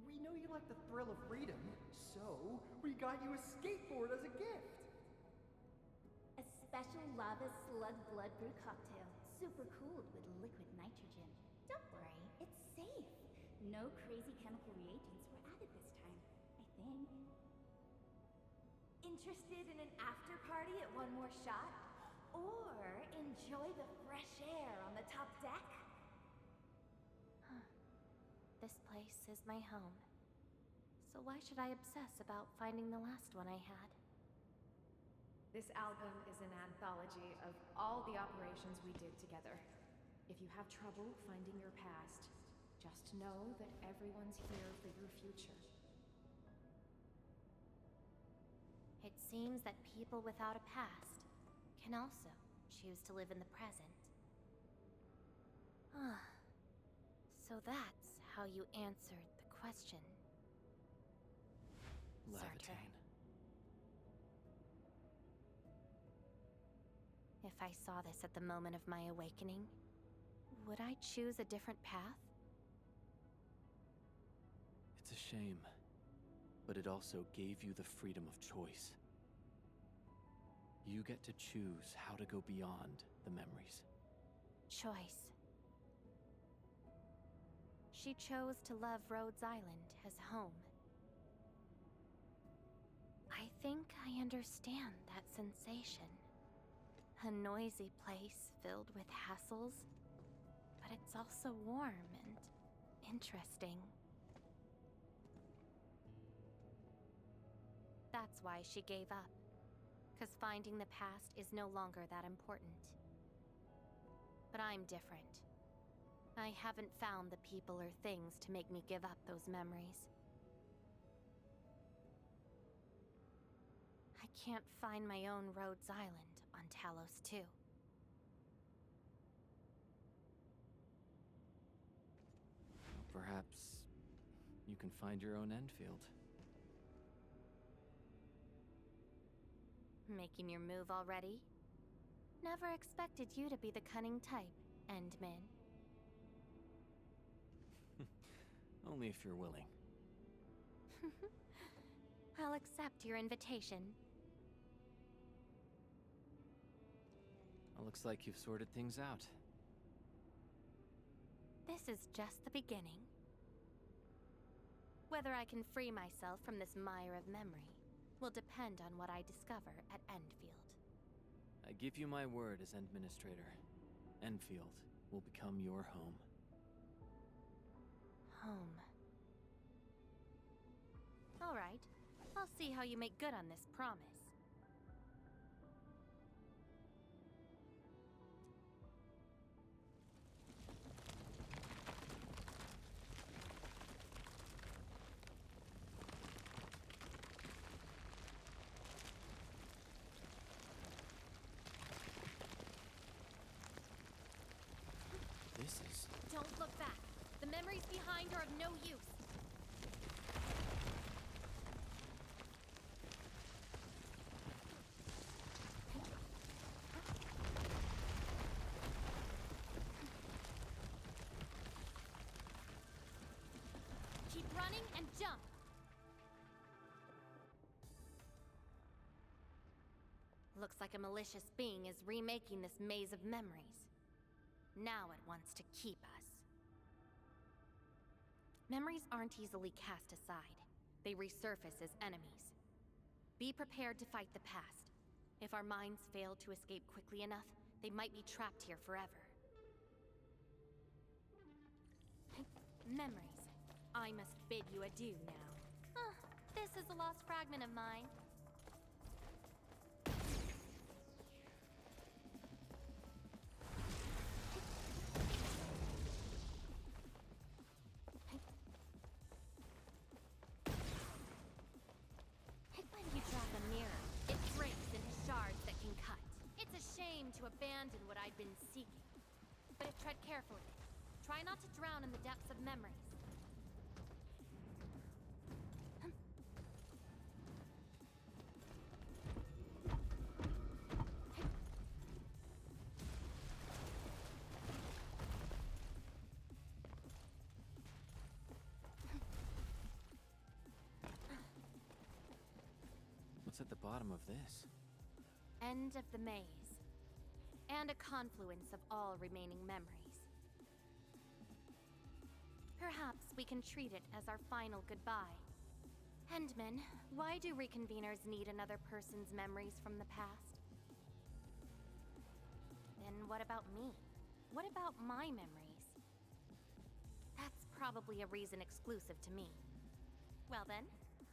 We know you like the thrill of freedom, so we got you a skateboard as a gift. A special lava slug blood brew cocktail. Super cooled with liquid nitrogen. Don't worry, it's safe. No crazy chemical reagents were added this time, I think. Interested in an after party at One More Shot? Or enjoy the fresh air on the top deck? This place is my home. So why should I obsess about finding the last one I had? This album is an anthology of all the operations we did together. If you have trouble finding your past, just know that everyone's here for your future. It seems that people without a past can also choose to live in the present. So that's how you answered the question. Levitate. If I saw this at the moment of my awakening, would I choose a different path? It's a shame, but it also gave you the freedom of choice. You get to choose how to go beyond the memories. Choice. She chose to love Rhodes Island as home. I think I understand that sensation. A noisy place filled with hassles, but it's also warm and interesting. That's why she gave up, 'cause finding the past is no longer that important. But I'm different. I haven't found the people or things to make me give up those memories. I can't find my own Rhodes Island on Talos 2. Perhaps you can find your own Endfield. Making your move already? Never expected you to be the cunning type, Endmin. Only if you're willing. I'll accept your invitation. Well, looks like you've sorted things out. This is just the beginning. Whether I can free myself from this mire of memory will depend on what I discover at Endfield. I give you my word as Administrator. Endfield will become your home. Home. All right. I'll see how you make good on this promise. This is... Don't look back. The memories behind are of no use. Keep running and jump. Looks like a malicious being is remaking this maze of memories. Now it wants to keep us. Memories aren't easily cast aside. They resurface as enemies. Be prepared to fight the past. If our minds fail to escape quickly enough, they might be trapped here forever. Memories. I must bid you adieu now. This is a lost fragment of mine. When you drop a mirror, it breaks into shards that can cut. It's a shame to abandon what I'd been seeking. But tread carefully. Try not to drown in the depths of memories. What's at the bottom of this? End of the maze. And a confluence of all remaining memories. Perhaps we can treat it as our final goodbye. Endman, why do reconveners need another person's memories from the past? Then what about me? What about my memories? That's probably a reason exclusive to me. Well then,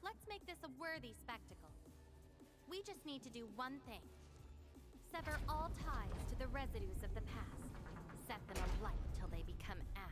let's make this a worthy spectacle. We just need to do one thing. Sever all ties to the residues of the past. Set them alight till they become ash.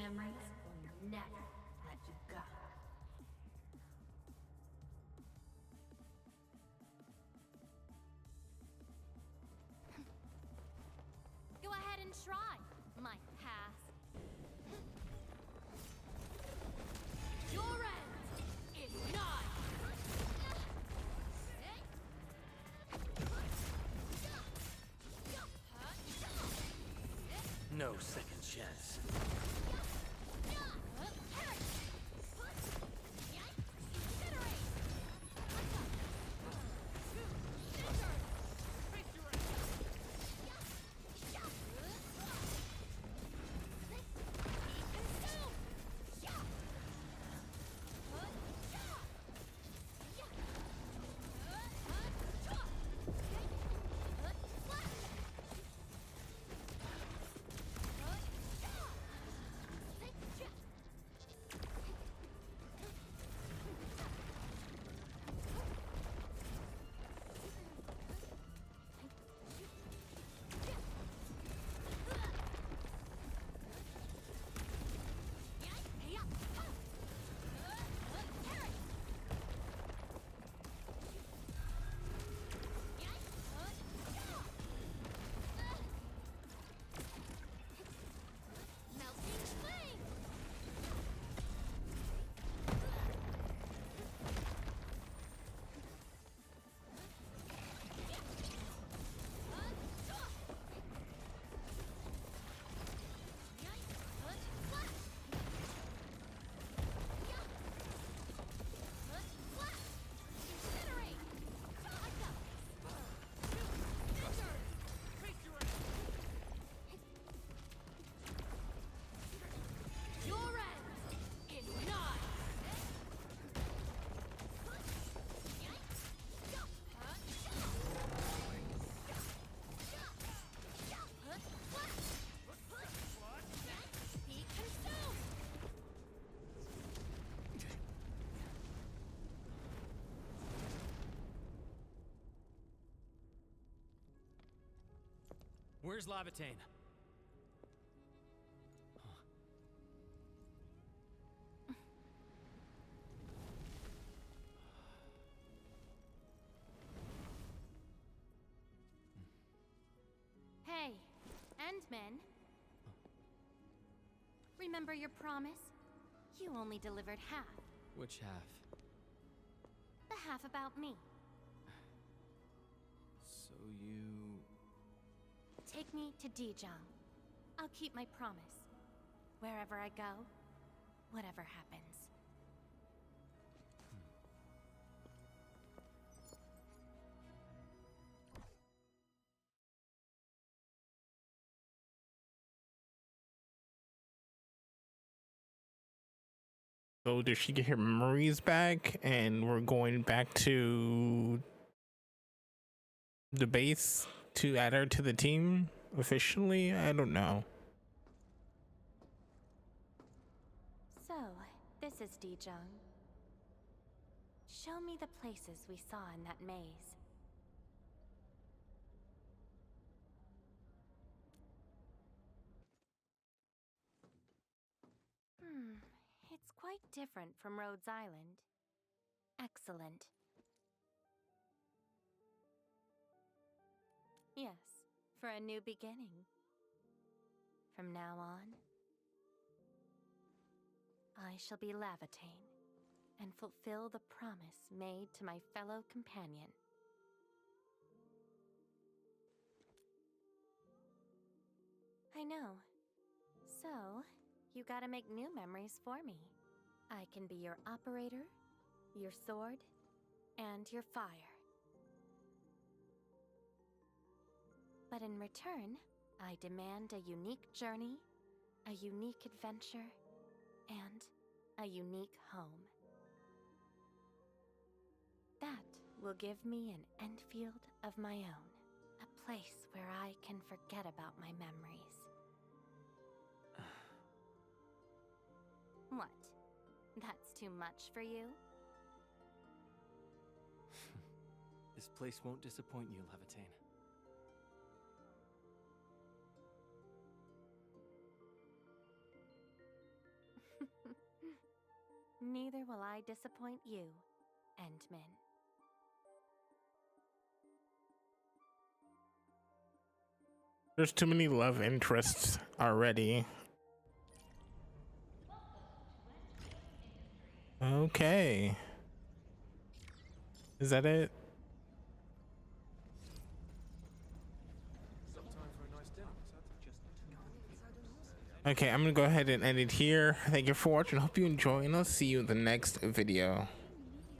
memories or you'll never let you go. Go ahead and try my pass. Your end is nigh! No second chance. Where's Lavatane? Hey, Endman. Remember your promise? You only delivered half. Which half? The half about me. So you... Take me to Dijong. I'll keep my promise. Wherever I go, whatever happens. So does she get her memories back and we're going back to the base to add her to the team officially? I don't know. So, this is Dijong. Show me the places we saw in that maze. It's quite different from Rhodes Island. Excellent. Yes, for a new beginning. From now on, I shall be Lavatane and fulfill the promise made to my fellow companion. I know. So, you gotta make new memories for me. I can be your operator, your sword, and your fire. But in return, I demand a unique journey, a unique adventure, and a unique home. That will give me an Endfield of my own, a place where I can forget about my memories. What? That's too much for you? This place won't disappoint you, Lavatane. neither will I disappoint you, Endmin. There's too many love interests already. Okay. Is that it? Okay, I'm gonna go ahead and end it here. Thank you for watching. Hope you enjoy, and I'll see you in the next video.